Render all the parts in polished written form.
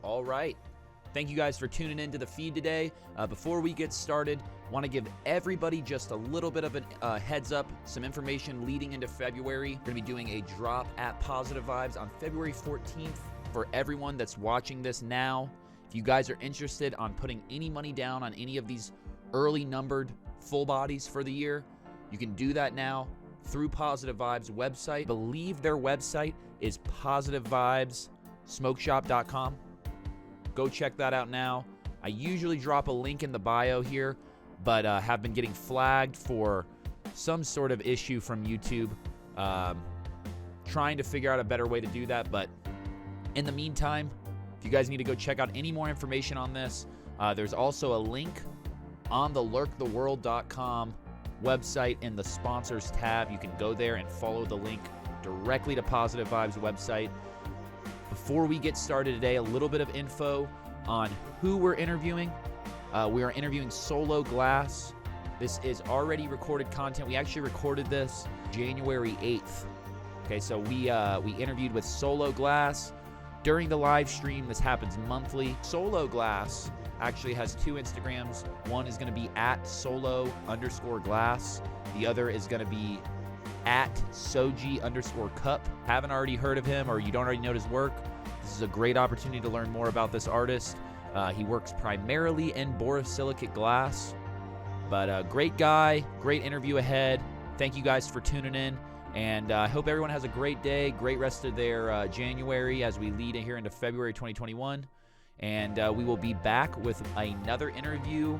All right. Thank you guys for tuning into the feed today. Before we get started, want to give everybody just a little bit of a heads up, some information leading into February. We're going to be doing a drop at Positive Vibes on February 14th for everyone that's watching this now. If you guys are interested on putting any money down on any of these early numbered full bodies for the year, you can do that now through Positive Vibes website. I believe their website is positivevibessmokeshop.com. Go check that out now. I usually drop a link in the bio here, but have been getting flagged for some sort of issue from YouTube. Trying to figure out a better way to do that, but in the meantime, if you guys need to go check out any more information on this, there's also a link on the lerktheworld.com website in the sponsors tab. You can go there and follow the link directly to Positive Vibes website. Before we get started today, a little bit of info on who we're interviewing. We are interviewing Solo Glass. This is already recorded content. We actually recorded this January 8th. Okay, so we interviewed with Solo Glass during the live stream. This happens monthly. Solo Glass actually has two Instagrams. One is going to be at solo_glass. The other is going to be at Soji_cup. Haven't already heard of him or you don't already know his work, this is a great opportunity to learn more about this artist. He works primarily in borosilicate glass, but great guy, great interview ahead. Thank you guys for tuning in, and I hope everyone has a great day, great rest of their January as we lead here into February 2021. And we will be back with another interview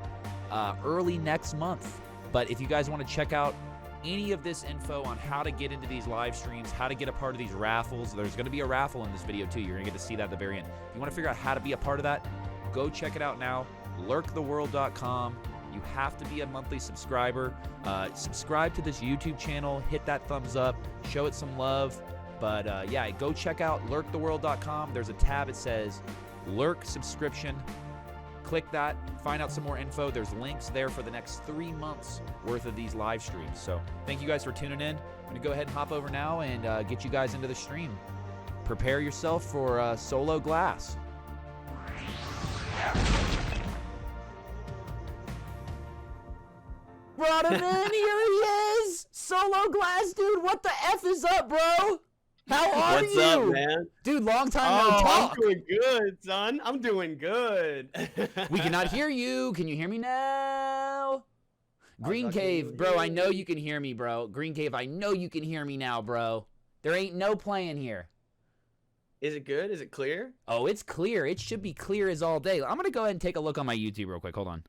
early next month. But if you guys want to check out any of this info on how to get into these live streams, how to get a part of these raffles, there's going to be a raffle in this video too. You're going to get to see that at the very end. If you want to figure out how to be a part of that, go check it out now, lerktheworld.com. You have to be a monthly subscriber. Subscribe to this YouTube channel, hit that thumbs up, show it some love. But yeah, go check out lerktheworld.com. There's a tab that says Lerk subscription. Click that, find out some more info. There's links there for the next 3 months worth of these live streams. So thank you guys for tuning in. I'm going to go ahead and hop over now and get you guys into the stream. Prepare yourself for Solo Glass. Brought him in. Here he is. Solo Glass, dude. What the F is up, bro? How are you? What's up, man? Dude, long time no talk. I'm doing good, son. I'm doing good. We cannot hear you. Can you hear me now? Green Cave, bro, I know you can hear me, bro. Green Cave, I know you can hear me now, bro. There ain't no playing here. Is it good? Is it clear? Oh, it's clear. It should be clear as all day. I'm going to go ahead and take a look on my YouTube real quick. Hold on.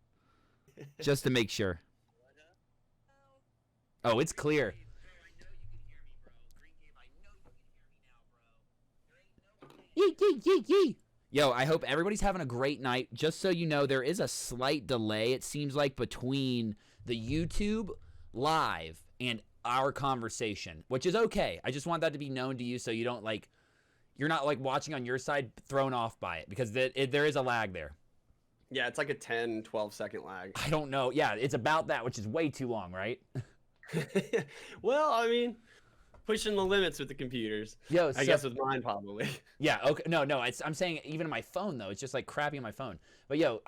Just to make sure. Oh, it's clear. Yee. Yo, I hope everybody's having a great night. Just so you know, there is a slight delay, it seems like, between the YouTube live and our conversation, which is okay. I just want that to be known to you so you don't, like, you're not, like, watching on your side thrown off by it, because there is a lag there. Yeah, it's like a 10, 12-second lag. I don't know. Yeah, it's about that, which is way too long, right? Well, I mean, pushing the limits with the computers. Yo, I guess with mine probably. Yeah, okay. No, I'm saying even on my phone though. It's just like crappy on my phone. But yo,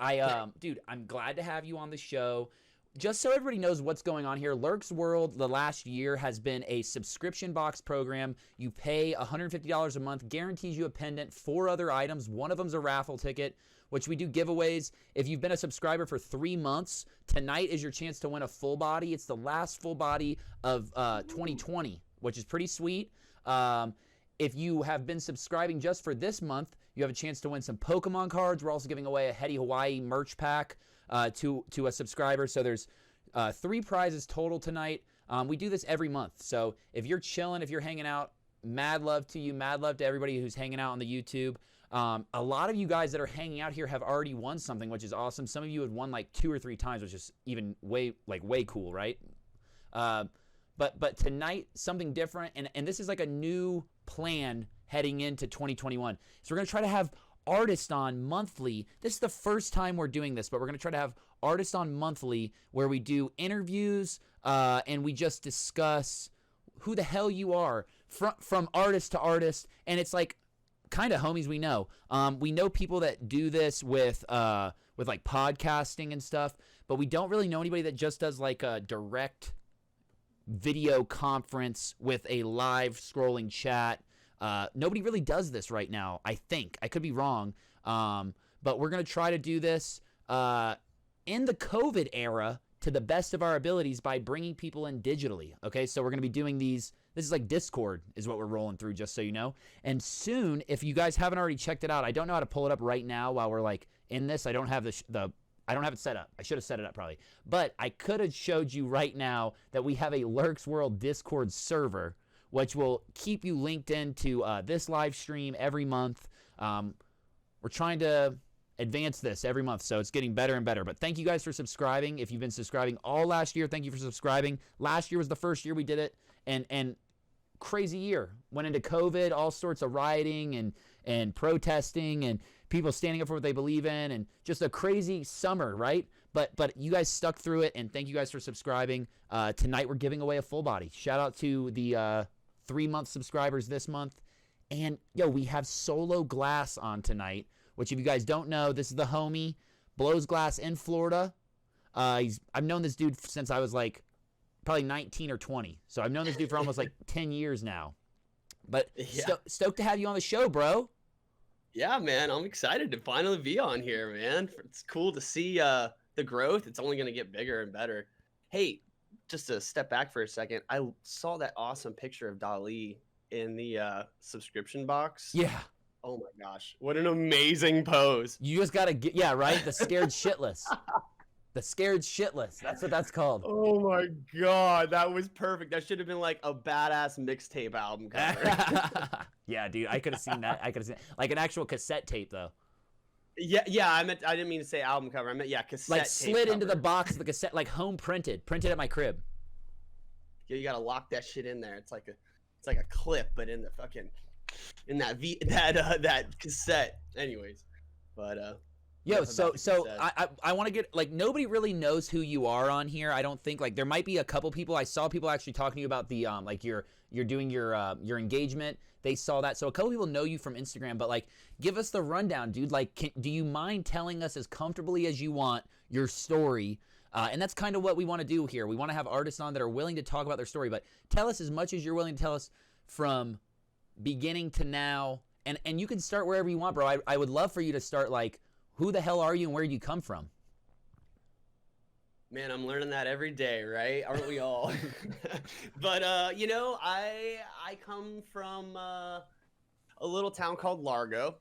dude, I'm glad to have you on the show. Just so everybody knows what's going on here, Lerk's World the last year has been a subscription box program. You pay $150 a month, guarantees you a pendant, 4 other items. One of them's a raffle ticket, which we do giveaways. If you've been a subscriber for 3 months, tonight is your chance to win a full body. It's the last full body of 2020. Which is pretty sweet. If you have been subscribing just for this month, you have a chance to win some Pokemon cards. We're also giving away a Hetty Hawaii merch pack to a subscriber. So there's 3 prizes total tonight. We do this every month. So if you're chilling, if you're hanging out, mad love to you. Mad love to everybody who's hanging out on the YouTube. A lot of you guys that are hanging out here have already won something, which is awesome. Some of you have won like 2 or 3 times, which is even way cool, right? But tonight, something different, and this is like a new plan heading into 2021. So we're going to try to have artists on monthly. This is the first time we're doing this, but we're going to try to have artists on monthly where we do interviews and we just discuss who the hell you are from artist to artist. And it's like kind of homies we know. We know people that do this with like podcasting and stuff, but we don't really know anybody that just does like a direct video conference with a live scrolling chat. Nobody really does this right now, I think. I could be wrong. But we're going to try to do this in the COVID era to the best of our abilities by bringing people in digitally. Okay, so we're going to be doing these. This is like Discord is what we're rolling through, just so you know. And soon, if you guys haven't already checked it out, I don't know how to pull it up right now while we're like in this. I don't have I don't have it set up. I should have set it up probably. But I could have showed you right now that we have a Lerk's World Discord server, which will keep you linked into this live stream every month. We're trying to advance this every month, so it's getting better and better. But thank you guys for subscribing. If you've been subscribing all last year, thank you for subscribing. Last year was the first year we did it, and crazy year. Went into COVID, all sorts of rioting and protesting and people standing up for what they believe in, and just a crazy summer, right? But you guys stuck through it, and thank you guys for subscribing. Tonight we're giving away a full body. Shout out to the 3-month subscribers this month. And yo, we have Solo Glass on tonight, which if you guys don't know, this is the homie, blows glass in Florida. I've known this dude since I was like probably 19 or 20. So I've known this dude for almost like 10 years now. But Yeah. Stoked to have you on the show, bro. Yeah, man, I'm excited to finally be on here, man. It's cool to see the growth. It's only going to get bigger and better. Hey, just to step back for a second, I saw that awesome picture of Dali in the subscription box. Yeah. Oh my gosh, what an amazing pose. You just got to get, yeah, right? The scared shitless. The scared shitless. That's what that's called. Oh my god, that was perfect. That should have been like a badass mixtape album cover. Yeah, dude, I could have seen that. I could have seen like an actual cassette tape though. Yeah, I didn't mean to say album cover. I meant cassette Like tape slid into cover. the box of the cassette, like home printed at my crib. Yeah, you gotta lock that shit in there. It's like a clip, but in the fucking that cassette. Anyways, but Yo, enough so about the cassette. I want to get like nobody really knows who you are on here. I don't think like there might be a couple people. I saw people actually talking to you about the like you're doing your engagement. They saw that, so a couple people know you from Instagram. But like, give us the rundown, dude. Like, do you mind telling us as comfortably as you want your story? And that's kind of what we want to do here. We want to have artists on that are willing to talk about their story, but tell us as much as you're willing to tell us from beginning to now. And you can start wherever you want, bro. I would love for you to start like, who the hell are you and where do you come from? Man, I'm learning that every day, right? Aren't we all? But I come from a little town called Largo,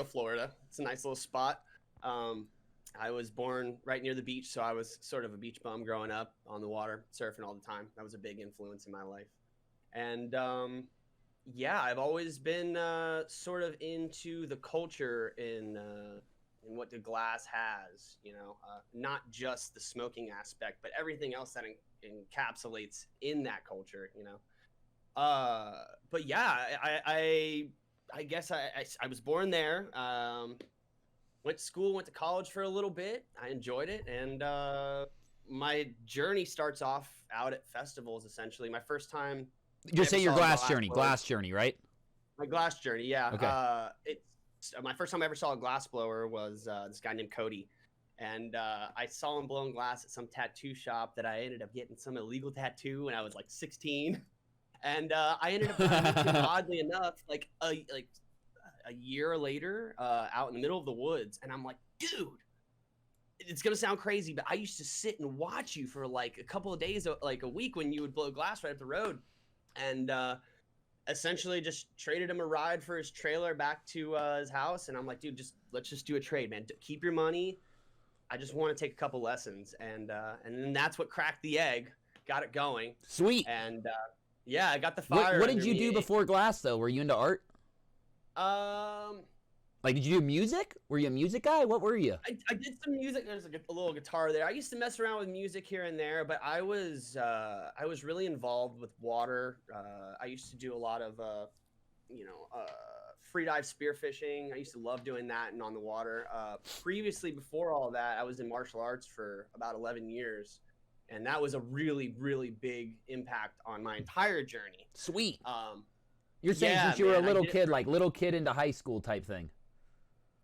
Florida. It's a nice little spot. I was born right near the beach, so I was sort of a beach bum growing up on the water, surfing all the time. That was a big influence in my life. And yeah, I've always been sort of into the culture in what the glass has, not just the smoking aspect, but everything else that encapsulates in that culture, But yeah, I guess I was born there. Went to school, went to college for a little bit. I enjoyed it, and my journey starts off out at festivals. Essentially, my first time. You're saying your glass blower. journey, right? My glass journey, yeah. Okay. It's my first time I ever saw a glass blower was this guy named Cody, and I saw him blowing glass at some tattoo shop that I ended up getting some illegal tattoo when I was like 16, and I ended up meeting, oddly enough, like a year later, out in the middle of the woods, and I'm like, dude. It's gonna sound crazy, but I used to sit and watch you for like a couple of days, like a week, when you would blow glass right up the road. And essentially just traded him a ride for his trailer back to his house. And I'm like, dude, let's just do a trade, man. Keep your money. I just want to take a couple lessons. And then that's what cracked the egg, got it going. Sweet. And yeah, I got the fire. What did you do before glass, though? Were you into art? Like, did you do music? Were you a music guy? What were you? I did some music. There's a little guitar there. I used to mess around with music here and there, but I was really involved with water. I used to do a lot of free dive spearfishing. I used to love doing that and on the water. Previously, before all that, I was in martial arts for about 11 years, and that was a really, really big impact on my entire journey. Sweet. You're saying Yeah, since you were a man, I little did it kid, for like little kid into high school type thing.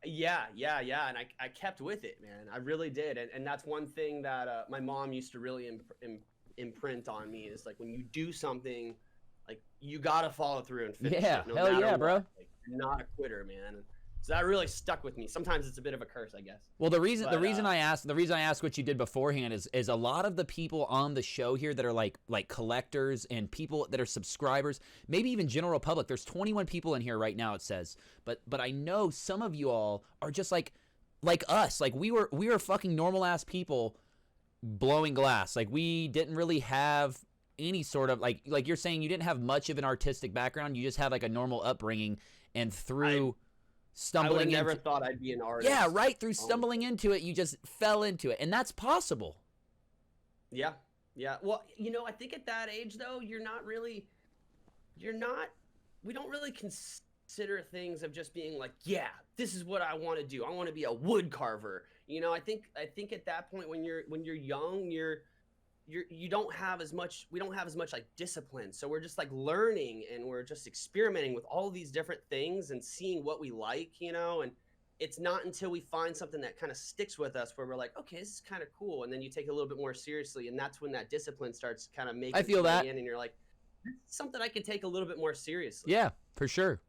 Yeah, and I kept with it, man. I really did, and that's one thing that my mom used to really imprint on me is like when you do something, like you gotta follow through and finish Yeah, it, no hell matter yeah, what. bro. Like, you're not a quitter, man. So that really stuck with me. Sometimes it's a bit of a curse, I guess. Well, the reason But, I asked what you did beforehand is a lot of the people on the show here that are like collectors and people that are subscribers, maybe even general public. There's 21 people in here right now, it says. But I know some of you all are just like us. Like we were fucking normal ass people blowing glass. Like we didn't really have any sort of like you're saying you didn't have much of an artistic background. You just had like a normal upbringing, and through I would have stumbling never into thought I'd be an artist. yeah, right, through stumbling into it, you just fell into it, and that's possible. Yeah. Well, I think at that age though, we don't really consider things of just being like, yeah, this is what I want to do. I want to be a wood carver. I think at that point when you're young, we don't have as much like discipline. So we're just like learning and we're just experimenting with all these different things and seeing what we like, and it's not until we find something that kind of sticks with us where we're like, okay, this is kind of cool. And then you take it a little bit more seriously. And that's when that discipline starts kind of making I feel its way that. in, and you're like, this is something I can take a little bit more seriously. Yeah, for sure.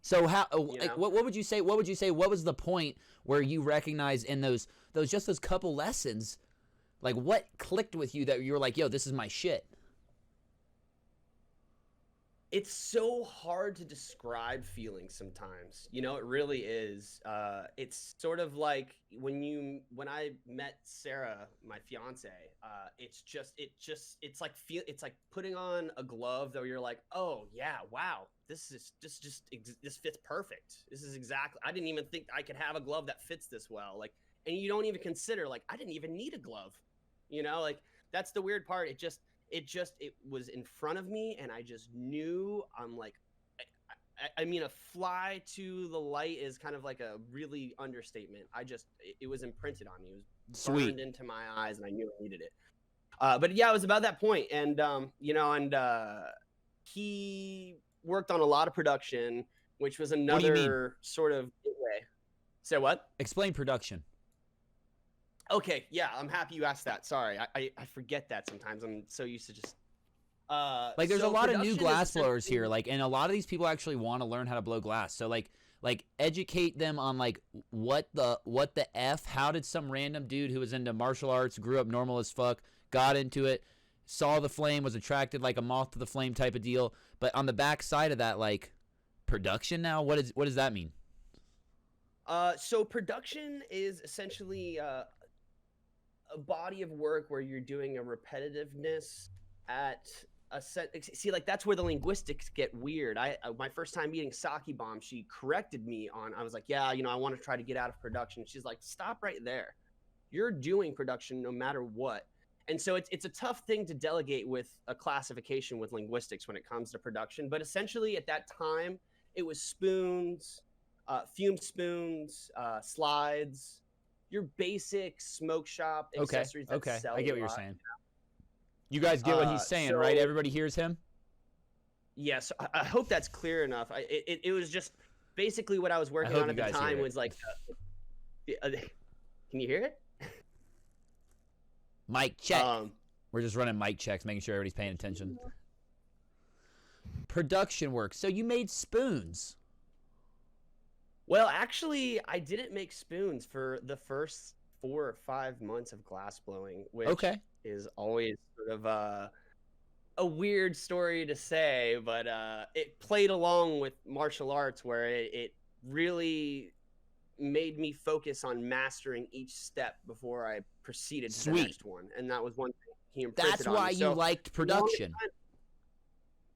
So how like, what would you say what was the point where you recognized in those couple lessons, like what clicked with you that you were like, yo, this is my shit? It's so hard to describe feelings sometimes. It really is. It's sort of like when I met Sarah, my fiance. It's like putting on a glove though. You're like, oh yeah, wow, this fits perfect. This is exactly. I didn't even think I could have a glove that fits this well. Like, and you don't even consider like I didn't even need a glove. Like that's the weird part. It was in front of me, and I just knew. I'm like, I mean, a fly to the light is kind of like a really understatement. It was imprinted on me. It was burned into my eyes, and I knew I needed it. But yeah, it was about that point, and he worked on a lot of production, which was another sort of way. Say what? Explain production. Okay, yeah, I'm happy you asked that. Sorry, I forget that sometimes. I'm so used to just like there's a lot of new glass blowers here, like, and a lot of these people actually want to learn how to blow glass. So like educate them on like what the F, how did some random dude who was into martial arts, grew up normal as fuck, got into it, saw the flame, was attracted like a moth to the flame type of deal. But on the back side of that, like production now, what does that mean? So production is essentially a body of work where you're doing a repetitiveness at a set. See, like that's where the linguistics get weird. My first time meeting Saki Bomb, she corrected me on. I was like, yeah, I want to try to get out of production. She's like, stop right there. You're doing production no matter what. And so it's a tough thing to delegate with a classification with linguistics when it comes to production. But essentially, at that time, it was spoons, fume spoons, slides. Your basic smoke shop accessories that sell. I get what you're saying. You guys get what he's saying, right? Everybody hears him? Yes, I hope that's clear enough. It was just basically what I was working on at the time was like, can you hear it? Mic check. We're just running mic checks, making sure everybody's paying attention. Production work. So you made spoons. Well, actually, I didn't make spoons for the first 4 or 5 months of glass blowing, which is always sort of a weird story to say, but it played along with martial arts where it really made me focus on mastering each step before I proceeded to the next one. And that was one thing he imprinted on me. That's why you liked production.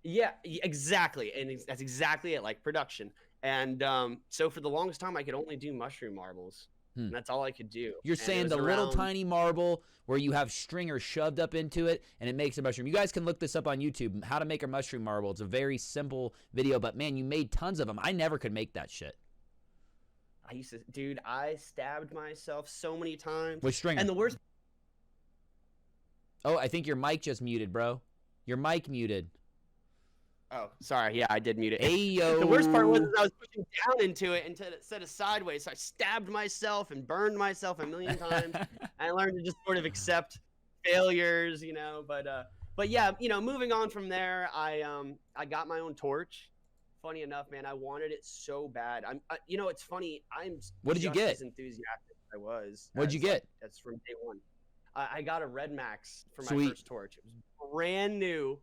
Yeah, exactly. And that's exactly it, like production. And so for the longest time, I could only do mushroom marbles. And that's all I could do. You're saying the little tiny marble where you have stringer shoved up into it and it makes a mushroom. You guys can look this up on YouTube, how to make a mushroom marble. It's a very simple video, but man, you made tons of them. I never could make that shit. I stabbed myself so many times. With stringer. And the worst. Oh, I think your mic just muted, bro. Your mic muted. Oh, sorry. Yeah, I did mute it. Ayo. The worst part was I was pushing down into it instead of sideways, so I stabbed myself and burned myself a million times. I learned to just sort of accept failures, you know. But yeah, you know, moving on from there, I got my own torch. Funny enough, man, I wanted it so bad. You know, it's funny. I'm What did you just get? as enthusiastic as I was. What'd you get? That's from day one. I got a Red Max for my Sweet. first torch. It was brand new.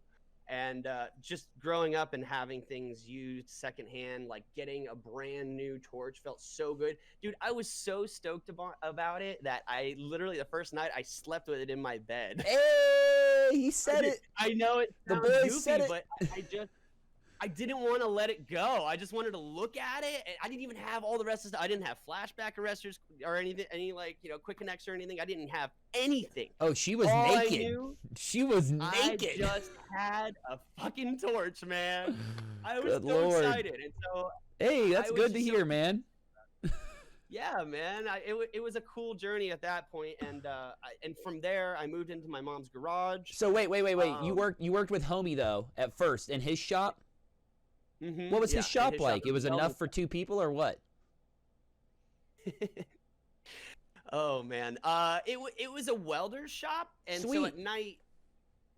And just growing up and having things used secondhand, like getting a brand new torch felt so good. Dude, I was so stoked about it that I literally, the first night, I slept with it in my bed. Hey, he said it. I know it The sounds boy goofy, said it. but I didn't want to let it go. I just wanted to look at it. And I didn't even have all the rest of the stuff. I didn't have flashback arresters or anything, like, you know, quick connects or anything. I didn't have anything. Oh, she was All naked. I knew, She was naked. I just had a fucking torch, man. I was Good so Lord. excited. And so, Hey, that's I was good to just hear, so- man. yeah, man, it was a cool journey at that point. And from there, I moved into my mom's garage. So wait. You worked with Homie though at first in his shop. Mhm, What was yeah, his in shop like? It was welding enough for 2 people or what? Oh man, it was a welder's shop, and so Sweet. at night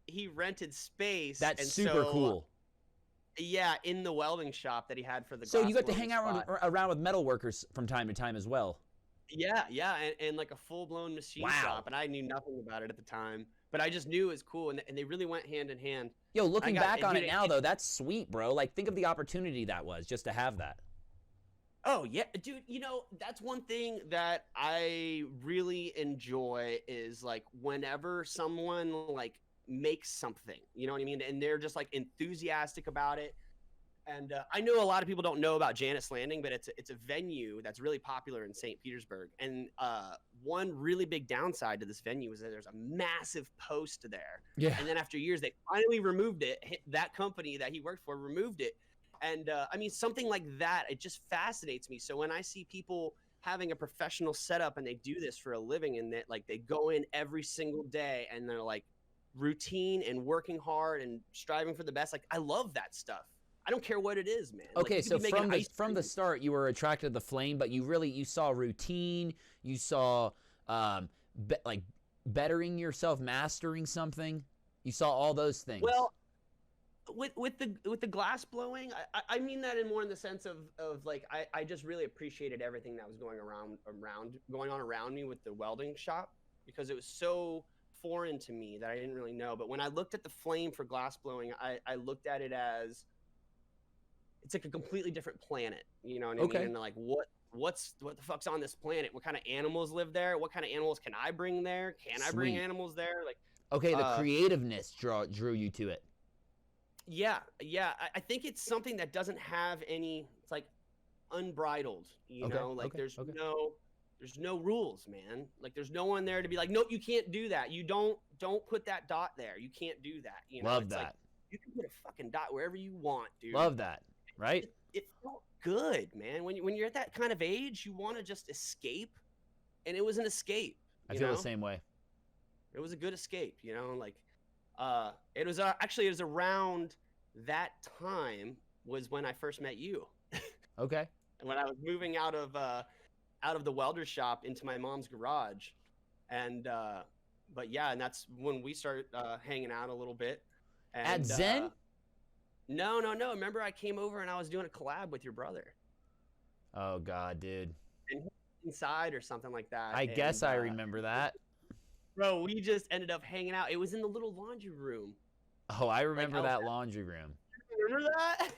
he rented space. That's and super so, cool. Yeah, in the welding shop that he had for the. So you got to glass hang blowing out spot. around with metal workers from time to time as well. Yeah, and like a full blown machine Wow. shop, and I knew nothing about it at the time, but I just knew it was cool, and they really went hand in hand. Yo, looking back on dude, it now though, that's sweet, bro. Like think of the opportunity that was just to have that. Oh yeah, dude. You know, that's one thing that I really enjoy is like whenever someone like makes something, you know what I mean, and they're just like enthusiastic about it. And I know a lot of people don't know about Janet's Landing, but it's a venue that's really popular in St. Petersburg. And one really big downside to this venue is that there's a massive post there. Yeah. And then after years, they finally removed it. That company that he worked for removed it. And I mean, something like that, it just fascinates me. So when I see people having a professional setup and they do this for a living and that like they go in every single day and they're like routine and working hard and striving for the best, like I love that stuff. I don't care what it is, man. Okay, like, so from the start, you were attracted to the flame, but you saw routine, you saw like bettering yourself, mastering something. You saw all those things. Well, with the glass blowing, I mean that in more in the sense of like I just really appreciated everything that was going on around me with the welding shop, because it was so foreign to me that I didn't really know. But when I looked at the flame for glass blowing, I looked at it as it's like a completely different planet, you know what I Okay. mean? And like what the fuck's on this planet? What kind of animals live there? What kind of animals can I bring there? Can I bring Sweet. animals there? Like okay, the creativeness drew you to it. yeah. I think it's something that doesn't have any. It's like unbridled, you Okay, know. Like okay, there's okay. no rules, man. Like there's no one there to be like, nope, you can't do that. You don't put that dot there. You can't do that. You know, Love it's that. like, you can put a fucking dot wherever you want, dude. Love that. Right? It felt good, man. When you're at that kind of age, you want to just escape, and it was an escape. I you feel know? the same way. It was a good escape, you know. Like, it was actually it was around that time was when I first met you. Okay. When I was moving out of the welder shop into my mom's garage, and but yeah, and that's when we started hanging out a little bit. And, At Zen? No. Remember, I came over and I was doing a collab with your brother Oh God, dude. inside or something like that. I guess and, I remember that. Bro, we just ended up hanging out. It was in the little laundry room. Oh, I remember how- that laundry room. Remember that?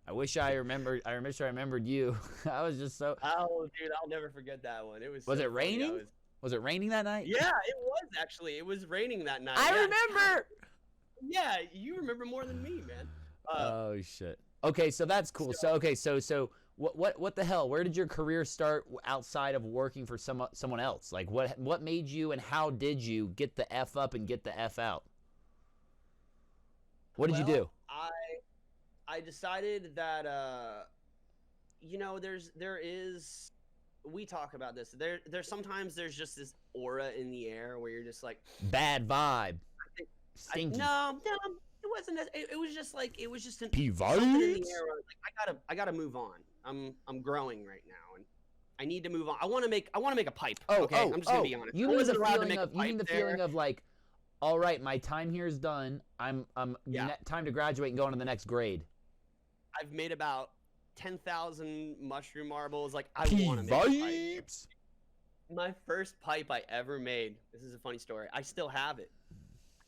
I wish I remembered you. I was just so. Oh, dude, I'll never forget that one. It was. Was so it funny. raining? Was it raining that night? Yeah, it was actually. It was raining that night. I Yeah. remember. Yeah, you remember more than me, man. Oh shit. Okay, so that's cool. So what the hell? Where did your career start outside of working for someone else? Like what made you and how did you get the F up and get the F out? What did you do? I decided that you know, there is, we talk about this. There's sometimes there's just this aura in the air where you're just like Bad vibe. Stinky. no, it wasn't. It was just like it was just an P something in the vibes. air. where I was like, I gotta move on. I'm growing right now, and I need to move on. I want to make a pipe. Okay, I'm just gonna be honest. You I mean wasn't the allowed to feeling make a of pipe there. feeling of like, all right, my time here is done. I'm Yeah. time to graduate and go on to the next grade. I've made about 10,000 mushroom marbles. Like I P want to make a pipe. vibes. My first pipe I ever made. This is a funny story. I still have it.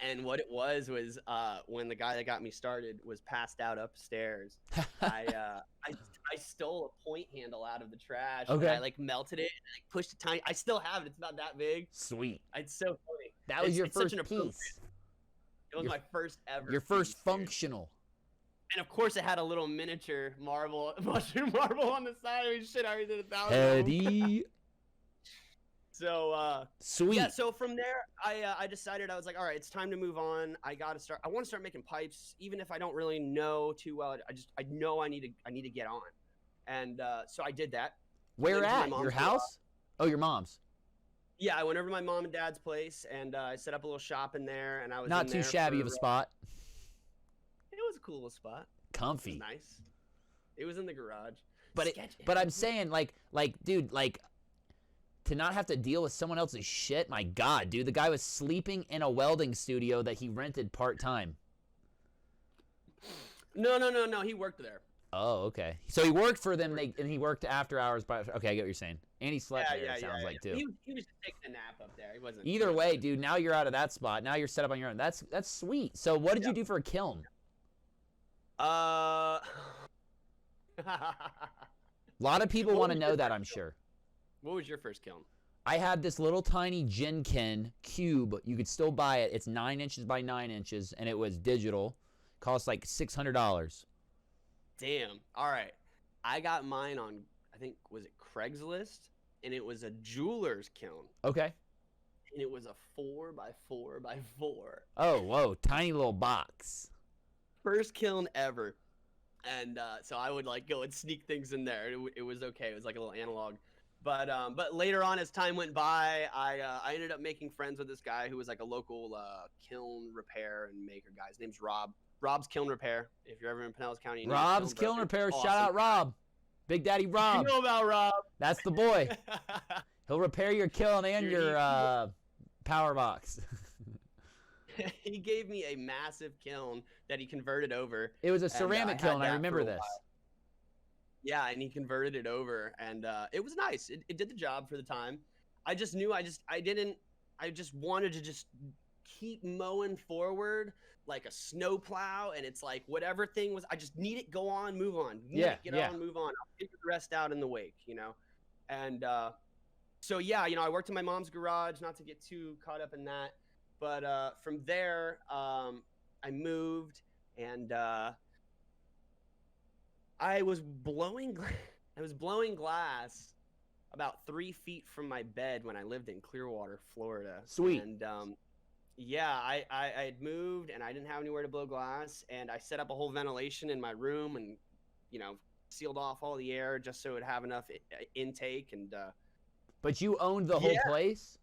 And what it was when the guy that got me started was passed out upstairs. I stole a point handle out of the trash. Okay. And I like melted it and like pushed a tiny. I still have it. It's about that big. Sweet. It's so funny. That was your it's such first an appropriate- piece. It was my first ever. Your first piece, dude. functional. And of course, it had a little miniature mushroom marble on the side. I mean, shit, I already did 1,000. Eddie. So Sweet. yeah, so from there, I decided I was like, all right, it's time to move on. I want to start making pipes, even if I don't really know too well. I know I need to get on, and so I did that. Where went to my at? mom's Your house? Oh, your mom's. Yeah, I went over to my mom and dad's place, and I set up a little shop in there, and I was Not in too there shabby for, of a spot. It was a cool little spot. It was Comfy. nice. It was in the garage. But I'm saying like dude, like to not have to deal with someone else's shit. My God, dude, the guy was sleeping in a welding studio that he rented part-time. No. He worked there. Oh, okay. So he worked for them, and he worked after hours. But okay, I get what you're saying. And he slept there. It sounds like too. He was just taking a nap up there. He wasn't. Either way, dude. Now you're out of that spot. Now you're set up on your own. That's sweet. So what did you do for a kiln? A A lot of people want to know that, I'm sure. What was your first kiln? I had this little tiny Jinkin cube. You could still buy it. It's 9 inches by 9 inches, and it was digital. Cost like $600. Damn. All right. I got mine on, I think, was it Craigslist? And it was a jeweler's kiln. Okay. And it was a 4x4x4. Oh, whoa. Tiny little box. First kiln ever. And so I would like go and sneak things in there. It was okay. It was like a little analog. But later on, as time went by, I ended up making friends with this guy who was like a local kiln repair and maker guy. His name's Rob. Rob's Kiln Repair. If you're ever in Pinellas County, you need a Rob's Kiln Repair. Awesome. Shout out Rob. Big Daddy Rob. You know about Rob. That's the boy. He'll repair your kiln and your power box. He gave me a massive kiln that he converted over. It was a ceramic kiln. I remember this. Yeah, and he converted it over, and it was nice. It did the job for the time. I just knew I just wanted to just keep mowing forward like a snowplow, and it's like whatever thing was, I just need it, go on, move on. Get on, move on. I'll figure the rest out in the wake, you know? And so, yeah, I worked in my mom's garage, not to get too caught up in that. But from there, I moved, and I was blowing glass about 3 feet from my bed when I lived in Clearwater, Florida. Sweet. And yeah, I had moved, and I didn't have anywhere to blow glass, and I set up a whole ventilation in my room, and sealed off all the air just so it would have enough intake. And but you owned the whole place?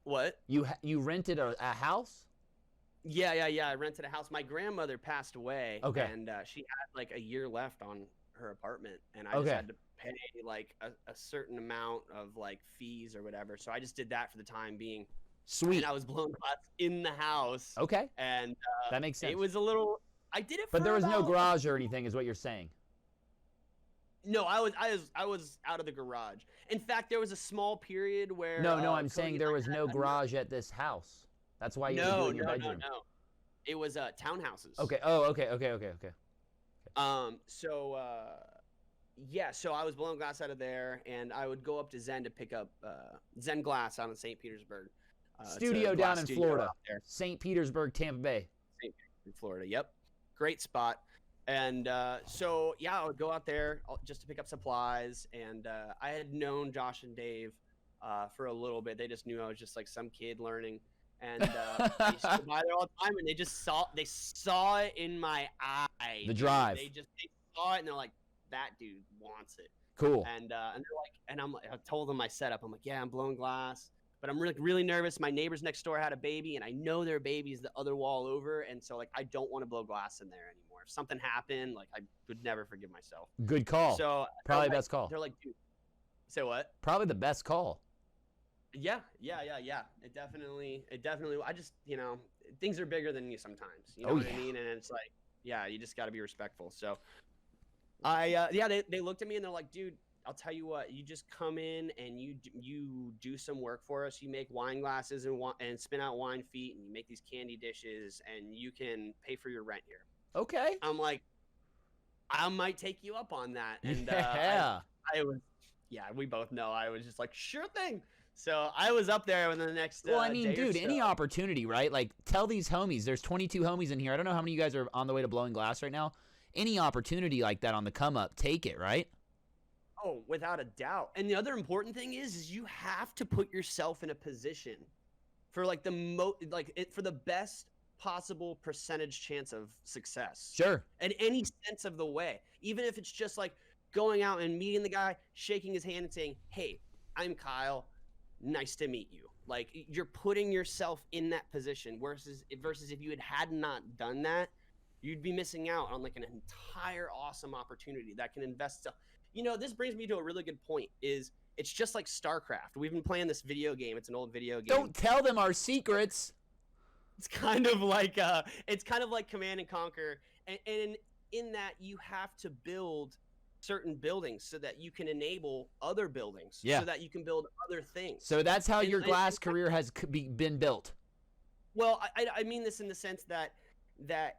What? You rented a house? Yeah. I rented a house. My grandmother passed away. Okay. And she had like a year left on her apartment, and I Okay. just had to pay like a certain amount of like fees or whatever. So I just did that for the time being. Sweet. And I was blowing glass in the house. Okay. And that makes sense. it was a little. I did it. But for there was no about- garage or anything, is what you're saying. No, I was out of the garage. In fact, there was a small period where. No, I'm Cody saying and there I was had no a- garage at this house. That's why you were doing your bedroom. No. It was townhouses. Okay. Oh, okay. So yeah, so I was blowing glass out of there, and I would go up to Zen to pick up Zen Glass out in St. Petersburg. It's a Studio glass down in studio Florida. out there. St. Petersburg, Tampa Bay. In Florida, yep. Great spot. And so, yeah, I would go out there just to pick up supplies. And I had known Josh and Dave for a little bit. They just knew I was just like some kid learning. And I used to buy there all the time, and they saw it in my eye. The drive. They saw it, and they're like, that dude wants it. Cool. And they're like, and I told them my setup. I'm like, yeah, I'm blowing glass. but I'm really nervous. My neighbors next door had a baby, and I know their baby is the other wall over, and so like I don't want to blow glass in there anymore. If something happened, like I would never forgive myself. Good call. So Probably like, best call. They're like, dude, say what? Probably the best call. Yeah. It definitely. I just, things are bigger than you sometimes. You know what I mean? And it's like, yeah, you just got to be respectful. So they looked at me and they're like, dude, I'll tell you what, you just come in and you do some work for us. You make wine glasses and spin out wine feet, and you make these candy dishes, and you can pay for your rent here. Okay. I'm like, I might take you up on that. And I was, we both know. I was just like, sure thing. So I was up there in the next well, I mean, day dude, or so. any opportunity, right? Like, tell these homies. There's 22 homies in here. I don't know how many of you guys are on the way to blowing glass right now. Any opportunity like that on the come up, take it, right? Oh, without a doubt. And the other important thing is you have to put yourself in a position for like for the best possible percentage chance of success. Sure. In any sense of the way. Even if it's just like going out and meeting the guy, shaking his hand and saying, "Hey, I'm Kyle. Nice to meet you." Like, you're putting yourself in that position versus if you had not done that, you'd be missing out on like an entire awesome opportunity that can invest. This brings me to a really good point. It's just like StarCraft. We've been playing this video game. It's an old video game. Don't tell them our secrets. It's kind of like Command and Conquer, and in that you have to build certain buildings so that you can enable other buildings. Yeah. So that you can build other things. So that's how your glass career has been built. Well, I mean this in the sense that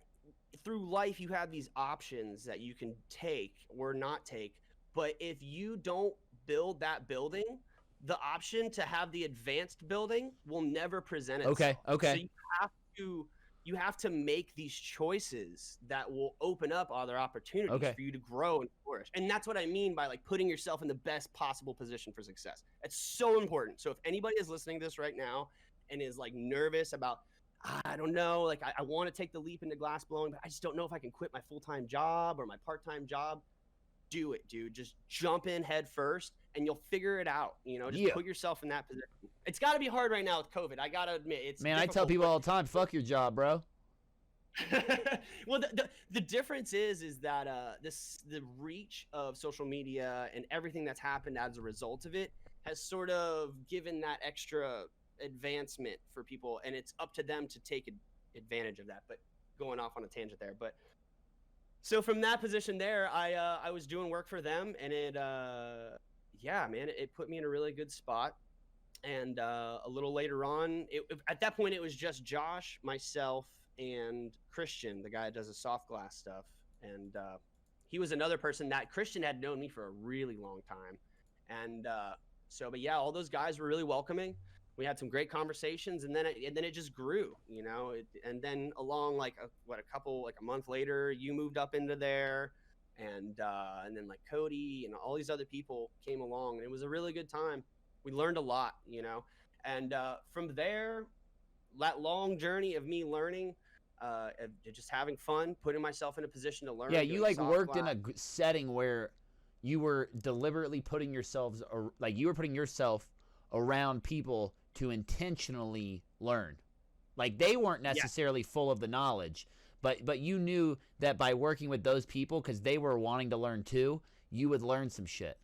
through life you have these options that you can take or not take. But if you don't build that building, the option to have the advanced building will never present itself. Okay. So you have to make these choices that will open up other opportunities for you to grow and flourish. And that's what I mean by like putting yourself in the best possible position for success. It's so important. So if anybody is listening to this right now and is like nervous about, I don't know, like I want to take the leap into glass blowing, but I just don't know if I can quit my full-time job or my part-time job. Do it, dude. Just jump in head first and you'll figure it out. Just put yourself in that position. It's got to be hard right now with COVID. I got to admit, it's Man, I tell people all the time, fuck your job, bro. Well, the difference is that the reach of social media and everything that's happened as a result of it has sort of given that extra advancement for people, and it's up to them to take advantage of that. But going off on a tangent there, so from that position there, I was doing work for them, and it put me in a really good spot. And a little later on, at that point, it was just Josh, myself, and Christian, the guy that does the soft glass stuff. And he was another person that Christian had known me for a really long time. And all those guys were really welcoming. We had some great conversations, and then it just grew, and then along a month later, you moved up into there, and then like Cody and all these other people came along, and it was a really good time. We learned a lot, and from there, that long journey of me learning, just having fun, putting myself in a position to learn. Yeah, you like worked in a setting where you were deliberately putting yourself around people to intentionally learn. Like, they weren't necessarily full of the knowledge, but you knew that by working with those people, because they were wanting to learn too, you would learn some shit.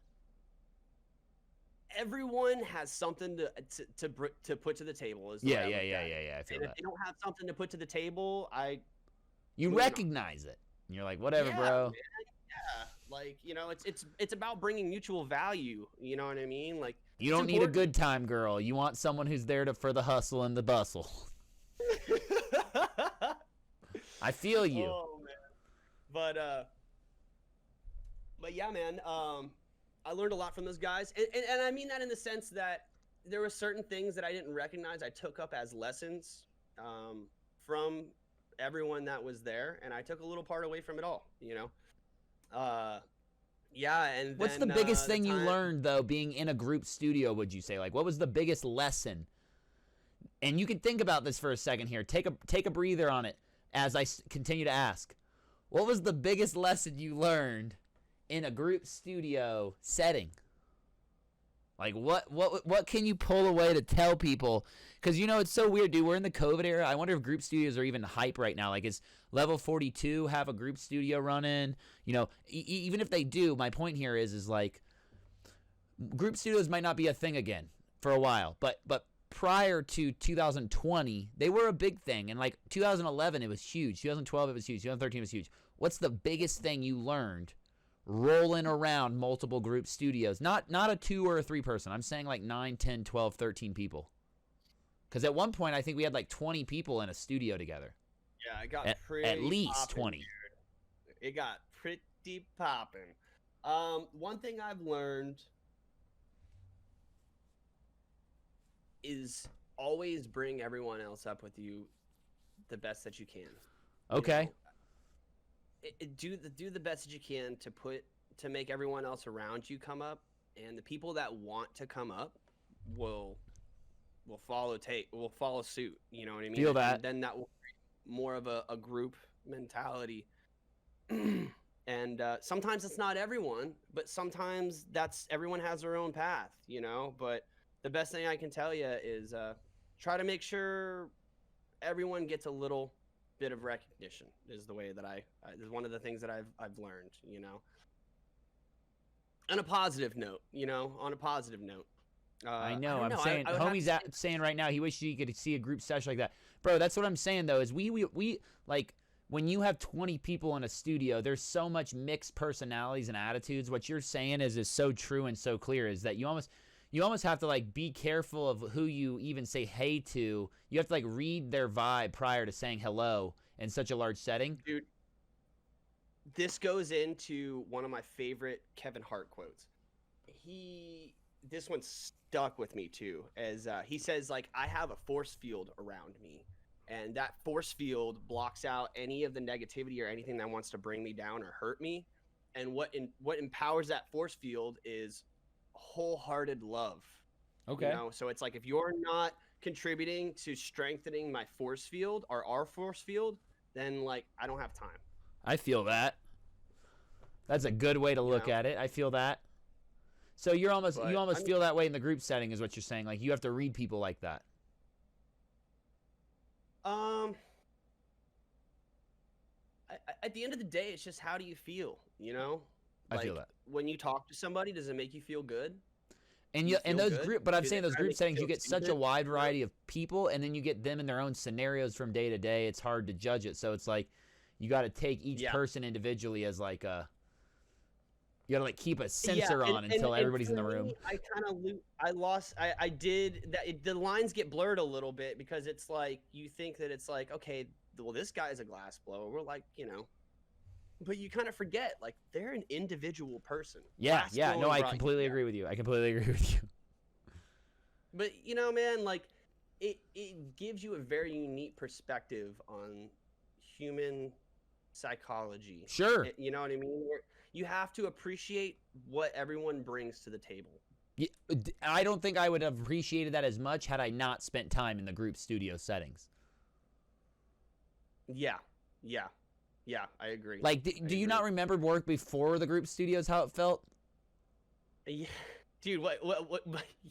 Everyone has something to put to the table. Yeah. I feel and that. If they don't have something to put to the table, you recognize it. And you're like, whatever, bro. Man, yeah, like it's about bringing mutual value. You know what I mean? Like, you don't need a good time girl. You want someone who's there for the hustle and the bustle. I feel you. Oh man, but yeah, man. I learned a lot from those guys, and I mean that in the sense that there were certain things that I didn't recognize I took up as lessons from everyone that was there, and I took a little part away from it all. And what's the biggest thing you learned though, being in a group studio? Would you say, like, what was the biggest lesson? And you can think about this for a second here. Take a breather on it as I continue to ask. What was the biggest lesson you learned in a group studio setting? Like what can you pull away to tell people? Because it's so weird, dude. We're in the COVID era. I wonder if group studios are even hype right now. Like, is Level 42 have a group studio running? Even if they do, my point here is like group studios might not be a thing again for a while. But prior to 2020, they were a big thing. And like 2011, it was huge. 2012, it was huge. 2013 was huge. What's the biggest thing you learned rolling around multiple group studios? Not a 2 or a 3 person. I'm saying like 9, 10, 12, 13 people. Because at one point, I think we had like 20 people in a studio together. Yeah, it got pretty at least poppin', 20. Dude. It got pretty popping. One thing I've learned is always bring everyone else up with you the best that you can. Okay. Do the best that you can to make everyone else around you come up, and the people that want to come up will follow suit. You know what I mean? Feel that. And then that will create more of a group mentality. And sometimes it's not everyone, but sometimes everyone has their own path. But the best thing I can tell you is try to make sure everyone gets a little bit of recognition. Is the way that is one of the things that I've learned. On a positive note. I know. I'm saying, homie's saying right now he wishes he could see a group session like that, bro. That's what I'm saying though. Is we like when you have 20 people in a studio, there's so much mixed personalities and attitudes. What you're saying is so true and so clear. Is that you almost have to like be careful of who you even say hey to. You have to like read their vibe prior to saying hello in such a large setting. Dude, this goes into one of my favorite Kevin Hart quotes. This one stuck with me too, as he says, like, I have a force field around me, and that force field blocks out any of the negativity or anything that wants to bring me down or hurt me. And what empowers that force field is wholehearted love. Okay. So it's like, if you're not contributing to strengthening my force field or our force field, then like I don't have time. I feel that. That's a good way to look at it. I feel that. So you almost feel that way in the group setting, is what you're saying. Like you have to read people like that. At the end of the day, it's just, how do you feel? I feel that. When you talk to somebody, does it make you feel good? And I'm saying those group settings, you get such a wide variety of people, and then you get them in their own scenarios from day to day. It's hard to judge it. So it's like you got to take each person individually as like a. You gotta like keep a sensor on until everybody's in the room. I did that. The lines get blurred a little bit because it's like you think that it's like, okay, well, this guy's a glass blower. We're like, but you kind of forget, like, they're an individual person. Yeah. No, I completely agree with you. But man, like, it gives you a very unique perspective on human psychology. Sure. You know what I mean? You have to appreciate what everyone brings to the table. Yeah, I don't think I would have appreciated that as much had I not spent time in the group studio settings. Yeah, I agree. Like, do you not remember work before the group studios, how it felt? Yeah. Dude, what?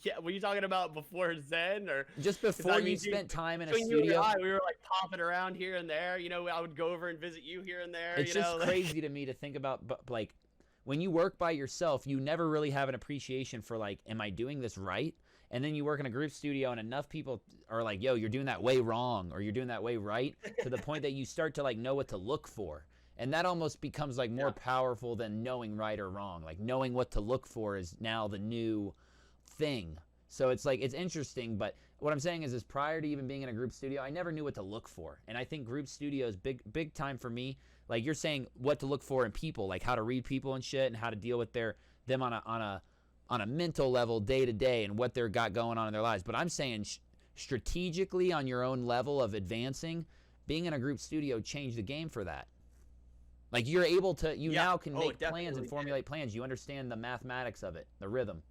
Yeah, were you talking about before Zen, or just before you spent time in a studio? You and I, we were like popping around here and there. I would go over and visit you here and there. It's just crazy to me to think about, but like, when you work by yourself, you never really have an appreciation for like, am I doing this right? And then you work in a group studio, and enough people are like, yo, you're doing that way wrong, or you're doing that way right, to the point that you start to like know what to look for. And that almost becomes like more powerful than knowing right or wrong. Like knowing what to look for is now the new thing. So it's like, it's interesting, but what I'm saying is prior to even being in a group studio, I never knew what to look for. And I think group studio is big time for me. Like you're saying, what to look for in people, like how to read people and shit, and how to deal with them on a mental level day to day, and what they're got going on in their lives. But I'm saying strategically on your own level of advancing, being in a group studio changed the game for that. Like you're able to, now can make plans and formulate plans. You understand the mathematics of it, the rhythm.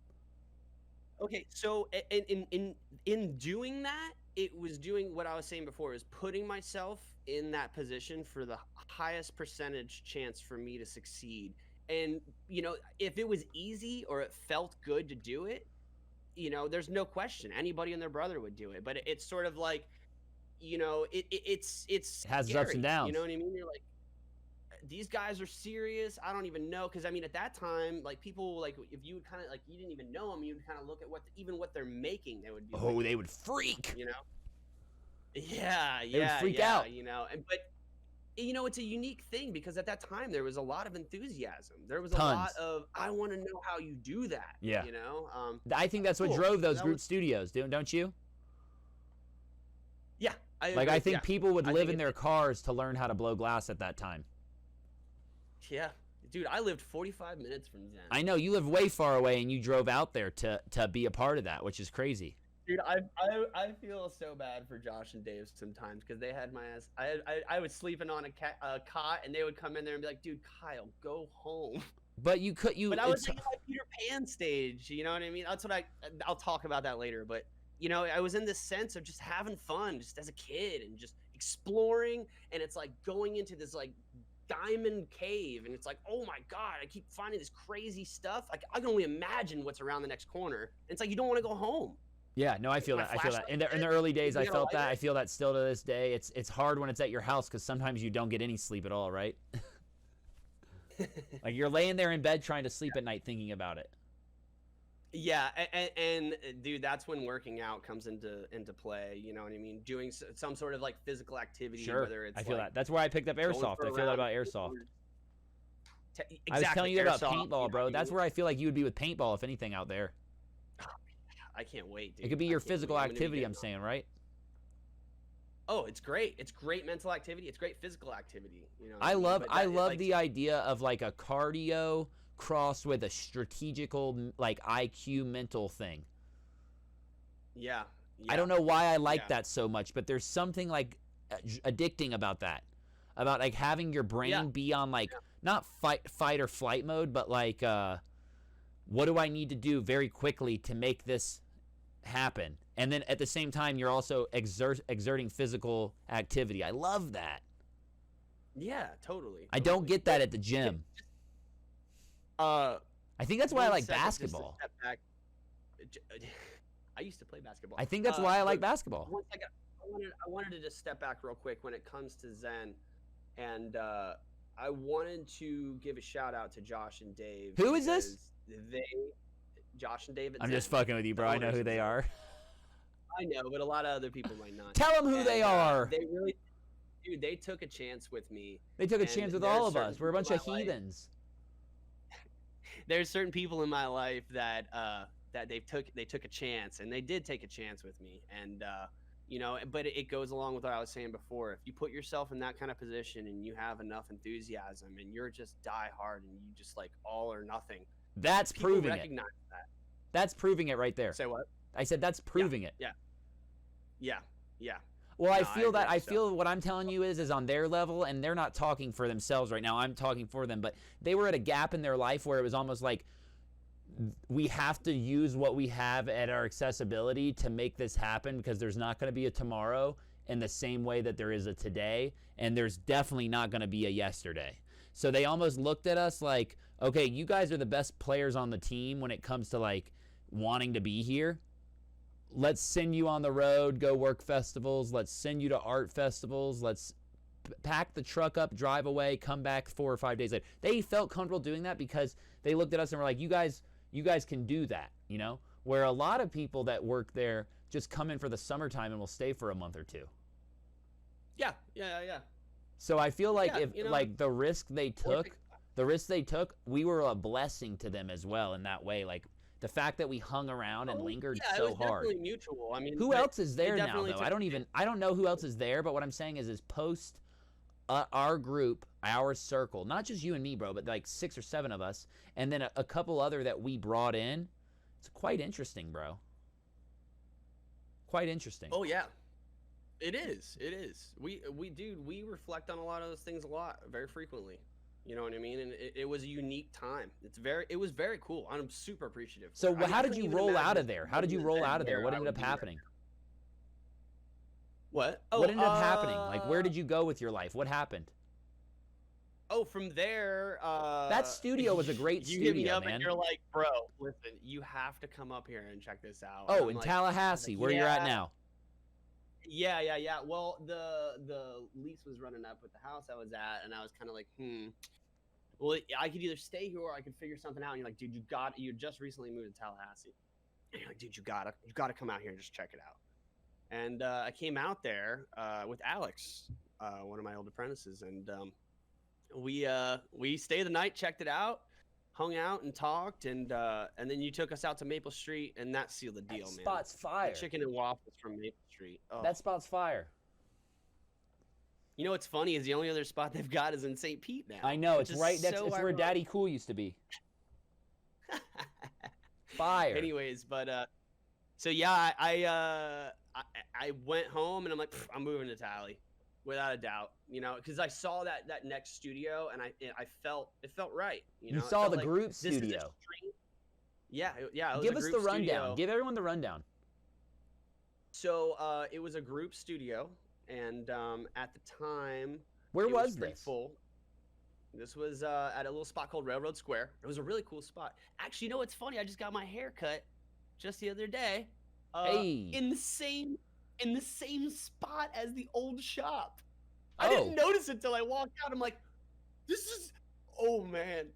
Okay, so in doing that, it was doing what I was saying before, is putting myself in that position for the highest percentage chance for me to succeed. And if it was easy or it felt good to do it, there's no question anybody and their brother would do it, but it's sort of like, it's It has its ups and scary. downs. You know what I mean? You're like, these guys are serious. I don't even know, because I mean, at that time, like people, like if you would kind of like you didn't even know them, you would kind of look at what they're making. They would be Oh, like, they would freak. Yeah, They would freak out. but it's a unique thing, because at that time there was a lot of enthusiasm. There was a Tons. lot of, I want to know how you do that. Yeah. I I think that's what cool. drove those That group was- studios, don't you? Yeah, I Like, agree. I think Yeah. people would I live think in their cars to learn how to blow glass at that time. Yeah, dude, I lived 45 minutes from Zen. I know you live way far away, and you drove out there to be a part of that, which is crazy. Dude, I feel so bad for Josh and Dave sometimes, because they had my ass. I was sleeping on a cot, and they would come in there and be like, "Dude, Kyle, go home." But But I was thinking like Peter Pan stage. You know what I mean? That's what I'll talk about that later. But I was in this sense of just having fun, just as a kid, and just exploring. And it's like going into this like diamond cave, and it's like, oh my god, I keep finding this crazy stuff. Like, I can only imagine what's around the next corner. And it's like you don't want to go home. Yeah, no, I feel My that. I feel that. flashlight In the early days, I you know, felt I- that. I feel that still to this day. It's hard when it's at your house, because sometimes you don't get any sleep at all, right? Like, you're laying there in bed trying to sleep at night thinking about it. Yeah, and dude, that's when working out comes into play. You know what I mean? Doing some sort of like physical activity, Sure, whether it's I feel like that. That's where I picked up going airsoft. for a I feel that round, about airsoft. Exactly, I was telling you about airsoft, paintball, you know bro. what I That's mean? where I feel like you would be with paintball, if anything, out there. I can't wait, dude. It could be I your can't physical wait. I'm gonna be activity, I'm getting- saying, right? Oh, it's great. It's great mental activity. It's great physical activity. What I mean? love But I that- love like, the idea of like a cardio crossed with a strategical like IQ mental thing. Yeah. I don't know why I like Yeah. that so much, but there's something like addicting about that. About like having your brain Yeah. be on like not fight or flight mode, but like what do I need to do very quickly to make this happen? And then at the same time you're also exerting physical activity. I love that. Yeah, totally. I don't get that at the gym. Uh, I think that's why I one like second, just to basketball. step back. I used to play basketball. I think that's why I like but basketball. One second. I wanted to just step back real quick when it comes to Zen, and I wanted to give a shout out to Josh and Dave. Who is this? because Josh and Dave. At I'm Zen, just fucking with you, bro. the I know owners who of they Zen. are. I know, but a lot of other people might not. Tell them who they And, are. They really, dude. They took a chance with me. They took a and chance with there are all of certain us. We're a bunch of people in my life- heathens. There's certain people in my life that they took a chance, and they did take a chance with me, and but it goes along with what I was saying before. If you put yourself in that kind of position and you have enough enthusiasm and you're just die hard and you just like all or nothing, That's people proving it. recognize that. That's proving it right there. Say what? I said that's proving it. Yeah. Well, I No, I feel that agree, I so. feel what I'm telling you is on their level, and they're not talking for themselves right now. I'm talking for them, but they were at a gap in their life where it was almost like we have to use what we have at our accessibility to make this happen, because there's not going to be a tomorrow in the same way that there is a today, and there's definitely not going to be a yesterday. So they almost looked at us like, okay, you guys are the best players on the team when it comes to like wanting to be here. Let's send you on the road, go work festivals. Let's send you to art festivals. Let's pack the truck up, drive away, come back 4 or 5 days later. They felt comfortable doing that because they looked at us and were like, you guys can do that, Where a lot of people that work there just come in for the summertime and will stay for a month or two. Yeah. So I feel like Yeah, like the risk they took, we were a blessing to them as well in that way. Like the fact that we hung around and lingered yeah, so it was hard. definitely mutual. I mean, Who but else is there now, definitely though? took- I don't know who else is there, but what I'm saying is post our group, our circle, not just you and me, bro, but like 6 or 7 of us, and then a couple other that we brought in. It's quite interesting, bro. Quite interesting. Oh yeah, it is. We reflect on a lot of those things very frequently. You know what I mean? And it was a unique time. It was very cool. I'm super appreciative. So I mean, how I did couldn't you even roll out imagine of there? How did you living roll in out of there? where What I ended would up be right happening? now. What? Oh, What ended up happening? Like, where did you go with your life? What happened? Oh, from there, That studio was a great you hit me studio, up man. and you're like, bro, listen, you have to come up here and check this out. Oh, And in I'm like, Tallahassee, where you're at yeah, now. yeah. Well, the lease was running up with the house I was at, and I was kind of like, well, I could either stay here or I could figure something out. And you're like, dude, you just recently moved to Tallahassee. And you're like, dude, you gotta come out here and just check it out. And I came out there with Alex, one of my old apprentices, and we stayed the night, checked it out, hung out and talked, and then you took us out to Maple Street, and that sealed the deal, That man. spot's fire. The chicken and waffles from Maple Street. Oh. That spot's fire. You know what's funny is the only other spot they've got is in St. Pete now. I know, which it's is right next. so It's where ironic. Daddy Cool used to be. Fire. Anyways, but so yeah, I went home and I'm like, I'm moving to Tally, without a doubt. You know, because I saw that next studio and I felt it felt right. You know, it saw felt the like group this is a studio. stream. Yeah. It was Give a us the group rundown. studio. Give everyone the rundown. So it was a group studio, and at the time, Where it was pretty this? full. This was at a little spot called Railroad Square. It was a really cool spot. Actually, you know what's funny? I just got my hair cut just the other day. Hey. In the same spot as the old shop. I didn't Oh. notice it till I walked out. I'm like, this is, oh man,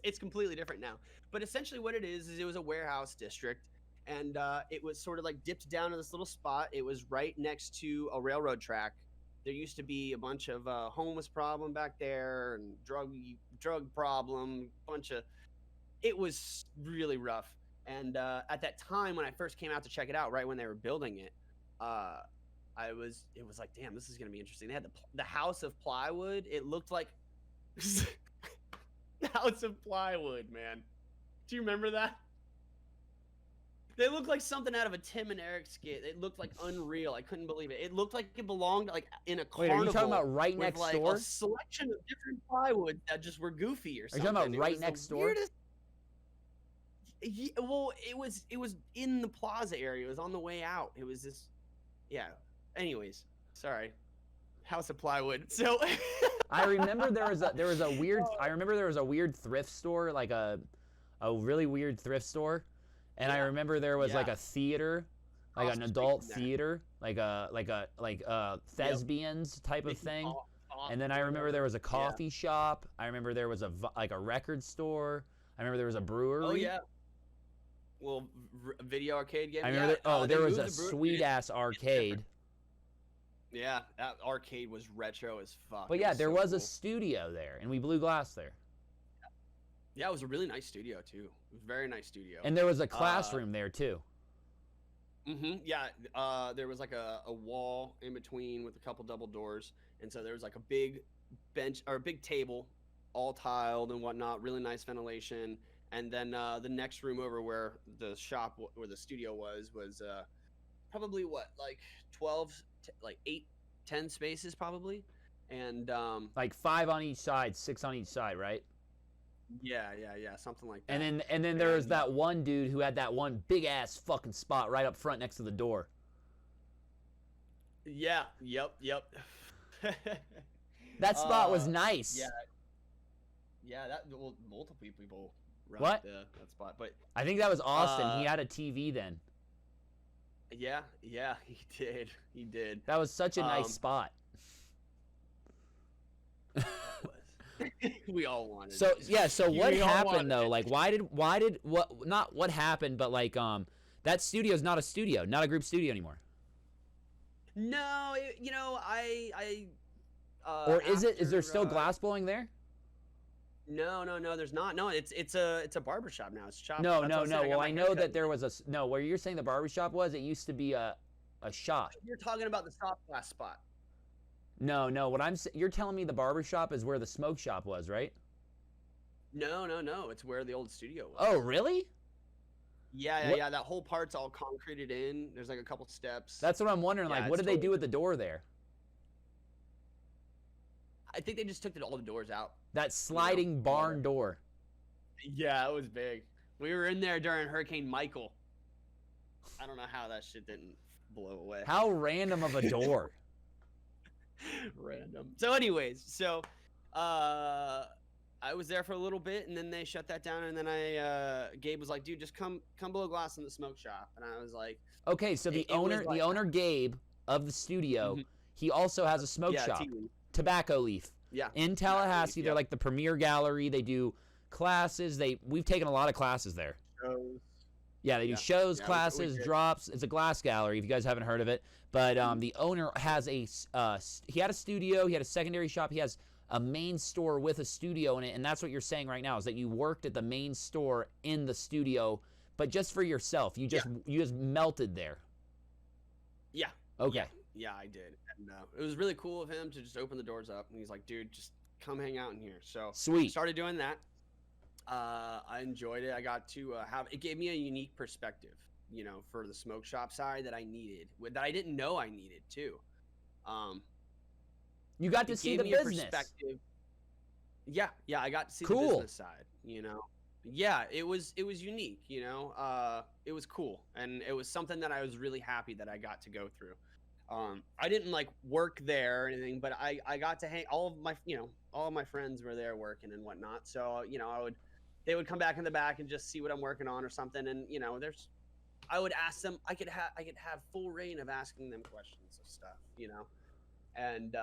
it's completely different now. But essentially, what it is it was a warehouse district, and it was sort of like dipped down to this little spot. It was right next to a railroad track. There used to be a bunch of homeless problem back there and drug problem, it was really rough. And at that time when I first came out to check it out, right when they were building it, it was like, damn, this is gonna be interesting. They had the house of plywood. It looked like the house of plywood, man. Do you remember that? They looked like something out of a Tim and Eric skit. It looked like unreal. I couldn't believe it. It looked like it belonged like in a Wait, carnival. are you talking about right with, next like, door? a selection of different plywood that just were goofy or Are you something. talking about It right was the next door? weirdest- Yeah, well, it was in the plaza area. It was on the way out. It was this, yeah. Anyways, sorry. House of plywood. So I remember there was a weird. I remember there was a weird thrift store, like a really weird thrift store, and I Yeah. remember there was like Yeah. a theater, like Across an the street adult from there. theater, like thespians type of thing. And then I remember there was a Yeah. coffee shop. I remember there was like a record store. I remember there was a brewery. Oh yeah. Well, video arcade game. I remember yeah, there they was moved a the brewery- sweet ass arcade. Yeah, that arcade was retro as fuck. But It yeah, there so was a cool. studio there, and we blew glass there. Yeah, it was a really nice studio too. It was a very nice studio. And there was a classroom there too. Yeah, there was like a wall in between with a couple double doors, and so there was like a big bench or a big table, all tiled and whatnot. Really nice ventilation. And then the next room over where the shop, where the studio was probably what, like 8, 10 spaces probably. And Like 5 on each side, 6 on each side, right? yeah, something like that. And then there was And- that one dude who had that one big ass fucking spot right up front next to the door. Yeah, yep. That spot was Uh, nice. Yeah, well, multiple people run What? that spot, but I think that was Austin. He Uh, had a TV then. yeah, he did. That was such a nice um, spot. That was. We all wanted. So it. yeah, so what We all happened wanted though? it. Like why did what not what happened, but like that studio's not a studio, not a group studio anymore. No, I. Or is there still after, glass blowing there? No, there's not. No, it's a barber shop now. It's a shop. No. That's what I'm saying, Well, got I my know haircut. that there was no, where you're saying the barbershop was, it used to be a shop. You're talking about the soft glass spot. No, you're telling me the barbershop is where the smoke shop was, right? No. It's where the old studio was. Oh, really? Yeah. What- That whole part's all concreted in. There's like a couple steps. That's what I'm wondering. Yeah, Like, what it's did they do totally- with the door there? I think they just took all the doors out. That sliding barn door. Yeah, it was big. We were in there during Hurricane Michael. I don't know how that shit didn't blow away. How random of a door. Random. So anyways, Uh, I was there for a little bit, and then they shut that down. And then Gabe was like, "Dude, just come blow glass in the smoke shop." And I was like, Okay, so the it was like, owner Gabe of the studio, mhm, he also has a smoke yeah, shop, TV, Tobacco Leaf, yeah, in Tobacco Leaf, Tallahassee. They're yep. like the premier gallery. They do classes. We've taken a lot of classes there. Shows, Yeah, they do yeah, shows, yeah, we classes, did. drops. It's a glass gallery if you guys haven't heard of it. But Mhm. the owner has he had a studio, he had a secondary shop, he has a main store with a studio in it, and that's what you're saying right now is that you worked at the main store in the studio, but just for yourself. Yeah, You just melted there. yeah, Okay. yeah, I did. And it was really cool of him to just open the doors up, and he's like, "Dude, just come hang out in here." So Sweet. started doing that. I enjoyed it. I got to it gave me a unique perspective, for the smoke shop side that I needed, that I didn't know I needed too. Um, You got to it see gave the me a business. perspective. Yeah, yeah, I got to see the Cool. business side. Yeah, it was unique. It was cool, and it was something that I was really happy that I got to go through. I didn't like work there or anything, but I got to hang. All of my friends were there working and whatnot. So they would come back in the back and just see what I'm working on or something. And I would ask them. I could have full reign of asking them questions of stuff. And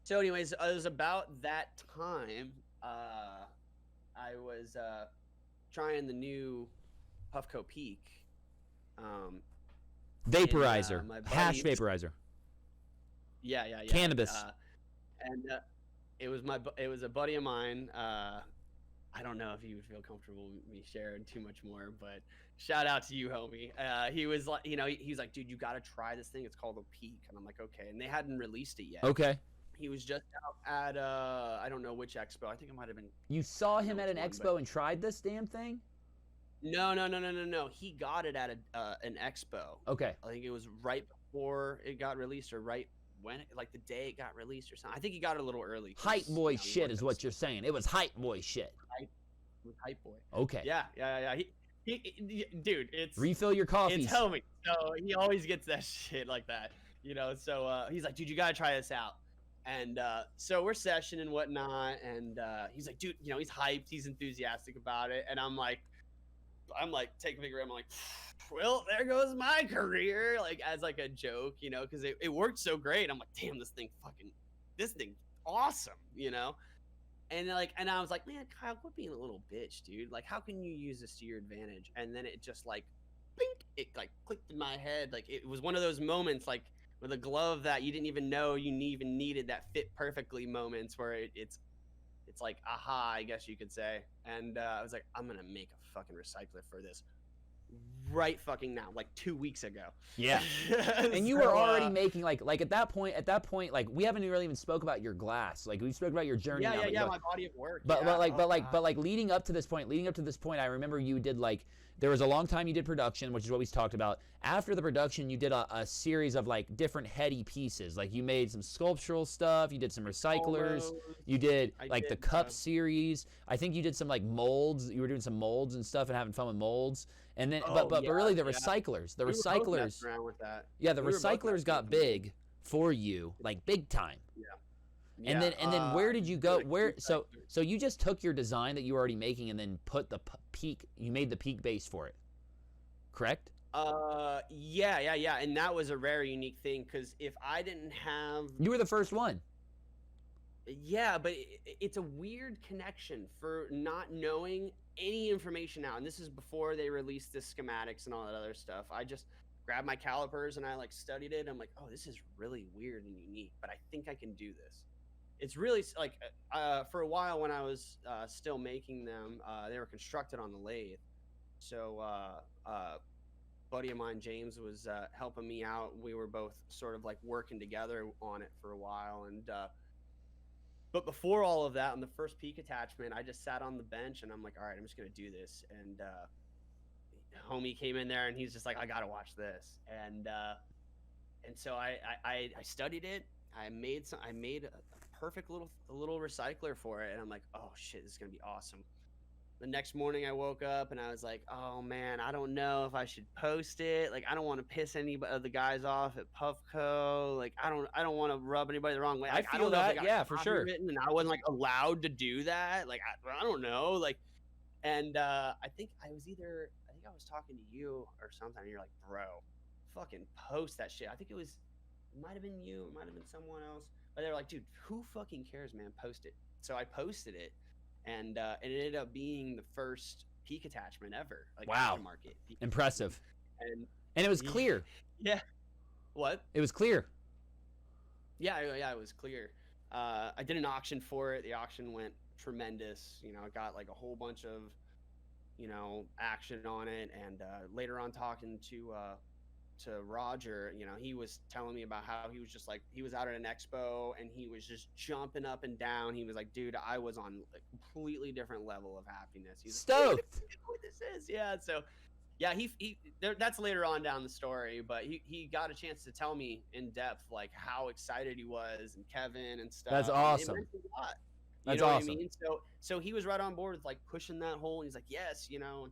so, anyways, it was about that time. I was trying the new Puffco Peak. Um, Vaporizer. my Hash buddies. vaporizer. Yeah. Cannabis. And it was a buddy of mine. I don't know if he would feel comfortable with me sharing too much more, but shout out to you, homie. He was like, he's like, dude, you got to try this thing. It's called a Peak, and I'm like, okay. And they hadn't released it yet. Okay. He was just out at I don't know which expo. I think it might have been. You saw him at an which one, expo and tried this damn thing? No. He got it at an expo. Okay. I think it was right before it got released, or right when, like the day it got released, or something. I think he got it a little early. Hype boy shit is what you're saying. It was hype boy shit. Hype boy. Okay. Yeah. Dude, it's Refill your coffees. It's homie. So he always gets that shit like that, So he's like, dude, you gotta try this out. And so we're sessioning and whatnot, and he's like, dude, he's hyped, he's enthusiastic about it, and I'm like taking a figure. I'm like, well, there goes my career, like as like a joke, because it worked so great. I'm like, damn, this thing awesome. And I was like, man, Kyle, quit being a little bitch, dude. Like, how can you use this to your advantage? And then it just like, blink, it like clicked in my head. Like it was one of those moments, like with a glove that you didn't even know you even needed, that fit perfectly moments where it's like, aha, I guess you could say. And I was like, I'm gonna make a fucking recycler for this right fucking now, like 2 weeks ago. Yeah. And you were already making like at that point, like we haven't really even spoke about your glass. Like we spoke about your journey. Yeah, my body of work. But leading up to this point, I remember you did like, there was a long time you did production, which is what we talked about. After the production, you did a series of like different heady pieces. Like you made some sculptural stuff, you did some recyclers, you did like the cup series. I think you did some like molds. You were doing some molds and stuff and having fun with molds. And then, but really the recyclers, the recyclers got big for you, like big time. Yeah. And then where did you go? So you just took your design that you were already making and then put the peak. You made the peak base for it, correct? Yeah. And that was a very unique thing, because if I didn't have, you were the first one. Yeah, but it's a weird connection for not knowing any information now. And this is before they released the schematics and all that other stuff. I just grabbed my calipers and I like studied it. I'm like, oh, this is really weird and unique, but I think I can do this. It's really like for a while when I was still making them, they were constructed on the lathe. So buddy of mine, James, was helping me out. We were both sort of like working together on it for a while. And but before all of that, on the first peak attachment, I just sat on the bench and I'm like, all right, I'm just gonna do this. And homie came in there and he's just like, I gotta watch this. And so I studied it. I made a perfect little recycler for it, and I'm like, oh shit, this is gonna be awesome. The next morning I woke up and I was like, oh man, I don't know if I should post it. Like, I don't want to piss any of the guys off at Puffco. Like, I don't want to rub anybody the wrong way. Like, I I don't feel know if they that. got Yeah, for sure. copywritten and I wasn't like allowed to do that. Like, I don't know. Like, and I think I was talking to you or something. And you're like, bro, fucking post that shit. I think it might have been you, it might have been someone else. But they're like, dude, who fucking cares, man? Post it. So I posted it, and it ended up being the first peak attachment ever. Like, wow, aftermarket peak impressive. and it was clear. Yeah. What? It was clear. Yeah, it was clear. I did an auction for it. The auction went tremendous. You know, I got like a whole bunch of, you know, action on it. And later on, talking to Roger, you know, he was telling me about how he was just like, he was out at an expo and he was just jumping up and down. He was like, dude, I was on a completely different level of happiness. He's stoked. Like, what this is. Yeah. So yeah, that's later on down the story, but he got a chance to tell me in depth, like how excited he was, and Kevin and stuff. That's awesome. It meant a lot. That's awesome. What I mean? So he was right on board with like pushing that hole, and he's like, yes, you know,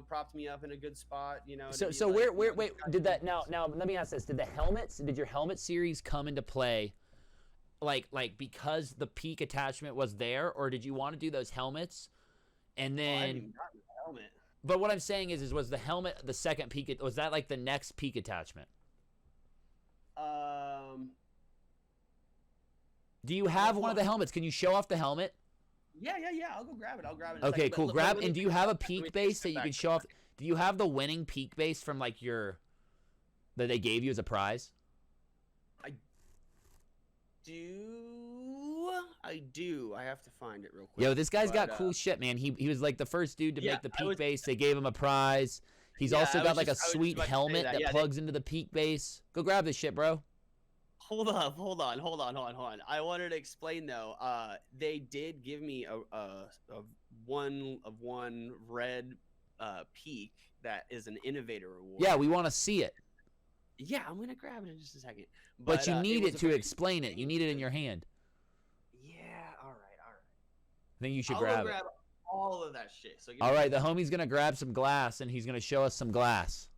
propped me up in a good spot, you know. So like, wait, did that now let me ask this. Did your helmet series come into play like because the peak attachment was there, or did you want to do those helmets and then I haven't even gotten the helmet. But what I'm saying is was the helmet the second peak, was that like the next peak attachment? Do you have one of the helmets? Can you show off the helmet? Yeah. I'll go grab it. Okay, cool. Grab. And do you have a peak base that you can show off? Do you have the winning peak base from like that they gave you as a prize? I do. I have to find it real quick. Yo, this guy's got cool shit, man. He was like the first dude to make the peak base. They gave him a prize. He's also got like a sweet helmet that plugs into the peak base. Go grab this shit, bro. Hold on. I wanted to explain though. They did give me a 1 of 1 red peak that is an innovator reward. Yeah, we want to see it. Yeah, I'm gonna grab it in just a second. But you need it to explain it. You need it in your hand. Yeah, all right. I think you should grab it. All of that shit. So all right, the homie's gonna grab some glass and he's gonna show us some glass.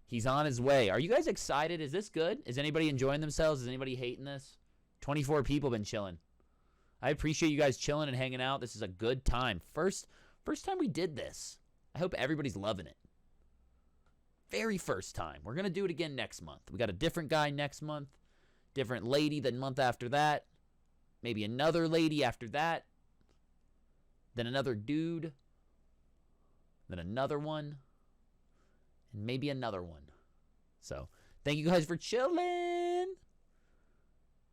He's on his way. Are you guys excited? Is this good? Is anybody enjoying themselves? Is anybody hating this? 24 people been chilling. I appreciate you guys chilling and hanging out. This is a good time. First time we did this. I hope everybody's loving it. Very first time. We're going to do it again next month. We got a different guy next month. Different lady the month after that. Maybe another lady after that. Then another dude. Then another one. And maybe another one. So, thank you guys for chilling.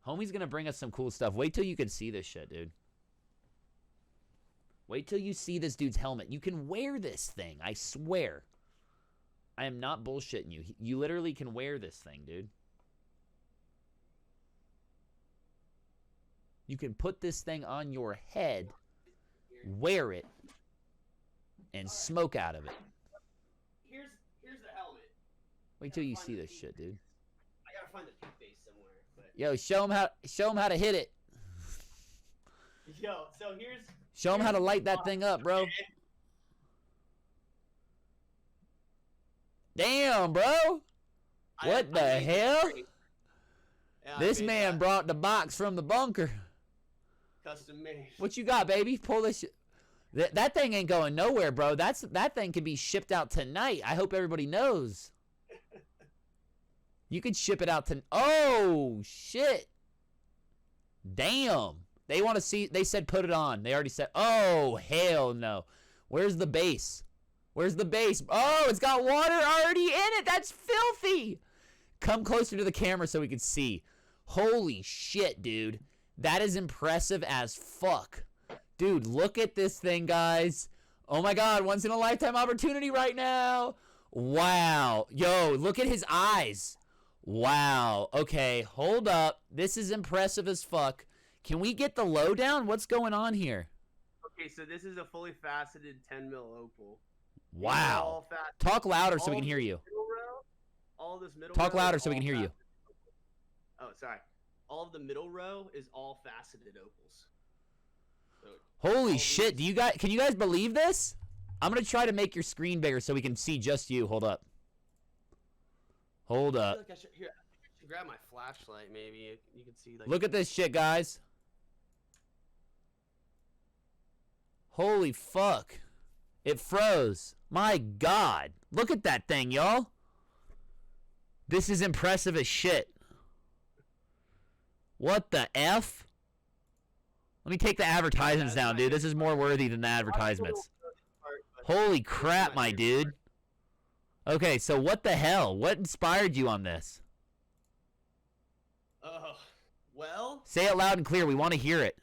Homie's going to bring us some cool stuff. Wait till you can see this shit, dude. Wait till you see this dude's helmet. You can wear this thing, I swear. I am not bullshitting you. You literally can wear this thing, dude. You can put this thing on your head, wear it, and smoke out of it. Here's the helmet. Wait till you see this shit, dude. I gotta find the peak base somewhere. But... Yo, show him how to hit it. Yo, so here's... Show him how to light that thing up, bro. Damn, bro. What the hell? Yeah, this man brought the box from the bunker. Custom made. What you got, baby? Pull this shit. That thing ain't going nowhere, bro. That thing can be shipped out tonight. I hope everybody knows. You could ship it out to... Oh, shit. Damn. They want to see... They said put it on. They already said... Oh, hell no. Where's the base? Where's the base? Oh, it's got water already in it. That's filthy. Come closer to the camera so we can see. Holy shit, dude. That is impressive as fuck. Dude, look at this thing, guys. Oh my god, once in a lifetime opportunity right now. Wow. Yo, look at his eyes. Wow. Okay, hold up. This is impressive as fuck. Can we get the lowdown? What's going on here? Okay, so this is a fully faceted 10 mil opal. Wow. Talk louder so we can hear you. All this middle Talk louder so we can hear you. Oh, sorry. All of the middle row is all faceted opals. Holy shit! Can you guys believe this? I'm gonna try to make your screen bigger so we can see just you. Hold up. Hold up. I should grab my flashlight. Maybe you can see. Like, look at this shit, guys. Holy fuck! It froze. My God! Look at that thing, y'all. This is impressive as shit. What the F? Let me take the advertisements down, dude. This is more worthy than the advertisements. Holy crap, my dude. Okay, so what the hell? What inspired you on this? Oh, well. Say it loud and clear. We want to hear it.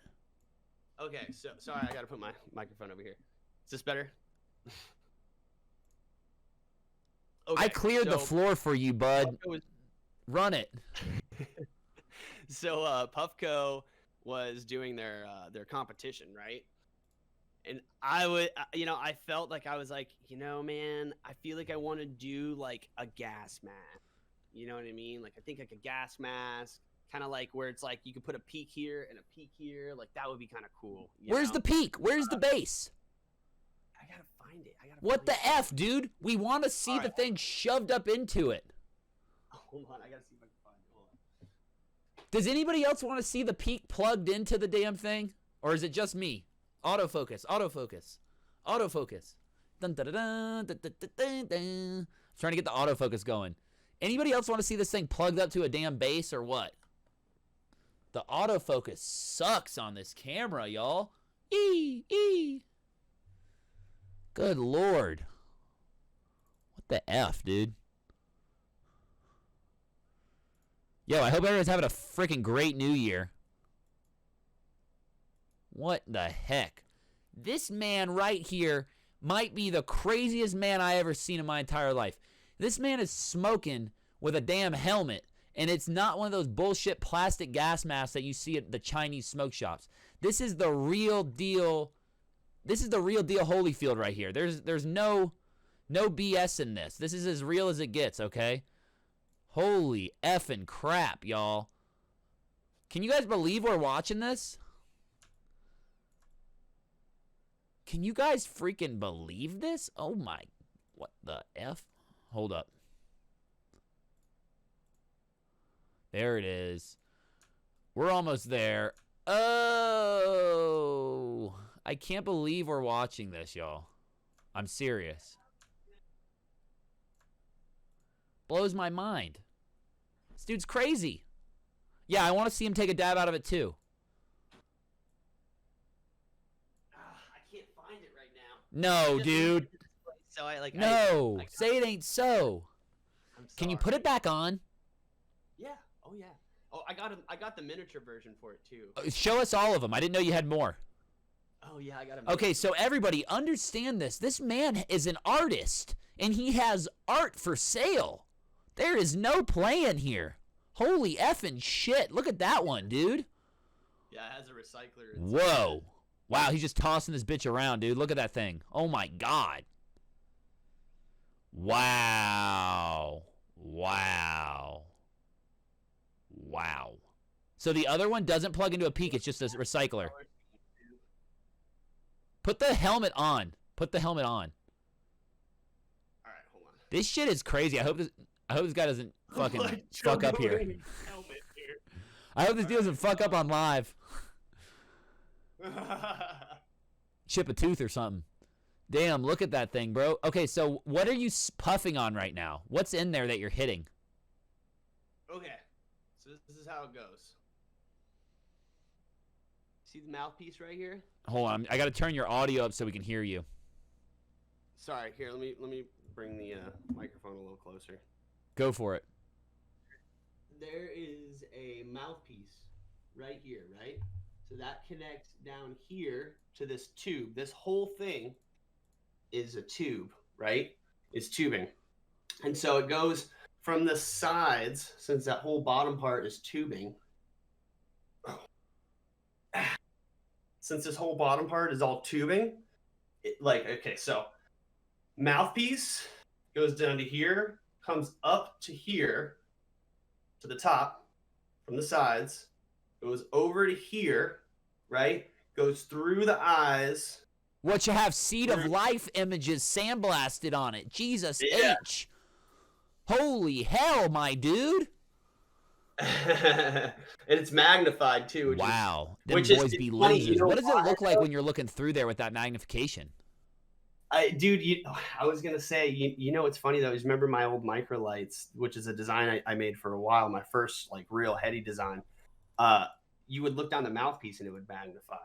Okay, so sorry, I gotta put my microphone over here. Is this better? Okay, I cleared the floor for you, bud. Run it. So Puffco was doing their competition, right? And I felt like I was like, man, I feel like I want to do like a gas mask. You know what I mean? Like I think like a gas mask, kind of like where it's like you could put a peak here and a peak here. Like that would be kind of cool. Where's the peak? Where's the base? I gotta find it. What the F, dude? We want to see the thing shoved up into it. Hold on, I gotta see if I can find it. Hold on. Does anybody else want to see the peak plugged into the damn thing? Or is it just me? Autofocus, autofocus, autofocus. Dun, dun, dun, dun, dun, dun, dun, dun. I'm trying to get the autofocus going. Anybody else want to see this thing plugged up to a damn base or what? The autofocus sucks on this camera, y'all. Good Lord. What the F, dude? Yo, I hope everyone's having a freaking great new year. What the heck? This man right here might be the craziest man I ever seen in my entire life. This man is smoking with a damn helmet, and it's not one of those bullshit plastic gas masks that you see at the Chinese smoke shops. This is the real deal. This is the real deal Holyfield right here. There's no BS in this. This is as real as it gets, okay? Holy effing crap, y'all. Can you guys believe we're watching this? Can you guys freaking believe this? Oh my, what the F? Hold up. There it is. We're almost there. Oh, I can't believe we're watching this, y'all. I'm serious. Blows my mind. This dude's crazy. Yeah, I want to see him take a dab out of it too. No, dude. So no, say it ain't so. Can you put it back on? Yeah. Oh yeah. Oh, I got the miniature version for it too. Show us all of them. I didn't know you had more. Oh yeah, I got them. Okay, so everybody understand this. This man is an artist, and he has art for sale. There is no playing here. Holy effing shit! Look at that one, dude. Yeah, it has a recycler. Whoa. Wow, he's just tossing this bitch around, dude. Look at that thing. Oh, my God. Wow. Wow. Wow. So the other one doesn't plug into a peak. It's just a recycler. Put the helmet on. Put the helmet on. All right, hold on. This shit is crazy. I hope this guy doesn't fucking fuck up here. I hope this dude doesn't fuck up on live. Chip a tooth or something. Damn, look at that thing, bro. Okay, so what are you puffing on right now? What's in there that you're hitting? Okay, so this is how it goes. See the mouthpiece right here? Hold on, I gotta turn your audio up so we can hear you. Sorry, here, let me bring the microphone a little closer. Go for it. There is a mouthpiece right here, right? So that connects down here to this tube. This whole thing is a tube, right? It's tubing. And so it goes from the sides, since that whole bottom part is tubing. Since this whole bottom part is all tubing, okay, so mouthpiece goes down to here, comes up to here, to the top, from the sides, goes over to here, right? goes through the eyes. What you have Seed of Life images sandblasted on it. Jesus H. Holy hell, my dude. And it's magnified too. Wow. Them Which boys is be funny, losers. you know What does it why, look like though? when you're looking through there with that magnification? Dude, I was gonna say, you know what's funny though is remember my old microlights, which is a design I made for a while, my first like real heady design. You would look down the mouthpiece and it would magnify.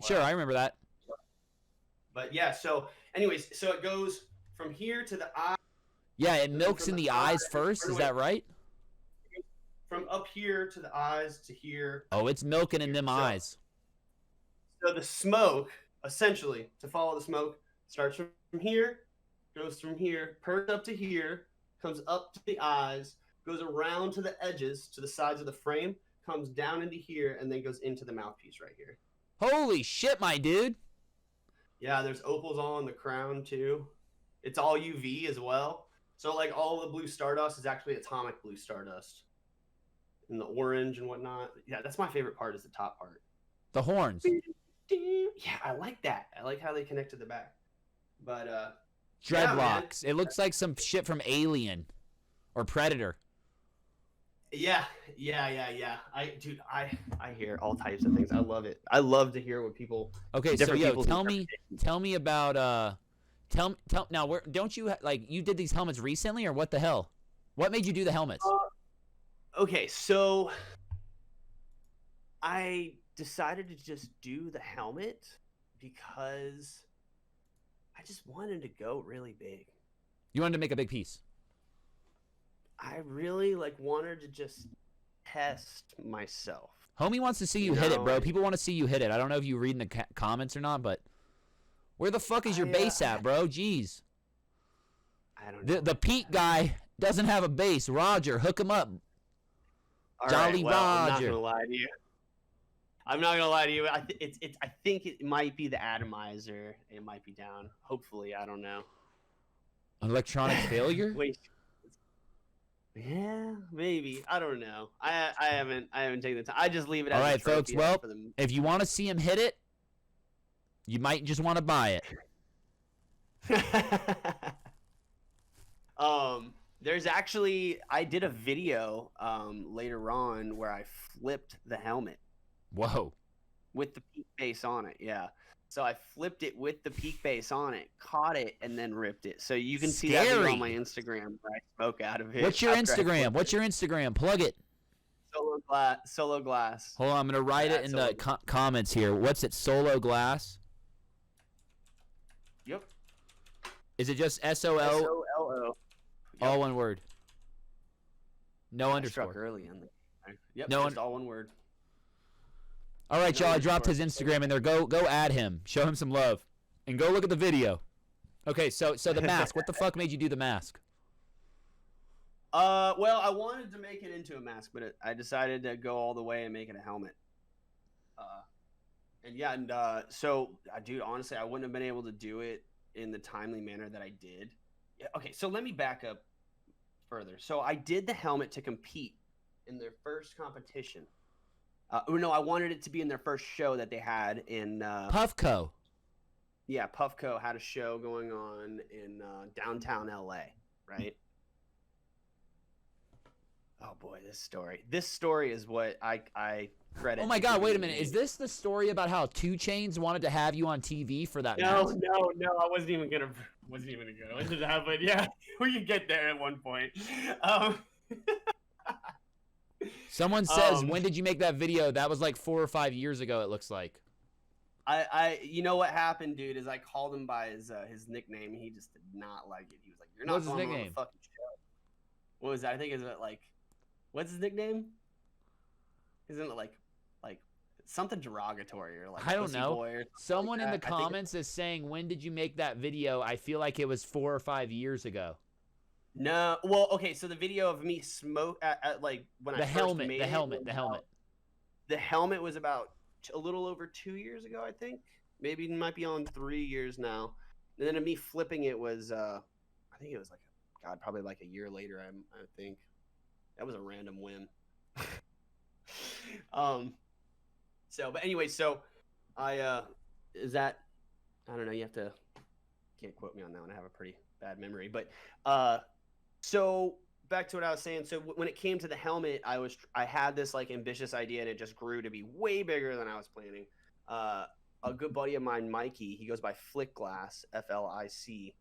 Sure, I remember that. But yeah, so anyways, so it goes from here to the eye. Yeah, it milks in the eyes first. Is that right? From up here to the eyes to here. Oh, it's milking in them eyes. So the smoke, essentially, to follow the smoke, starts from here, goes from here, perks up to here, comes up to the eyes, goes around to the edges, to the sides of the frame, comes down into here, and then goes into the mouthpiece right here. Holy shit, my dude. Yeah, there's opals all on the crown, too. It's all UV as well. So, like, all the blue stardust is actually atomic blue stardust. And the orange and whatnot. Yeah, that's my favorite part is the top part. The horns. Yeah, I like that. I like how they connect to the back. But Dreadlocks. It looks like some shit from Alien or Predator. Yeah. I hear all types of things. I love it. I love to hear what people. Okay, so yo, tell me about tell now where don't you like you did these helmets recently or what the hell? What made you do the helmets? Okay, so I decided to just do the helmet because I just wanted to go really big. You wanted to make a big piece. I really wanted to just test myself. Homie wants to see you hit it, bro. People want to see you hit it. I don't know if you read in the comments or not, but where the fuck is your base at, bro? Jeez. I don't know. The Pete guy doesn't have a base. Roger, hook him up. All Jolly right, well, Roger. I'm not gonna lie to you. I think it might be the atomizer. It might be down. Hopefully, I don't know. Electronic failure? Wait. Yeah, maybe. I don't know. I haven't taken the time. I just leave it. All as right, a trophy folks. Well, for them. if you want to see him hit it, you might just want to buy it. There's actually I did a video later on where I flipped the helmet. Whoa. With the peak base on it, yeah. So I flipped it with the peak base on it, caught it, and then ripped it. So you can see that video on my Instagram where I spoke out of it. What's your Instagram? Plug it. Solo glass. Hold on, I'm gonna write it in the comments here. What's it? Solo glass. Yep. Is it just SOL? SOLO. Yep. All one word. No underscore. Struck early in there. Yep. No just all one word. All right, y'all. I dropped his Instagram in there. Go add him. Show him some love, and go look at the video. Okay, so the mask. What the fuck made you do the mask? Well, I wanted to make it into a mask, but I decided to go all the way and make it a helmet. So, dude, honestly, I wouldn't have been able to do it in the timely manner that I did. Yeah, okay, so let me back up further. So I did the helmet to compete in their first competition. No, I wanted it to be in their first show that they had in Puffco. Yeah, Puffco had a show going on in downtown LA, right? Oh boy, this story is what I credit. Oh my God! Wait a minute. Is this the story about how 2 Chainz wanted to have you on TV for that? No. I wasn't even gonna go into that, but yeah, we could get there at one point. Someone says, when did you make that video? That was like 4 or 5 years ago. It looks like. You know what happened, dude? Is I called him by his nickname. He just did not like it. He was like, "You're not going on the fucking show." What was that? I think is it like, what's his nickname? Isn't it like something derogatory or like? I don't know. Boy Someone in the comments is saying, when did you make that video? I feel like it was 4 or 5 years ago. No, well, okay. So the video of me when I first made the helmet. The helmet was about a little over 2 years ago, I think. Maybe it might be on 3 years now. And then me flipping it was, I think it was probably like a year later. I think that was a random whim. But anyway, so Is that, I don't know, you have to, can't quote me on that one. I have a pretty bad memory, but so back to what I was saying. So when it came to the helmet, I had this like ambitious idea, and it just grew to be way bigger than I was planning. A good buddy of mine, Mikey, he goes by Flick Glass, FLIC,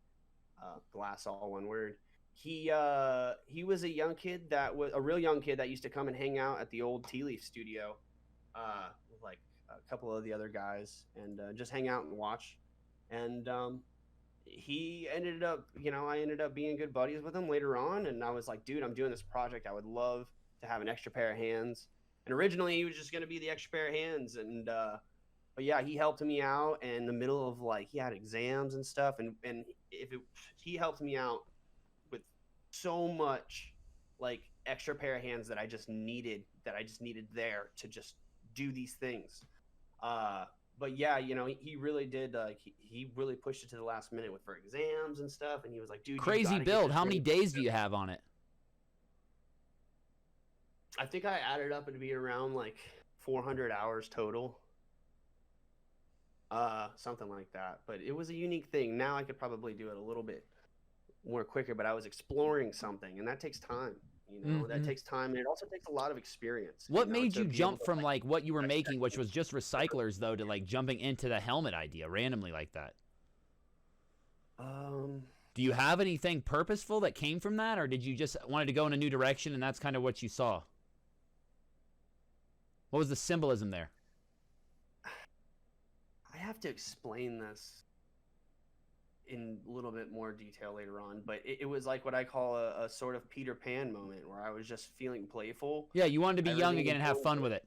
glass, all one word. He was a young kid that was a real young kid that used to come and hang out at the old Tea Leaf studio, with like a couple of the other guys, and just hang out and watch. And he ended up, I ended up being good buddies with him later on. And I was like, dude, I'm doing this project. I would love to have an extra pair of hands. And originally he was just going to be the extra pair of hands. And, but yeah, he helped me out in the middle of like, he had exams and stuff. And he helped me out with so much like extra pair of hands that I just needed there to just do these things. But yeah, he really did. He really pushed it to the last minute for exams and stuff. And he was like, "Dude, Crazy build. How many days do you have on it?" I think I added up to be around like 400 hours total. Something like that. But it was a unique thing. Now I could probably do it a little bit more quicker. But I was exploring something, and that takes time. That takes time, and it also takes a lot of experience. What made you jump from like what you were making, which was just recyclers, though, to like jumping into the helmet idea randomly like that? Do you have anything purposeful that came from that, or did you just wanted to go in a new direction and that's kind of what you saw? What was the symbolism there? I have to explain this in a little bit more detail later on, but it was like what I call a sort of Peter Pan moment where I was just feeling playful. Yeah, you wanted to be young again and have fun with it.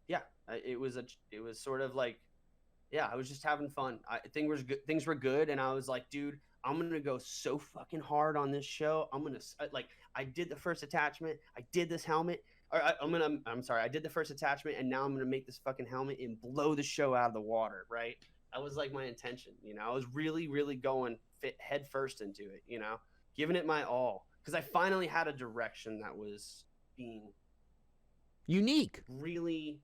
Yeah, it was sort of like, yeah, I was just having fun. Things were good, and I was like, dude, I'm gonna go so fucking hard on this show. I'm gonna like, I did the first attachment, I did this helmet. I did the first attachment, and now I'm gonna make this fucking helmet and blow the show out of the water, right? That was like my intention, I was really, really going head first into it, giving it my all, because I finally had a direction that was being unique, really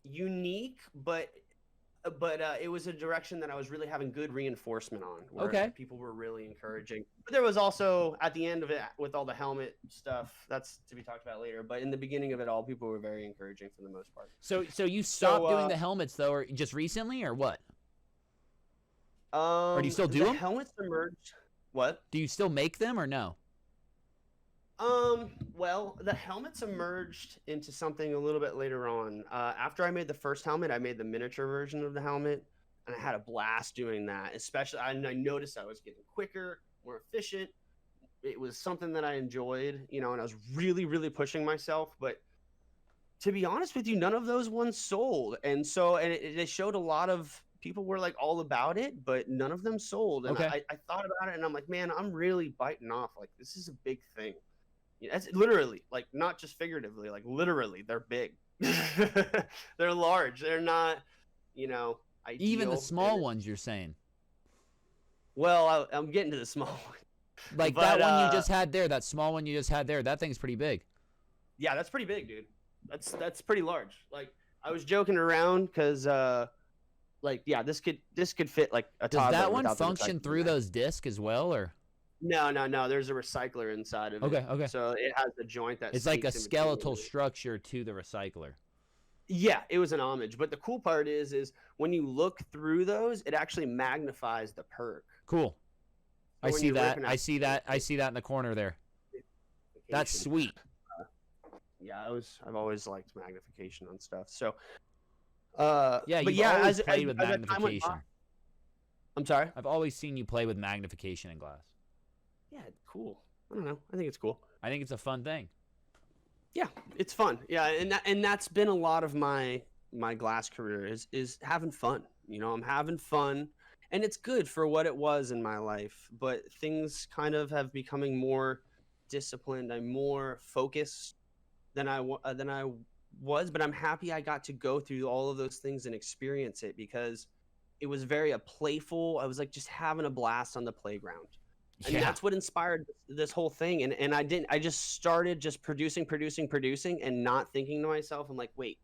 unique, but it was a direction that I was really having good reinforcement on. Where people were really encouraging. But there was also at the end of it with all the helmet stuff, that's to be talked about later. But in the beginning of it all, people were very encouraging for the most part. So you stopped doing the helmets though, or just recently, or what? Or do you still do them? Helmets emerged. What? Do you still make them or no? Well, the helmets emerged into something a little bit later on. After I made the first helmet, I made the miniature version of the helmet, and I had a blast doing that. Especially, I noticed I was getting quicker, more efficient. It was something that I enjoyed, and I was really, really pushing myself. But to be honest with you, none of those ones sold, and it showed a lot of people were like all about it, but none of them sold. And I thought about it, and I'm like, man, I'm really biting off. Like, this is a big thing. That's literally, like, not just figuratively, like literally, they're big. They're large. They're not, ideal. Even the small ones, you're saying. Well, I'm getting to the small one. Like that one you just had there, that small one you just had there, that thing's pretty big. Yeah, that's pretty big, dude. That's pretty large. Like, I was joking around because, this could fit like a toddler. Does that one function through those discs as well, or? No. There's a recycler inside of it. Okay. So it has a joint that it's like a skeletal structure to the recycler. Yeah, it was an homage. But the cool part is when you look through those, it actually magnifies the perk. Cool. So I see that. I see that in the corner there. That's sweet. Yeah, I've always liked magnification on stuff. So. Always played with magnification. I'm sorry. I've always seen you play with magnification in glass. Yeah, cool. I don't know. I think it's cool. I think it's a fun thing. Yeah, it's fun. Yeah, and that's been a lot of my glass career is having fun. I'm having fun, and it's good for what it was in my life. But things kind of have becoming more disciplined. I'm more focused than I was. But I'm happy I got to go through all of those things and experience it, because it was very playful. I was like just having a blast on the playground. And that's what inspired this whole thing. And I just started just producing and not thinking to myself, I'm like, wait,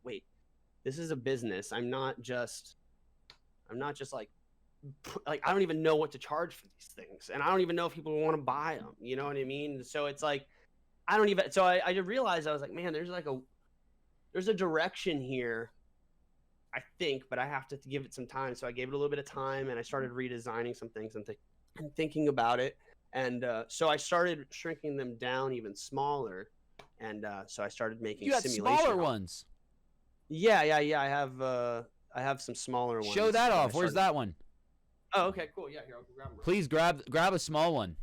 this is a business. I'm not just like I don't even know what to charge for these things, and I don't even know if people want to buy them. You know what I mean? So it's like I don't even. So I realized I was like, man, there's a direction here, I think, but I have to give it some time. So I gave it a little bit of time, and I started redesigning some things and thinking about it. And so I started shrinking them down even smaller, and so I stared making. You got smaller ones. Yeah. I have some smaller ones. Show that off. Where's that one? Oh, okay, cool. Yeah, here, I'll grab them. Please grab a small one.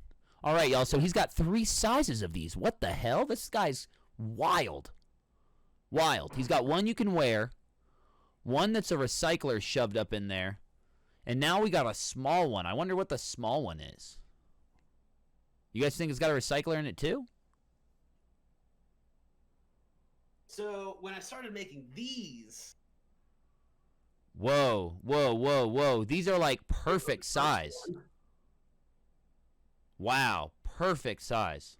All right, y'all. So he's got 3 sizes of these. What the hell? This guy's wild. Wild. He's got one you can wear, one that's a recycler shoved up in there, and now we got a small one. I wonder what the small one is. You guys think it's got a recycler in it too? So when I started making these... Whoa, whoa, whoa, whoa. These are like perfect size. Wow, perfect size.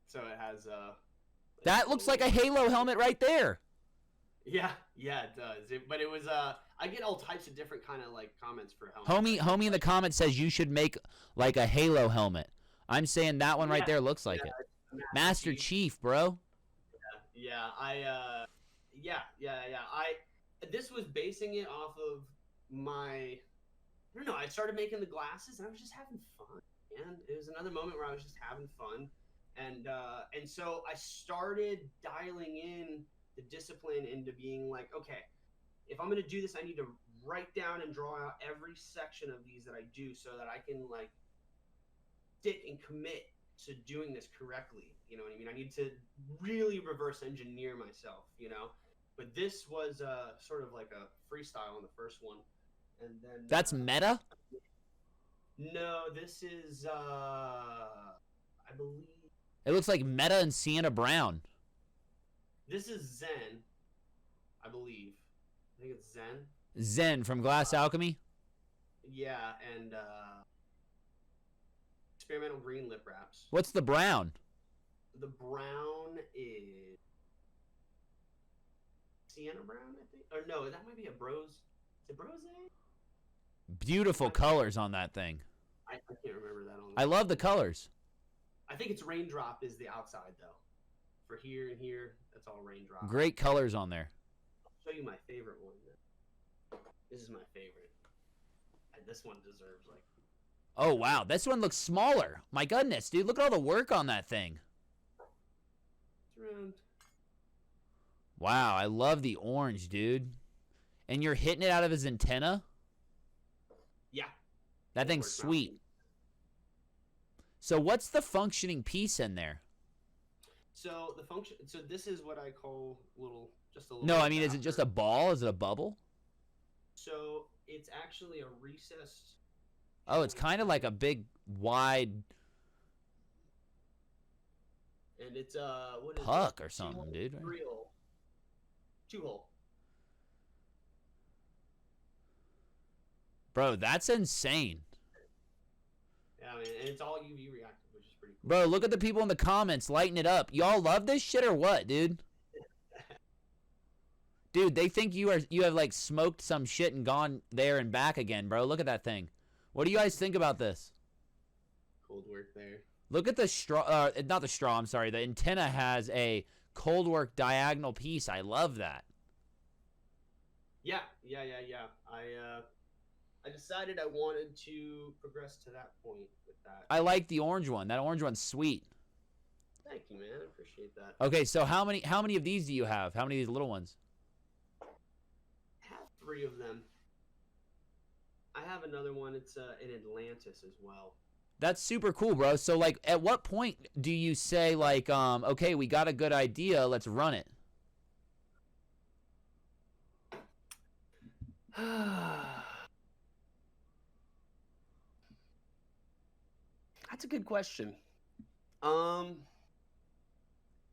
So it has that looks like a Halo helmet right there. Yeah, it does. But it was I get all types of different kind of like comments for helmets. Homie in the comments says you should make like a Halo helmet. I'm saying that one right there looks like it. Master Chief, bro. This was basing it off of my. I don't know. I started making the glasses, and I was just having fun, man. It was another moment where I was just having fun, and so I started dialing in the discipline into being like, okay, if I'm gonna do this, I need to write down and draw out every section of these that I do, so that I can like stick and commit to doing this correctly. You know what I mean? I need to really reverse engineer myself, you know. But this was sort of like a freestyle on the first one, and then that's meta. No, this is I believe it looks like Meta and Sienna Brown. This is Zen, I believe. I think it's Zen. Zen from Glass Alchemy. Yeah, and experimental green lip wraps. What's the brown? The brown is Sienna Brown, I think. Or no, that might be a Brose. Is it Brose? Beautiful colors on that thing. I can't remember that. I love the colors. I think it's Raindrop is the outside, though. For here and here, that's all Raindrop. Great colors on there. I'll show you my favorite one, then. This is my favorite. And this one deserves, like... Oh, wow. This one looks smaller. My goodness, dude. Look at all the work on that thing. It's around... Wow, I love the orange, dude. And you're hitting it out of his antenna? Yeah. That thing's sweet. So what's the functioning piece in there? So so this is what I call just a little. No, I mean, is it just a ball? Is it a bubble? So it's actually a recessed. Oh, it's kind of like a big, wide. And it's what is puck or something, dude. Right? Real. 2-hole. Bro, that's insane. Yeah, I mean, and it's all UV reactive, which is pretty cool. Bro, look at the people in the comments lighting it up. Y'all love this shit or what, dude? Dude, they think you have like smoked some shit and gone there and back again, bro. Look at that thing. What do you guys think about this? Cold work there. Look at the straw. Not the straw. I'm sorry. The antenna has a cold work diagonal piece. I love that. Yeah. I decided I wanted to progress to that point with that. I like the orange one. That orange one's sweet. Thank you, man. I appreciate that. Okay, so how many of these do you have? How many of these little ones? I have 3 of them. I have another one. It's in Atlantis as well. That's super cool, bro. So, like, at what point do you say, like, okay, we got a good idea, let's run it? That's a good question. Yo,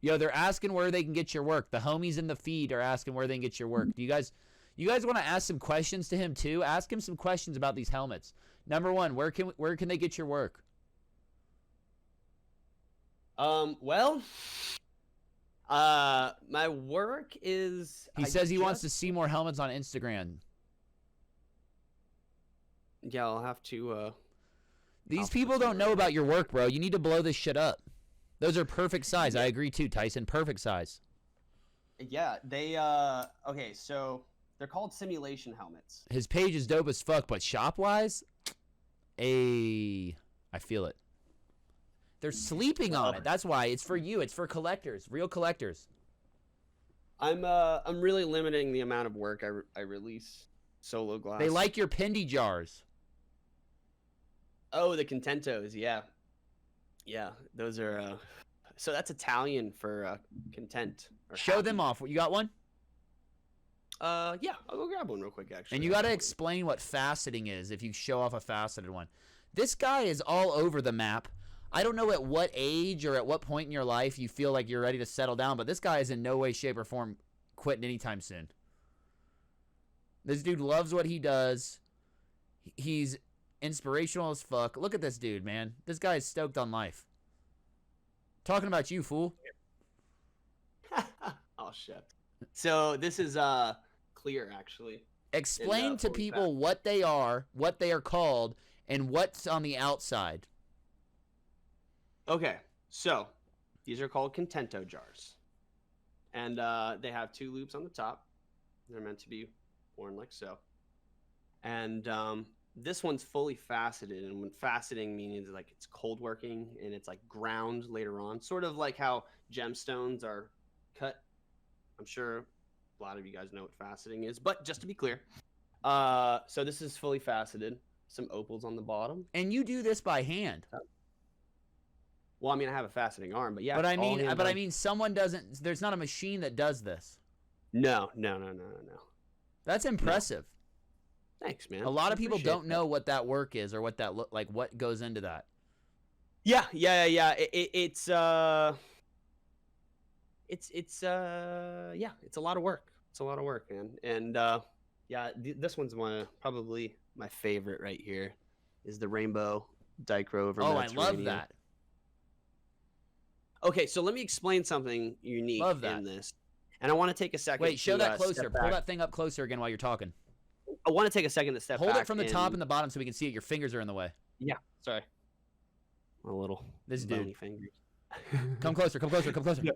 they're asking where they can get your work. The homies in the feed are asking where they can get your work. Do you guys want to ask some questions to him too? Ask him some questions about these helmets. Number 1, where can they get your work? Well, My work is. He says he wants to see more helmets on Instagram. Yeah, I'll have to. These people don't know about your work, bro. You need to blow this shit up. Those are perfect size. I agree too, Tyson. Perfect size. Yeah, they. Okay, so they're called simulation helmets. His page is dope as fuck, but shop-wise, I feel it. They're sleeping on it. That's why. It's for you. It's for collectors, real collectors. I'm really limiting the amount of work I release solo glass. They like your Contento Jars. Oh, the Contentos, yeah. Yeah, those are so that's Italian for content. Show them off. You got one? Yeah, I'll go grab one real quick actually. And you got to explain what faceting is if you show off a faceted one. This guy is all over the map. I don't know at what age or at what point in your life you feel like you're ready to settle down, but this guy is in no way, shape, or form quitting anytime soon. This dude loves what he does. He's inspirational as fuck. Look at this dude, man. This guy is stoked on life. Talking about you, fool. Oh, shit. So this is clear, actually. Explain to people what they are called, and what's on the outside. Okay, so these are called Contento Jars. And they have 2 loops on the top. They're meant to be worn like so. And this one's fully faceted, and when faceting means like it's cold working and it's like ground later on, sort of like how gemstones are cut. I'm sure a lot of you guys know what faceting is, but just to be clear, so this is fully faceted. Some opals on the bottom. And you do this by hand. Well, I mean, I have a faceting arm, but yeah. But I mean, someone doesn't. There's not a machine that does this. No. That's impressive. Thanks, man. A lot of people don't know what that work is or what that like what goes into that. Yeah. It's a lot of work. It's a lot of work, man. And yeah, this one's probably my favorite right here. Is the rainbow dichro over. Oh, I love that. Okay, so let me explain something unique in this, and I want to take a second. Wait, show that closer. Pull that thing up closer again while you're talking. I want to take a second to step back. Hold it from the top and the bottom so we can see it. Your fingers are in the way. Yeah, sorry. A little. This dude. Fingers. Come closer. Yeah.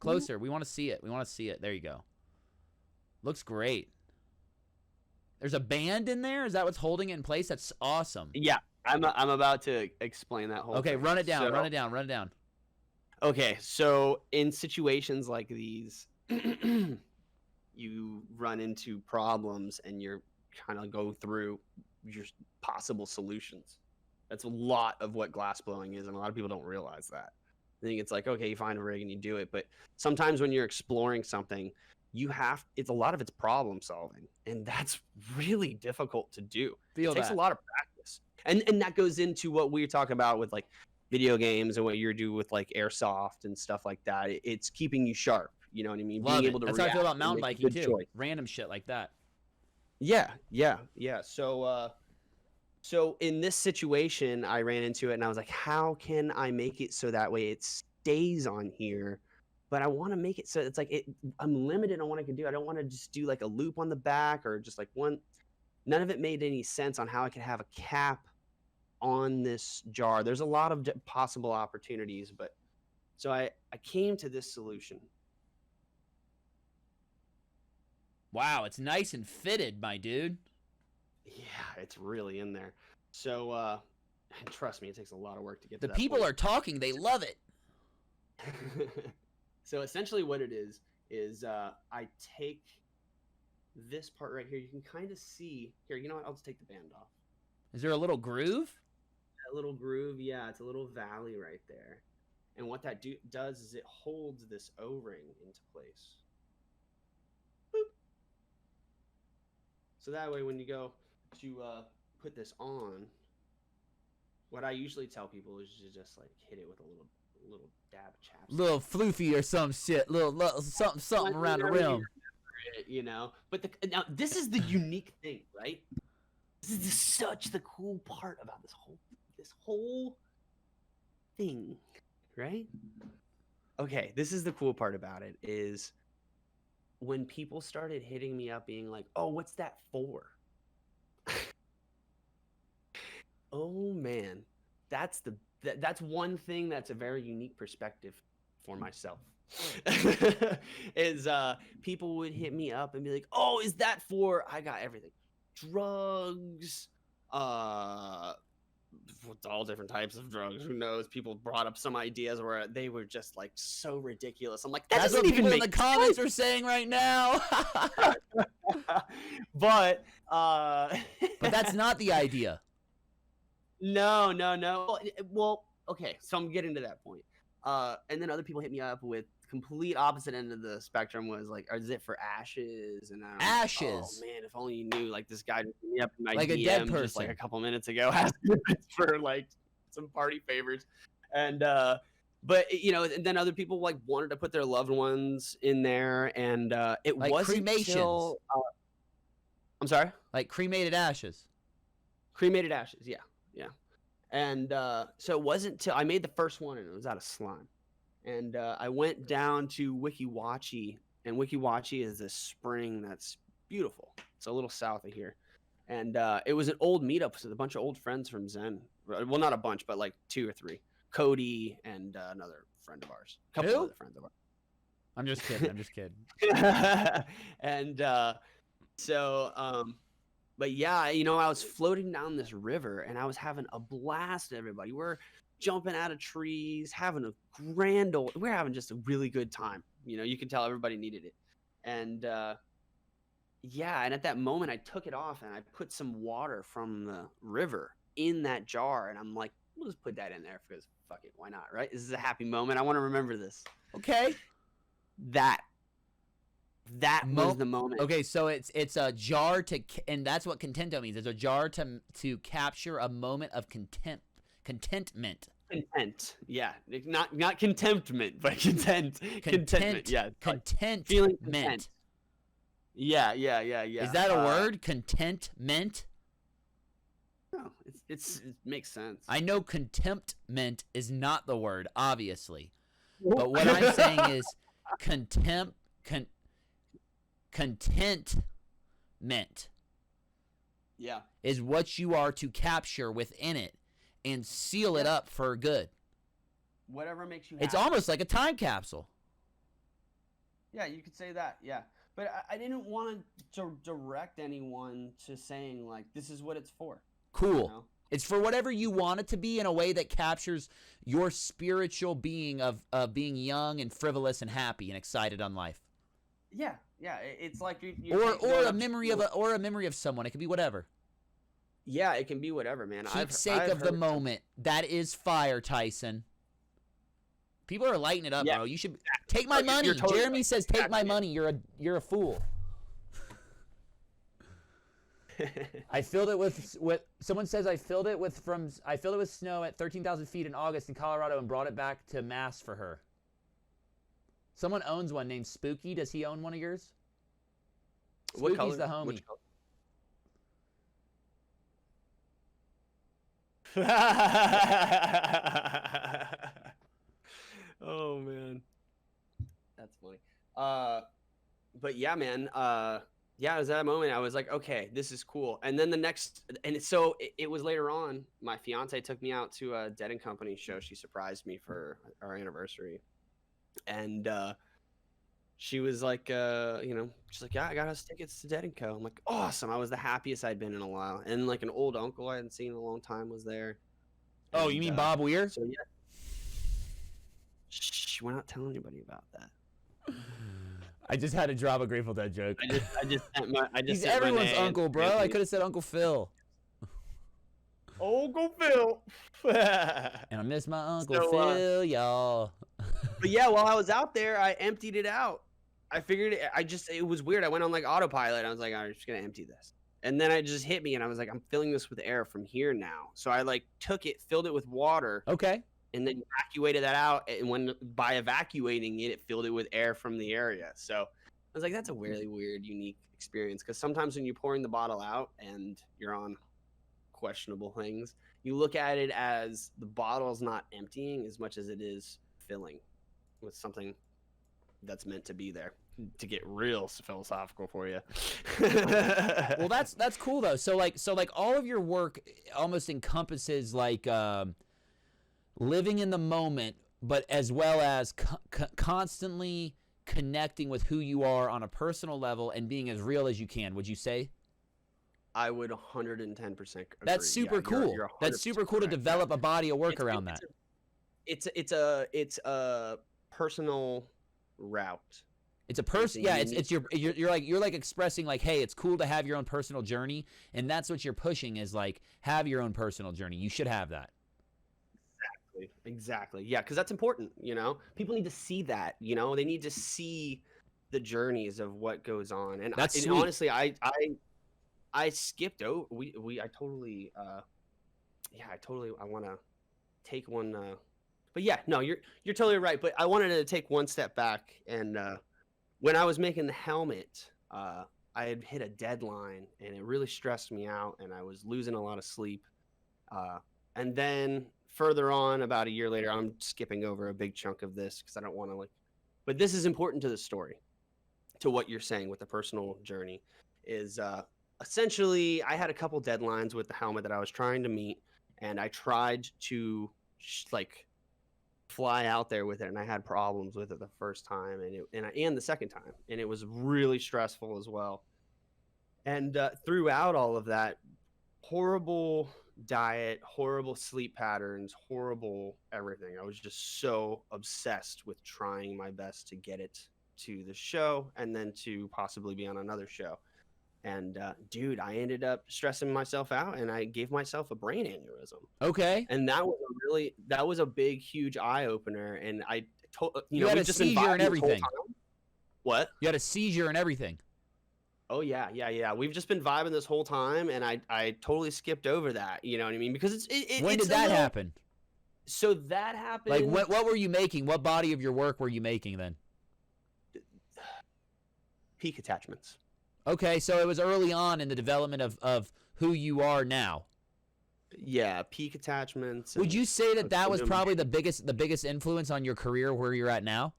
Closer. We want to see it. There you go. Looks great. There's a band in there? Is that what's holding it in place? That's awesome. Yeah, I'm about to explain that whole thing. Run it down. Okay, so in situations like these, you run into problems and you're kind of go through your possible solutions. That's a lot of what glass blowing is, and a lot of people don't realize that. I think it's like, okay, you find a rig and you do it, but sometimes when you're exploring something, it's a lot of it's problem solving, and that's really difficult to do. It takes a lot of practice, and that goes into what we talk about with like video games and what you do with like airsoft and stuff like that. It's keeping you sharp. You know what I mean? Being able to that's how I feel about mountain biking too. Choice. Random shit like that. Yeah. So in this situation, I ran into it and I was like, how can I make it so that way it stays on here? But I want to make it so it's like I'm limited on what I can do. I don't want to just do like a loop on the back or just like one. None of it made any sense on how I could have a cap on this jar. There's a lot of possible opportunities, but so I came to this solution. Wow, it's nice and fitted, my dude. Yeah, it's really in there. So, and trust me, it takes a lot of work to get to that point. The people are talking. They love it. So essentially what it is I take this part right here. You can kind of see here. You know what? I'll just take the band off. Is there a little groove? A little groove. Yeah, it's a little valley right there. And what that does is it holds this O-ring into place. Boop. So that way when you go to put this on, what I usually tell people is to just like hit it with a little dab of chapstick. Little floofy or some shit. Little something around the rim. You know? But now this is the unique thing, right? This is such the cool part about this whole thing, right? Okay, this is the cool part about it is when people started hitting me up being like, "Oh, what's that for?" Oh man, that's one thing that's a very unique perspective for myself. Is people would hit me up and be like, "Oh, is that for?" I got everything, drugs, uh, with all different types of drugs. Who knows? People brought up some ideas where they were just like so ridiculous. I'm like, that That's doesn't what even people in make the comments are saying right now. but But that's not the idea. no. Well, okay, so I'm getting to that point. And then other people hit me up with complete opposite end of the spectrum was like, is it for ashes? And I'm like, oh Ashes. man, if only you knew. Like this guy just hit me up in my Like a DM dead just like a person. couple minutes ago asking for like some party favors. And but and then other people like wanted to put their loved ones in there, and it Like wasn't cremations. till I'm sorry. Like cremated ashes. Cremated ashes, yeah. And so it wasn't till I made the first one and it was out of slime. And I went down to Wikiwachi, and Wikiwachi is this spring that's beautiful. It's a little south of here. And it was an old meetup with a bunch of old friends from Zen. Well, not a bunch, but like 2 or 3. Cody and another friend of ours. A couple Who? other friends of ours. I'm just kidding. And but yeah, I was floating down this river and I was having a blast. Everybody, we're jumping out of trees, having a we're having just a really good time. You can tell everybody needed it. And yeah, and at that moment I took it off and I put some water from the river in that jar, and I'm like, we'll just put that in there because fuck it, why not, right? This is a happy moment. I want to remember this. Okay. That was the moment. Okay, so it's a jar and that's what contento means. It's a jar to capture a moment of contentment. Content, yeah, not contentment, but contentment, yeah, contentment. Feeling content. Yeah. Is that a word? Contentment? No, it makes sense. I know contentment is not the word, obviously, but what I'm saying is contentment is what you are to capture within it and seal it up for good. Whatever makes you happy. It's almost like a time capsule. Yeah, you could say that, yeah. But I didn't want to direct anyone to saying like, this is what it's for. Cool. It's for whatever you want it to be in a way that captures your spiritual being of being young and frivolous and happy and excited on life. Yeah. It's like or a memory of someone. It could be whatever. Yeah, it can be whatever, man. Keepsake of the moment. That is fire, Tyson. People are lighting it up, bro. You should take my money. Totally Jeremy says, "Take my money." You're a fool. I filled it with someone says I filled it with snow at 13,000 feet in August in Colorado and brought it back to Mass for her. Someone owns one named Spooky. Does he own one of yours? What Spooky's color? the homie. Which color? Oh man, that's funny. But yeah, man. Yeah, it was that moment I was like, okay, this is cool. And then it was later on. My fiance took me out to a Dead & Company show. She surprised me for our anniversary, and she was like, she's like, yeah, I got us tickets to Dead & Co. I'm like, awesome. I was the happiest I'd been in a while, and like an old uncle I hadn't seen in a long time was there. Oh, you mean Bob Weir? So yeah. Shh, we're not telling anybody about that. I just had to drop a Grateful Dead joke. He's everyone's uncle, bro. I could have said Uncle Phil. Uncle Phil. And I miss my Uncle Phil, y'all. But yeah, while I was out there, I emptied it out. I figured it was weird. I went on like autopilot. I was like, I'm just going to empty this. And then it just hit me and I was like, I'm filling this with air from here now. So I like took it, filled it with water. Okay. And then evacuated that out. And by evacuating it, it filled it with air from the area. So I was like, that's a really weird, unique experience. Because sometimes when you're pouring the bottle out and you're on questionable things, you look at it as the bottle's not emptying as much as it is filling. with something that's meant to be there. To get real philosophical for you. Well, that's cool though. So like all of your work almost encompasses like living in the moment, but as well as constantly connecting with who you are on a personal level and being as real as you can. Would you say? I would 110% agree. That's super cool. That's super cool to develop a body of work around that. It's a personal route. It's a you're like expressing like, hey, it's cool to have your own personal journey, and that's what you're pushing is like have your own personal journey. You should have that. Exactly. Yeah, because that's important. People need to see that. They need to see the journeys of what goes on. And that's and sweet. honestly, I skipped over. I totally. I want to take one. But yeah, no, you're totally right. But I wanted to take one step back and. When I was making the helmet, I had hit a deadline, and it really stressed me out, and I was losing a lot of sleep. And then further on, about a year later, I'm skipping over a big chunk of this because I don't want to but this is important to the story, to what you're saying with the personal journey. Is essentially I had a couple deadlines with the helmet that I was trying to meet, and I tried to fly out there with it, and I had problems with it the first time and the second time, and it was really stressful as well. And throughout all of that, horrible diet, horrible sleep patterns, horrible everything. I was just so obsessed with trying my best to get it to the show and then to possibly be on another show. And dude, I ended up stressing myself out, and I gave myself a brain aneurysm. Okay. And that was a big, huge eye opener. And you had a seizure and everything. What? You had a seizure and everything. Oh yeah. We've just been vibing this whole time, and I totally skipped over that. You know what I mean? Because when did that happen? So that happened. Like what were you making? What body of your work were you making then? Peak attachments. Okay, so it was early on in the development of who you are now. Yeah, peak attachments. Would you say that was probably the biggest influence on your career where you're at now?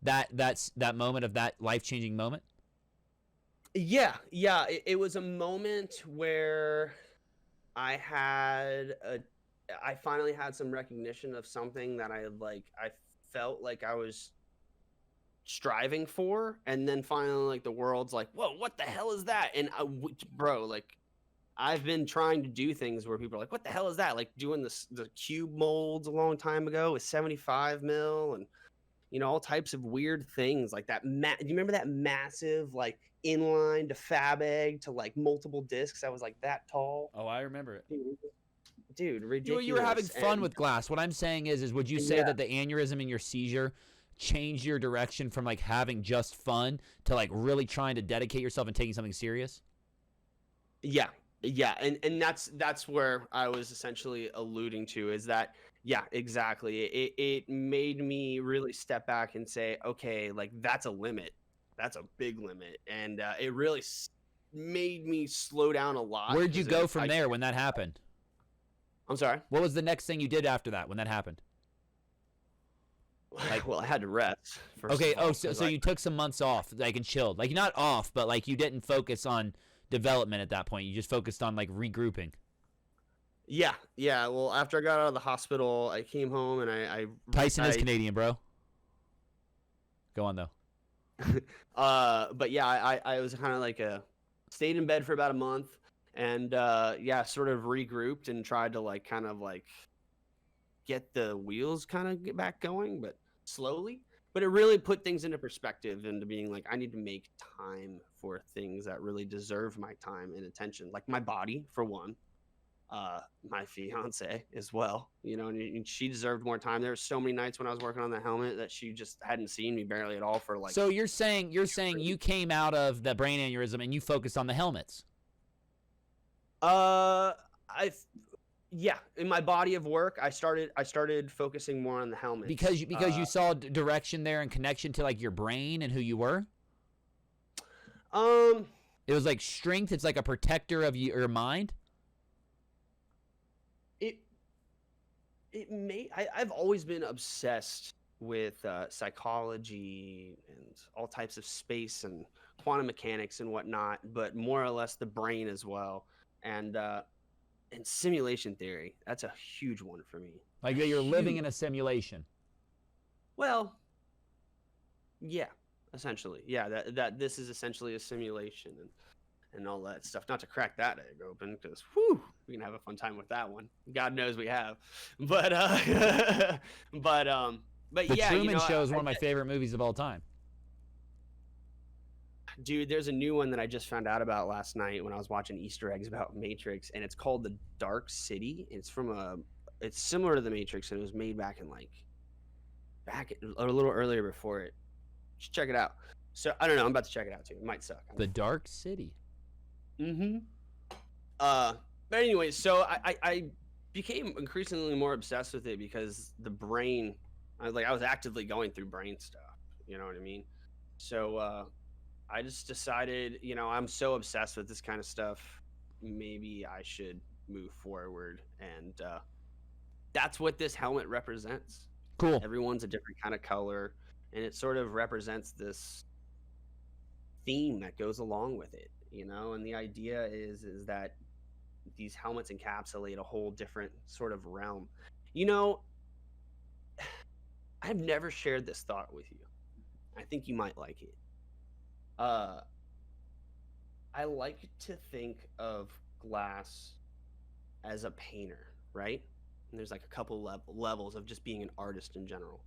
That's that moment of that life-changing moment? Yeah. It was a moment where I finally had some recognition of something that I felt like I was striving for, and then finally the world's like, whoa, what the hell is that? And I've been trying to do things where people are like, what the hell is that? Like doing the cube molds a long time ago with 75 mil and all types of weird things like that. Do you remember that massive inline to fab egg to multiple discs that was that tall? Oh, I remember it. Dude, ridiculous. You were having fun with glass. What I'm saying is would you say that the aneurysm in your seizure changed your direction from having just fun to really trying to dedicate yourself and taking something serious? Yeah, and that's where I was essentially alluding to, is that exactly. It made me really step back and say, okay, that's a limit. That's a big limit, and it really made me slow down a lot. Where'd you go from there when that happened? I'm sorry? What was the next thing you did after that when that happened? Well, I had to rest. Okay. So you took some months off, and chilled. Not off, but you didn't focus on development at that point. You just focused on regrouping. Yeah. Well, after I got out of the hospital, I came home and Tyson is Canadian, bro. Go on though. But yeah, I was kind of stayed in bed for about a month, and sort of regrouped and tried to get the wheels kind of get back going, but slowly. But it really put things into perspective, into being I need to make time for things that really deserve my time and attention, like my body for one, my fiance as well, and she deserved more time. There were so many nights when I was working on the helmet that she just hadn't seen me barely at all for So you're saying you came out of the brain aneurysm and you focused on the helmets? Yeah, in my body of work, I started focusing more on the helmet because you saw direction there and connection to your brain and who you were. It was strength. It's a protector of your mind. I've always been obsessed with psychology and all types of space and quantum mechanics and whatnot, but more or less the brain as well. And simulation theory, that's a huge one for me. Like that you're living in a simulation. Well, yeah, essentially. Yeah, that this is essentially a simulation and all that stuff. Not to crack that egg open, because we can have a fun time with that one. God knows we have. But but The yeah, Truman Show is one of my favorite movies of all time. Dude, there's a new one that I just found out about last night when I was watching Easter eggs about Matrix, and it's called The Dark City. It's similar to The Matrix, and it was made back a little earlier before it. Just check it out. So I don't know. I'm about to check it out too. It might suck. The Dark City. Mm-hmm. But anyway, so I became increasingly more obsessed with it because the brain. I was actively going through brain stuff. You know what I mean? So I just decided, I'm so obsessed with this kind of stuff. Maybe I should move forward, and that's what this helmet represents. Cool. Everyone's a different kind of color, and it sort of represents this theme that goes along with it, and the idea is that these helmets encapsulate a whole different sort of realm. I've never shared this thought with you. I think you might like it. I like to think of glass as a painter, right? And there's like a couple levels of just being an artist in general.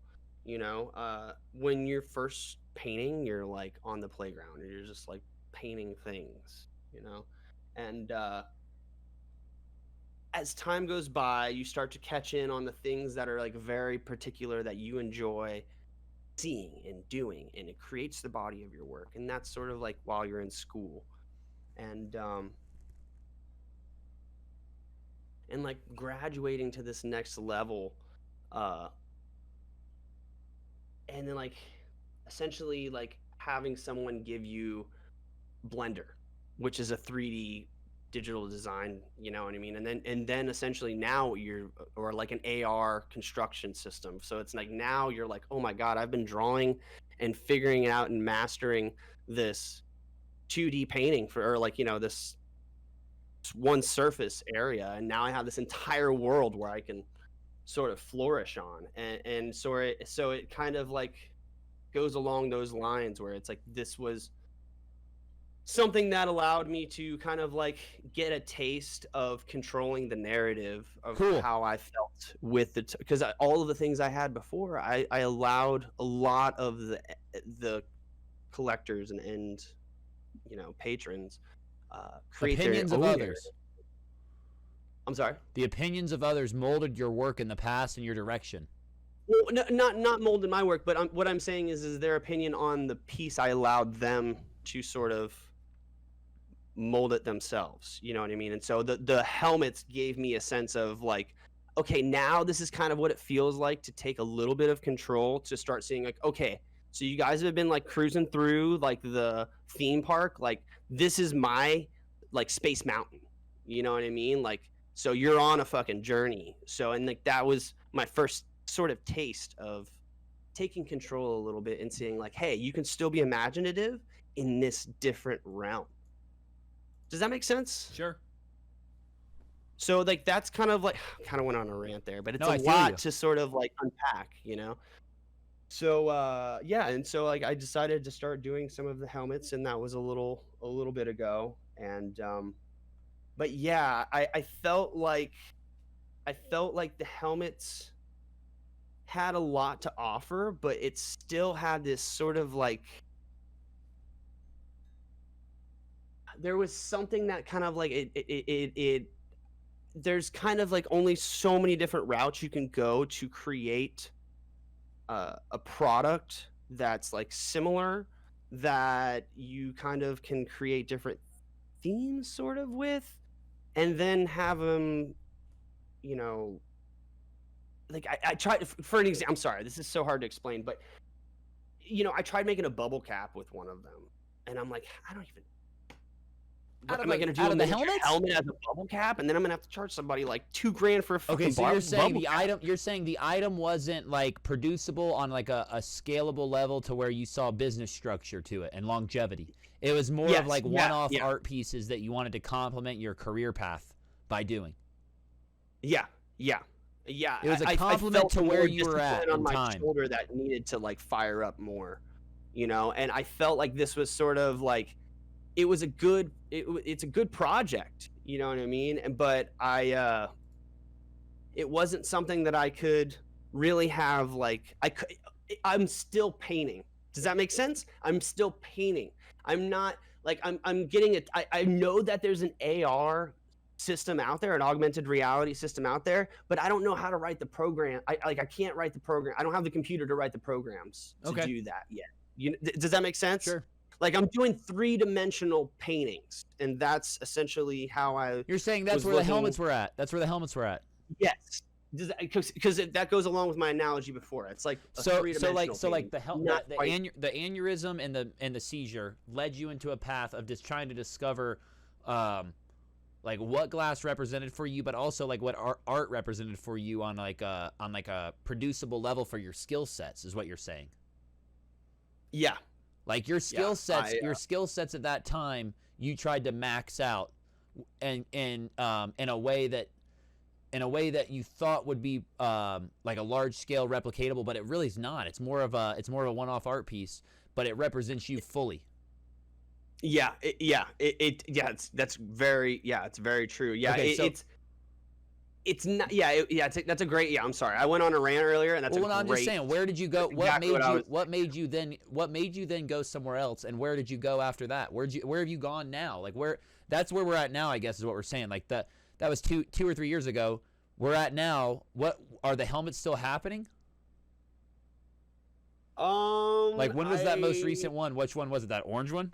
When you're first painting, you're like on the playground and you're just like painting things, and as time goes by, you start to catch in on the things that are like very particular that you enjoy seeing and doing, and it creates the body of your work. And that's sort of like while you're in school, and like graduating to this next level, and then like essentially like having someone give you Blender, which is a 3D digital design, you know what I mean? And then essentially now or like an AR construction system. So it's like now you're like, oh my God, I've been drawing and figuring out and mastering this 2D painting this one surface area, and now I have this entire world where I can sort of flourish on. And so it kind of like goes along those lines where it's like this was something that allowed me to kind of like get a taste of controlling the narrative of how I felt with it, because all of the things I had before, I allowed a lot of the collectors and patrons create opinions their of own others. narrative. I'm sorry. The opinions of others molded your work in the past and your direction. Well, no, not molded my work, but what I'm saying is their opinion on the piece. I allowed them to sort of mold it themselves, you know what I mean? And so the helmets gave me a sense of like, okay, now this is kind of what it feels like to take a little bit of control, to start seeing like, okay, so you guys have been like cruising through like the theme park, like this is my like Space Mountain, you know what I mean? Like, so you're on a fucking journey. So, and like that was my first sort of taste of taking control a little bit and saying like, hey, you can still be imaginative in this different realm. Does that make sense? Sure. So like that's kind of went on a rant there, but it's a lot to sort of like unpack, So yeah, and so like I decided to start doing some of the helmets, and that was a little bit ago. And but yeah, I felt like the helmets had a lot to offer, but it still had this sort of like, there was something that kind of like it there's kind of like only so many different routes you can go to create a product that's like similar, that you kind of can create different themes sort of with, and then have them, like I tried, for an example, I'm sorry, this is so hard to explain, but I tried making a bubble cap with one of them, and I'm like, I don't even What am I gonna do? Out of the miniature helmets? helmet as a bubble cap, and then I'm gonna have to charge somebody like $2,000 for a fucking Okay, so you're saying bubble the cap. item. You're saying the item wasn't like producible on like a scalable level to where you saw business structure to it and longevity. It was more of like one-off art pieces that you wanted to complement your career path by doing. Yeah. It was a compliment to where you were at on in my time. shoulder that needed to like fire up more, you know. And I felt like this was sort of like it was a good it's a good project, you know what I mean? But it wasn't something that I could really have like I'm still painting. Does that make sense? I'm still painting. I'm not like I'm getting it. I know that there's an AR system out there, an augmented reality system out there, but I don't know how to write the program. I can't write the program. I don't have the computer to write the programs to do that yet. Does that make sense? Sure. Like I'm doing 3-dimensional paintings, and that's essentially how I. You're saying that's where the helmets were at. That's where the helmets were at. Yes. Because that goes along with my analogy before. It's like a three-dimensional like the aneurysm and the seizure led you into a path of just trying to discover like what glass represented for you, but also like what art represented for you on like a producible level for your skill sets is what you're saying. Yeah. Like your skill sets, your skill sets at that time, you tried to max out, and in a way that you thought would be like a large scale replicatable, but it really is not. It's more of a one-off art piece, but it represents you fully. That's very true. Yeah, okay, it's not. That's a great. Yeah, I'm sorry. I went on a rant earlier, and that's I'm just saying. Where did you go? What made you then go somewhere else? And where did you go after that? Where have you gone now? Like that's where we're at now. I guess is what we're saying. Like that was two or 3 years ago. We're at now. What are the helmets still happening? Like when was that most recent one? Which one was it? That orange one?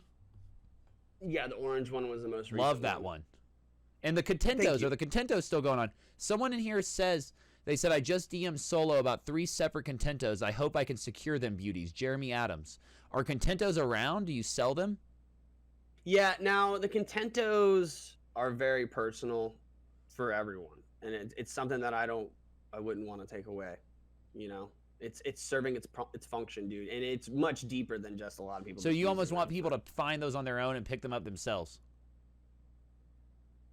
Yeah, the orange one was the most recent. Love that one. And the Contentos, are the Contentos still going on? Someone in here says, they said, I just DM'd Solo about 3 separate Contentos. I hope I can secure them, beauties. Jeremy Adams. Are Contentos around? Do you sell them? Yeah, now the Contentos are very personal for everyone. And it's something that I wouldn't want to take away, you know? It's serving its function, dude, and it's much deeper than just a lot of people. So you almost want people to find those on their own and pick them up themselves.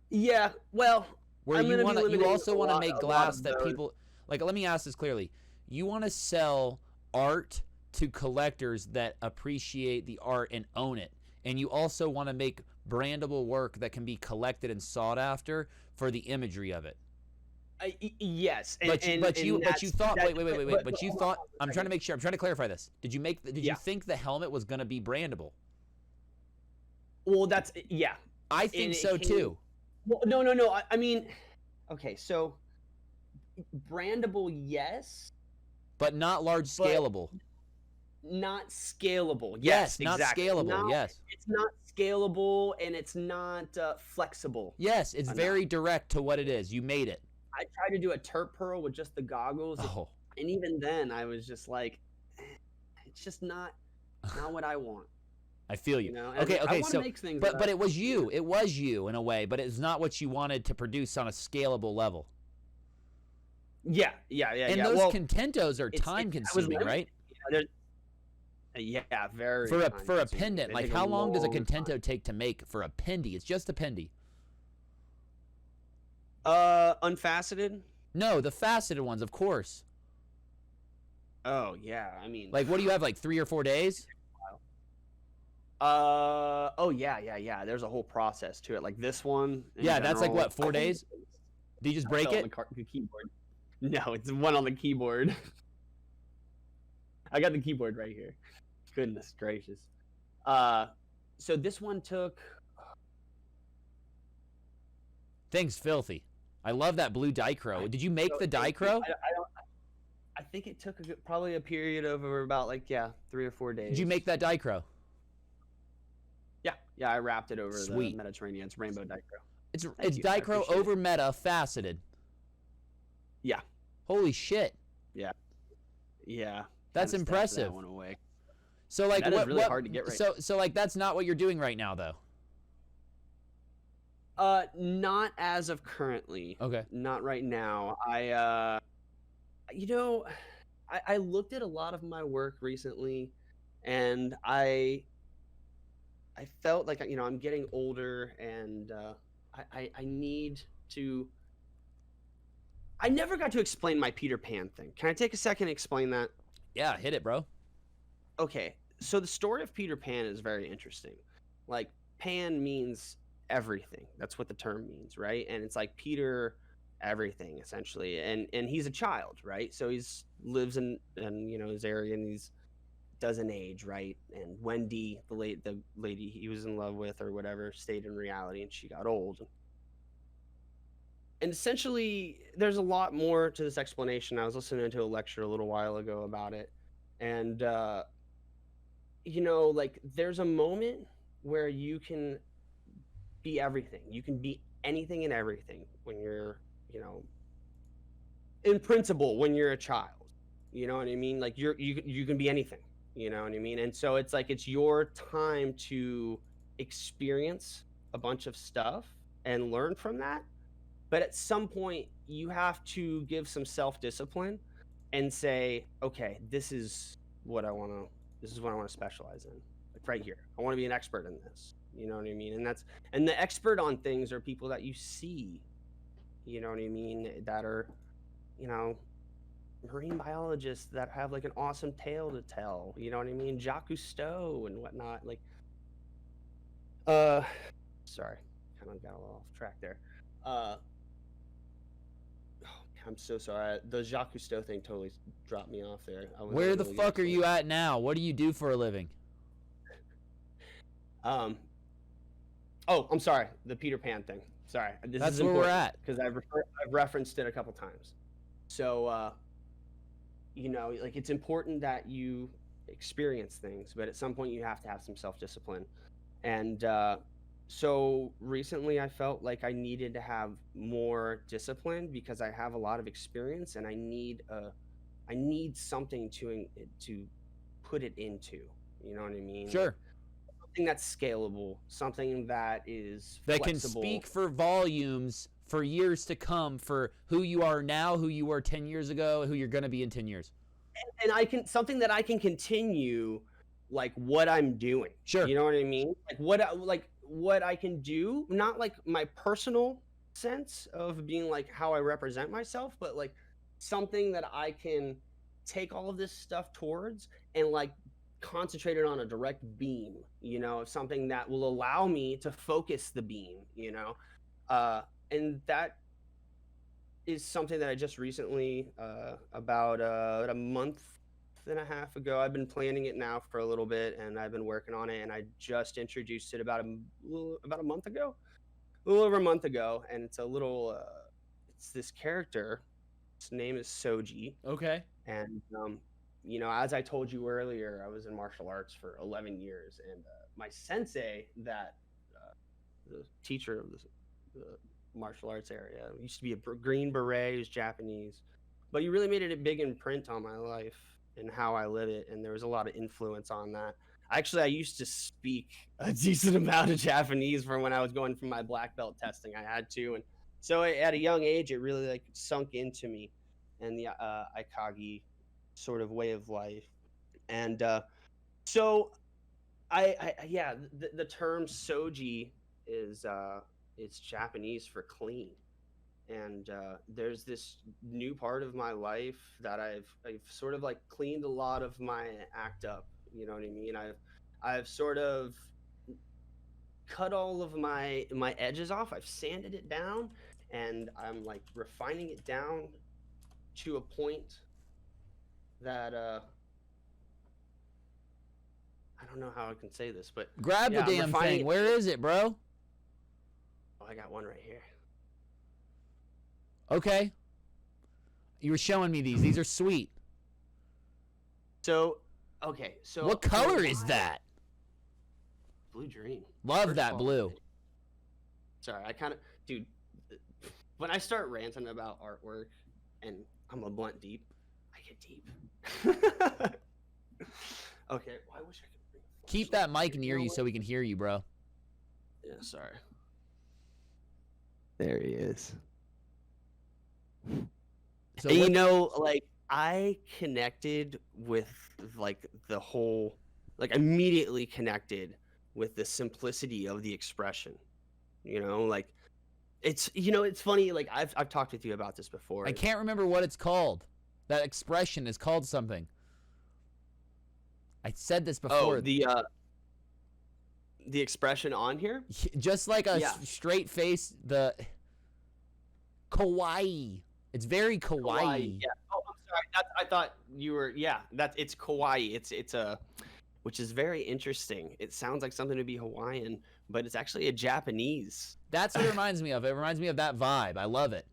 Yeah, well, where you also want to make glass that people like. Let me ask this clearly: you want to sell art to collectors that appreciate the art and own it, and you also want to make brandable work that can be collected and sought after for the imagery of it. Yes, but you thought I'm trying to make sure. I'm trying to clarify this. Did you think the helmet was going to be brandable? Well, I think so too. Well, no. I mean, okay, so brandable, yes, but not large scalable. Not scalable. Yes, not exactly. Scalable. Yes, it's not scalable, and it's not flexible. Yes, it's very direct to what it is. You made it. I tried to do a terp pearl with just the goggles, and even then, I was just like, it's just not what I want. I feel you. You know? Okay. So, but it was you. It was you in a way, but it's not what you wanted to produce on a scalable level. Yeah. And those Contentos are time consuming, right? Yeah, very. For a pendant, like how long does a Contento take to make for a pendy? It's just a pendy. Unfaceted? No, the faceted ones, of course. Oh yeah, I mean, like what do you have? Like 3 or 4 days? Oh yeah. There's a whole process to it. Like this one. Yeah, that's like what, 4 days? Do you just break it? The keyboard. No, it's one on the keyboard. I got the keyboard right here. Goodness gracious. So this one took. Thing's filthy. I love that blue dichro. Did you make the dichro? I think it took probably a period of about 3 or 4 days. Did you make that dichro? Yeah, I wrapped it over the Mediterranean. It's rainbow dichro. It's dichro over meta faceted. Yeah. Holy shit. Yeah. That's impressive. That one away. So like that is really hard to get right. So like that's not what you're doing right now though. Not as of currently. Okay. Not right now. You know, I looked at a lot of my work recently, and I felt like I'm getting older, and I need to. I never got to explain my Peter Pan thing. Can I take a second to explain that? Yeah, hit it, bro. Okay, so the story of Peter Pan is very interesting. Like, Pan means everything. That's what the term means, right? And it's like Peter everything essentially. And he's a child, right? So he's lives in his area, and he's doesn't age, right? And Wendy, the lady he was in love with or whatever, stayed in reality, and she got old. And essentially, there's a lot more to this explanation. I was listening to a lecture a little while ago about it, and like, there's a moment where you can be everything. You can be anything and everything when you're, in principle, when you're a child. You know what I mean? Like, you can be anything. You know what I mean? And so it's like it's your time to experience a bunch of stuff and learn from that. But at some point, you have to give some self-discipline and say, okay, this is what I want to specialize in. Like, right here, I want to be an expert in this. You know what I mean? And the expert on things are people that you see, you know what I mean, that are, marine biologists that have like an awesome tale to tell, you know what I mean? Jacques Cousteau and whatnot. Like, sorry, kind of got a little off track there. I'm so sorry. The Jacques Cousteau thing totally dropped me off there. Where the fuck are you at now? What do you do for a living? Oh, I'm sorry. The Peter Pan thing. Sorry. That's where we're at. Because I've referenced it a couple times. So, like, it's important that you experience things, but at some point you have to have some self-discipline. And so recently I felt like I needed to have more discipline because I have a lot of experience, and I need something to put it into. You know what I mean? Sure. Something that's scalable, something that is that flexible. Can speak for volumes for years to come, for who you are now, who you were 10 years ago, who you're going to be in 10 years. And something that I can continue, like, what I'm doing. Sure. You know what I mean? Like what I can do, not like my personal sense of being like how I represent myself, but like something that I can take all of this stuff towards and like concentrate it on a direct beam, something that will allow me to focus the beam, and that is something that I just recently, about a month and a half ago, I've been planning it now for a little bit, and I've been working on it, and I just introduced it about a month ago, a little over a month ago, and it's it's this character. His name is Soji. Okay. And as I told you earlier, I was in martial arts for 11 years, and my sensei, the teacher of the martial arts area, used to be a Green Beret. He was Japanese, but he really made it a big imprint on my life and how I live it, and there was a lot of influence on that. Actually, I used to speak a decent amount of Japanese from when I was going for my black belt testing. I had to, and so at a young age, it really like sunk into me, and the Aikagi sort of way of life. And so the term Soji is it's Japanese for clean. And there's this new part of my life that I've sort of like cleaned a lot of my act up. You know what I mean? I've sort of cut all of my edges off. I've sanded it down, and I'm like refining it down to a point that I don't know how I can say this, but grab the damn thing. Where is it, bro? Oh, I got one right here. Okay. You were showing me these. These are sweet. So, okay. So what color is that? Blue dream. Love that blue. Sorry, dude, when I start ranting about artwork and I'm a blunt deep, I get deep. Okay, well, I wish I could keep that mic near you so we can hear you, bro. Yeah, sorry. There he is. So And, what, you know, like I connected with like the whole, like immediately connected with the simplicity of the expression. You know, like it's funny. Like I've talked with you about this before. I can't remember what it's called. That expression is called something. I said this Oh, before. the expression on here. Just like a Yeah. straight face, the kawaii. It's very kawaii. Yeah. Oh, I'm sorry. I thought you were. Yeah. It's kawaii. It's a, which is very interesting. It sounds like something to be Hawaiian, but it's actually a Japanese. That's what it reminds me of. It reminds me of that vibe. I love it.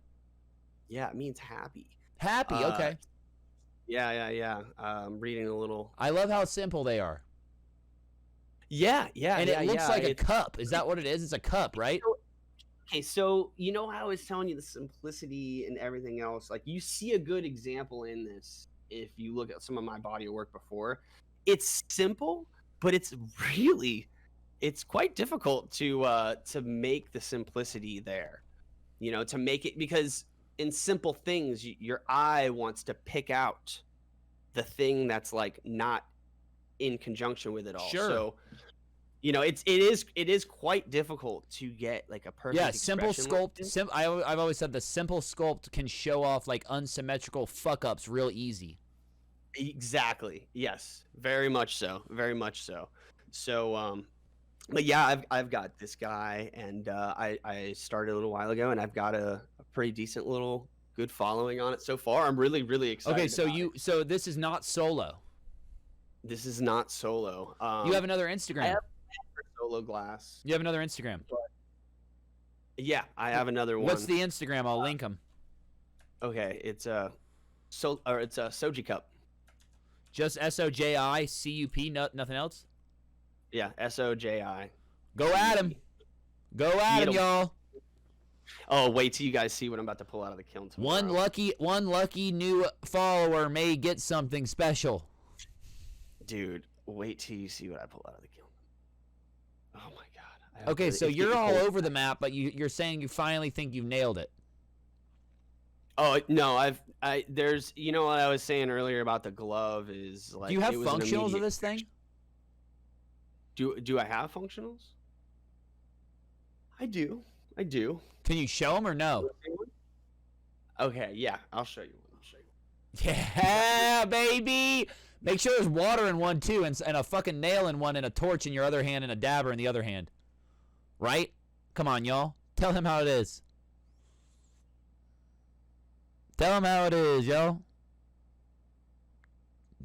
Yeah, it means happy. Happy, okay. Yeah. Reading a little. I love how simple they are. Yeah. And it looks like a cup. Is that what it is? It's a cup, right? Okay, so you know how I was telling you the simplicity and everything else? Like you see a good example in this if you look at some of my body of work before. It's simple, but it's quite difficult to make the simplicity there. You know, to make it, because in simple things, your eye wants to pick out the thing that's like not in conjunction with it all. Sure. So, you know, it is quite difficult to get like a perfect. Yeah, simple expression like sculpt. this. I've always said the simple sculpt can show off like unsymmetrical fuck ups real easy. Exactly. Yes. Very much so. Very much so. So, but yeah, I've got this guy, and I started a little while ago, and I've got a pretty decent little good following on it so far. I'm really excited. Okay, so about it. so this is not solo. This is not solo. You have another Instagram. I have solo glass. You have another Instagram. Yeah, I have another one. What's the Instagram? I'll link them. Okay, it's a Soji cup. Just SOJICUP, nothing else? Yeah, SOJI. Go at him. Go at him, y'all. Oh, wait till you guys see what I'm about to pull out of the kiln tomorrow. One lucky new follower may get something special. Dude, wait till you see what I pull out of the kiln. Oh my god. Okay, so you're all over the map, but you're saying you finally think you've nailed it. Oh no, there's, you know what I was saying earlier about the glove is like. Do you have it was an functionals of immediate- this thing? Do I have functionals? I do. Can you show them or no? Okay, yeah, I'll show you one. Yeah, baby. Make sure there's water in one too, and a fucking nail in one, and a torch in your other hand, and a dabber in the other hand. Right? Come on, y'all. Tell him how it is. Tell him how it is, yo.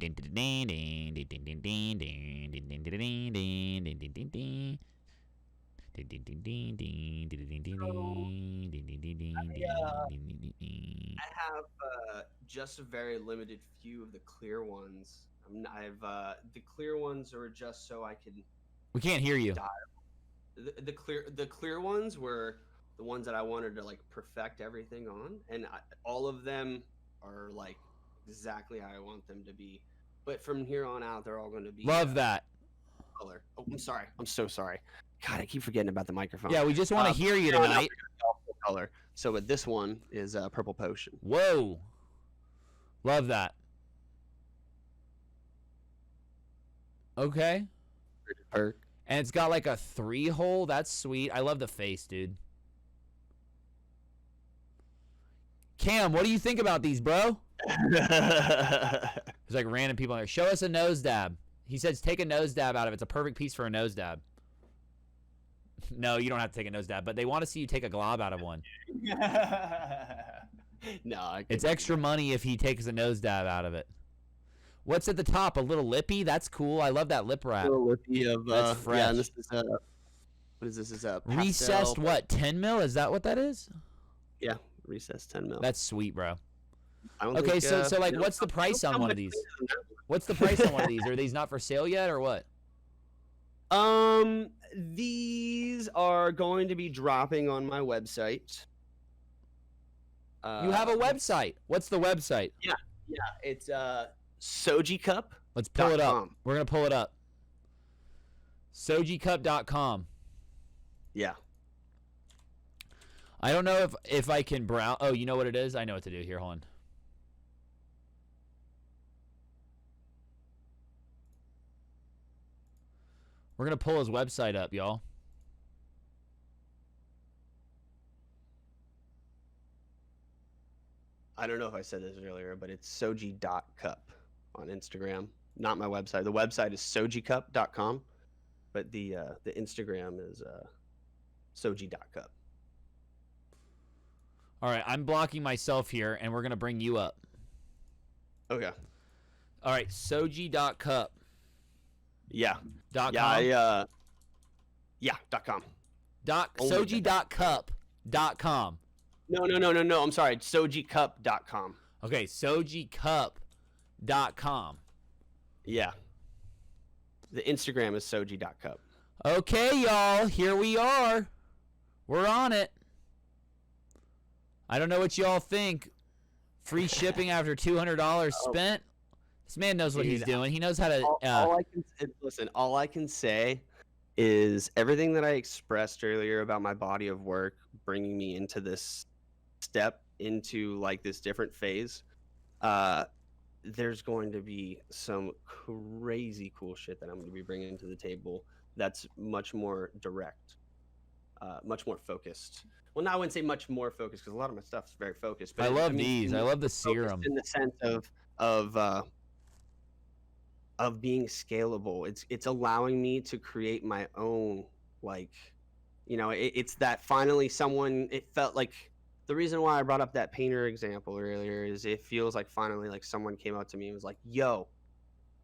I have just a very limited few of the clear ones. The clear ones are just so I can. We can't hear you. The clear ones were the ones that I wanted to like perfect everything on, and all of them are like exactly how I want them to be. But from here on out, they're all going to be Love that. color. Oh, I'm sorry. I'm so sorry. God, I keep forgetting about the microphone. Yeah, we just want to hear you tonight. Color. So, but this one is purple potion. Whoa. Love that. Okay. Perk. And it's got like a 3-hole. That's sweet. I love the face, dude. Cam, what do you think about these, bro? There's like random people in there. Show us a nose dab. He says take a nose dab out of it. It's a perfect piece for a nose dab. No, you don't have to take a nose dab, but they want to see you take a glob out of one. No, It's extra money if he takes a nose dab out of it. What's at the top? A little lippy? That's cool. I love that lip wrap. little lippy of That's fresh. Yeah, and this is what is this? Is a pastel. Recessed what? 10 mil? Is that what that is? Yeah, recessed 10 mil. That's sweet, bro. I don't Okay, think, so like, you know, what's the price I don't on one know of these? much better What's the price on one of these? Are these not for sale yet, or what? than that. These are going to be dropping on my website. You have a website. What's the website? Yeah, it's Soji Cup. Let's pull it up. .com. We're gonna pull it up. Sojicup.com. Yeah. I don't know if I can browse. Oh, you know what it is? I know what to do. Here, hold on. We're going to pull his website up, y'all. I don't know if I said this earlier, but it's soji.cup on Instagram. Not my website. The website is sojicup.com, but the Instagram is soji.cup. All right, I'm blocking myself here, and we're going to bring you up. Okay. All right, soji.cup. Yeah. .com? Yeah, .com. Soji.cup.com. No. I'm sorry. Sojicup.com. Okay, sojicup.com. Yeah. The Instagram is soji.cup. Okay, y'all, here we are. We're on it. I don't know what y'all think. Free shipping after $200 spent. This man knows what he's doing. He knows how to. All I can say is everything that I expressed earlier about my body of work bringing me into this step, into like this different phase. There's going to be some crazy cool shit that I'm going to be bringing to the table that's much more direct, much more focused. Well, no, I wouldn't say much more focused because a lot of my stuff is very focused. But I love these. I love the serum. In the sense of being scalable. It's allowing me to create my own, like, you know, it's that finally it felt like the reason why I brought up that painter example earlier is it feels like finally like someone came out to me and was like, yo,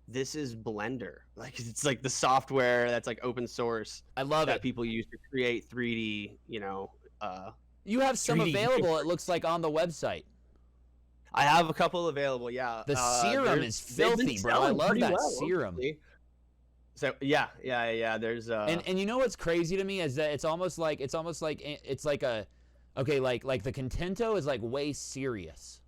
this is Blender. Like, it's like the software that's like open source. I love that it. people use to create 3D, you know. You have some 3D available, it looks like, on the website. I have a couple available, yeah. The serum is filthy, bro. I love that serum. Honestly. So yeah. There's and you know what's crazy to me is that it's almost like the Contento is like way serious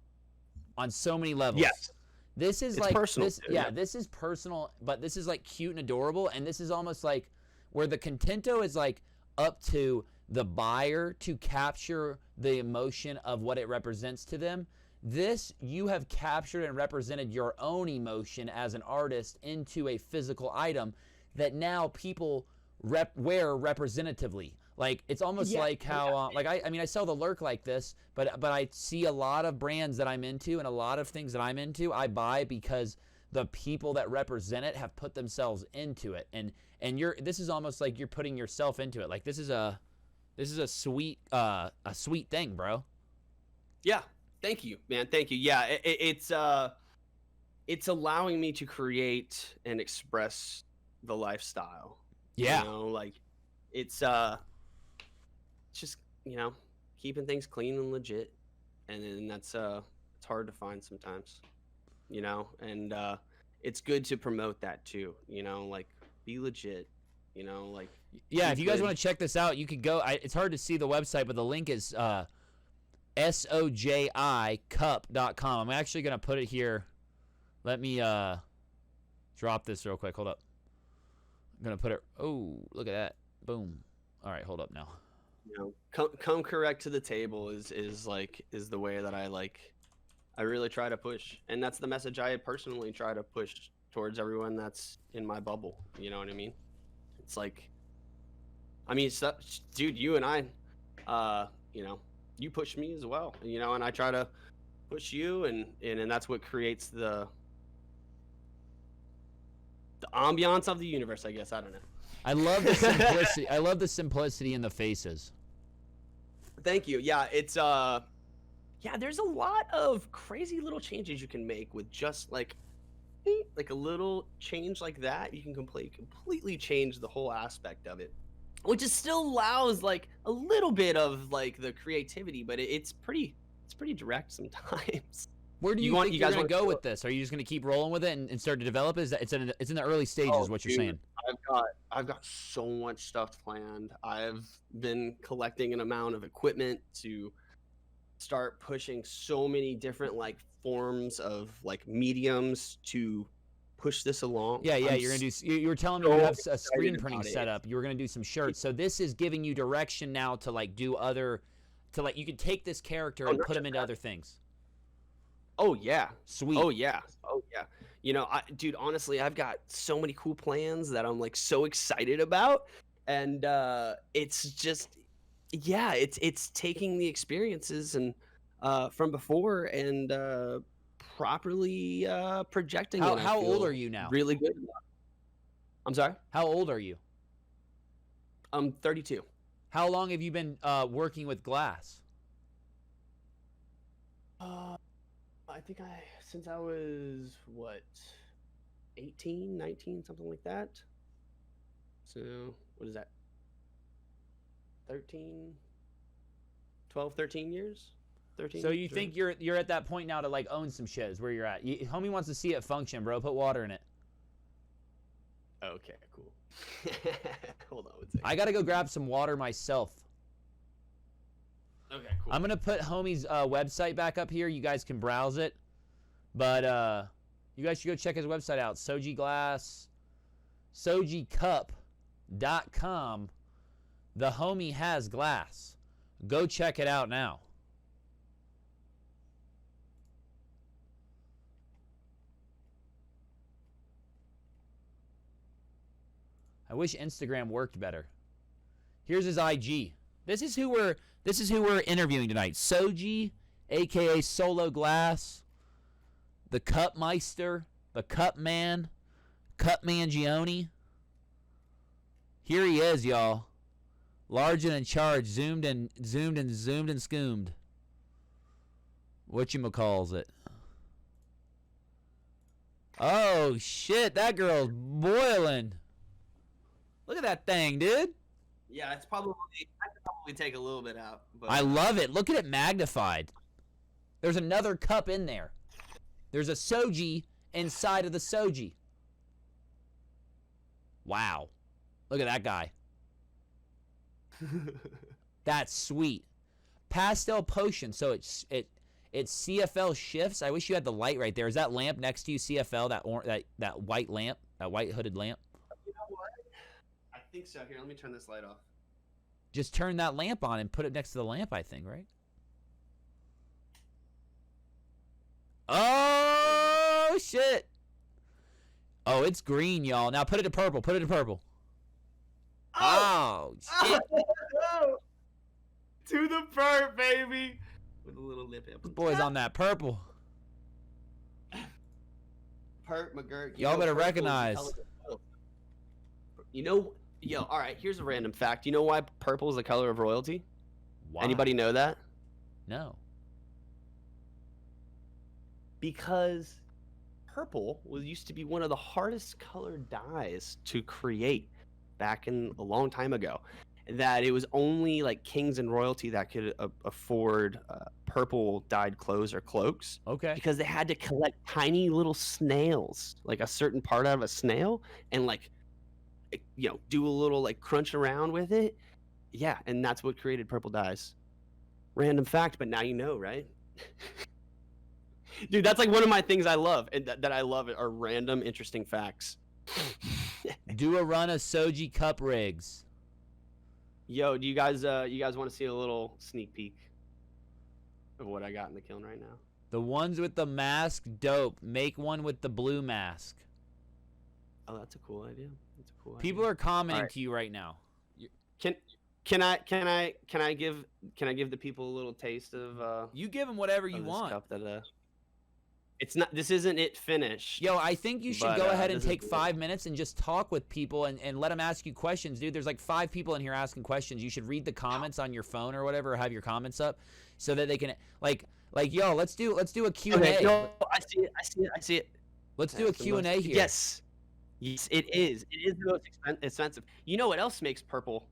on so many levels. Yes. This is it's like personal this, too, yeah, this is personal, but this is like cute and adorable, and this is almost like where the Contento is like up to the buyer to capture the emotion of what it represents to them. This, you have captured and represented your own emotion as an artist into a physical item that now people wear representatively. Like, it's almost like how, I sell the Lerk like this, but I see a lot of brands that I'm into and a lot of things that I'm into, I buy because the people that represent it have put themselves into it. And this is almost like you're putting yourself into it. Like, this is a sweet thing, bro. Yeah. Thank you, man. Thank you. Yeah, it's allowing me to create and express the lifestyle. Yeah. You know, like it's just, you know, keeping things clean and legit. And then that's it's hard to find sometimes, you know, and it's good to promote that too, you know, like be legit, you know, like yeah, if you guys want to check this out, you could go. It's hard to see the website, but the link is sojicup.com. I'm actually going to put it here. Let me drop this real quick. Hold up. I'm going to put it. Oh, look at that. Boom. All right, hold up now. You know, come correct to the table is the way that I really try to push. And that's the message I personally try to push towards everyone that's in my bubble. You know what I mean? It's like, I mean, dude, you and I, you know, you push me as well, you know, and I try to push you, and that's what creates the ambiance of the universe, I guess. I don't know. I love the simplicity. I love the simplicity in the faces. Thank you. Yeah, it's there's a lot of crazy little changes you can make with just like a little change like that. You can completely change the whole aspect of it, which is still allows like a little bit of like the creativity, but it's pretty direct sometimes. Where do you think you're going to go with this? Are you just going to keep rolling with it and start to develop it? Is that it's in the early stages, what you're saying? I've got so much stuff planned. I've been collecting an amount of equipment to start pushing so many different like forms of like mediums to push this along. Yeah, you're gonna do. You were telling me you have a screen printing setup. You were gonna do some shirts. So this is giving you direction now to like do other to like you can take this character Oh, and not put him just into that. other things. Oh yeah. Sweet. Oh yeah. Oh yeah. You know, dude, honestly, I've got so many cool plans that I'm like so excited about, and it's just, yeah, it's taking the experiences and from before and properly projecting it. I How old are feel you now? really good about. I'm sorry. How old are you? I'm 32. How long have you been working with glass? I think since I was what, 18, 19, something like that. So what is that? 13, 12, 13 years? 13. So you think you're at that point now to like own some shit is where you're at. Homie wants to see it function, bro. Put water in it. Okay, cool. Hold on one second. I gotta go grab some water myself. Okay, cool. I'm gonna put homie's website back up here. You guys can browse it, but you guys should go check his website out. Soji Glass, SojiCup.com. The homie has glass. Go check it out now. I wish Instagram worked better. Here's his IG. This is who we're interviewing tonight. Soji, aka Solo Glass, the Cup Meister, the Cup Man, Cup Mangione. Here he is, y'all. Large and in charge, zoomed and scoomed. Whatchamacalls it. Oh shit, that girl's boiling. Look at that thing, dude. Yeah, I could probably take a little bit out. But I love it. Look at it magnified. There's another cup in there. There's a Soji inside of the Soji. Wow. Look at that guy. That's sweet. Pastel potion. So it's CFL shifts. I wish you had the light right there. Is that lamp next to you CFL? That white lamp, that white hooded lamp. You know what? I think so. Here, let me turn this light off. Just turn that lamp on and put it next to the lamp. I think, right? Oh shit. Oh, it's green, y'all. Now put it to purple. Put it to purple. Oh shit. Oh, to the perp, baby. With a little lip up. This boy's on that purple. Perp McGurk. Y'all better recognize. You know, yo, all right, here's a random fact. You know why purple is the color of royalty? Why? Anybody know that? No. Because purple used to be one of the hardest colored dyes to create back in a long time ago. That it was only like kings and royalty that could afford purple dyed clothes or cloaks. Okay. Because they had to collect tiny little snails, like a certain part out of a snail, and like, you know, do a little like crunch around with it. Yeah, and that's what created purple dyes. Random fact, but now you know, right? Dude, that's like one of my things I love, and that I love are random, interesting facts. Do a run of Soji cup rigs. Yo, do you guys want to see a little sneak peek of what I got in the kiln right now? The ones with the mask, dope. Make one with the blue mask. Oh, that's a cool idea. That's a cool idea. People are commenting Alright. to you right now. Can I give the people a little taste of You give them whatever you of this want. cup that it's not, this isn't it finished. Yo, I think you should But, go ahead and this is take good. 5 minutes and just talk with people and let them ask you questions, dude. There's like 5 people in here asking questions. You should read the comments on your phone or whatever, or have your comments up so that they can like yo, let's do a Q&A. Okay, no, I see it. Let's do a That's the Q&A most- here. Yes, it is. It is the most expensive. You know what else makes purple?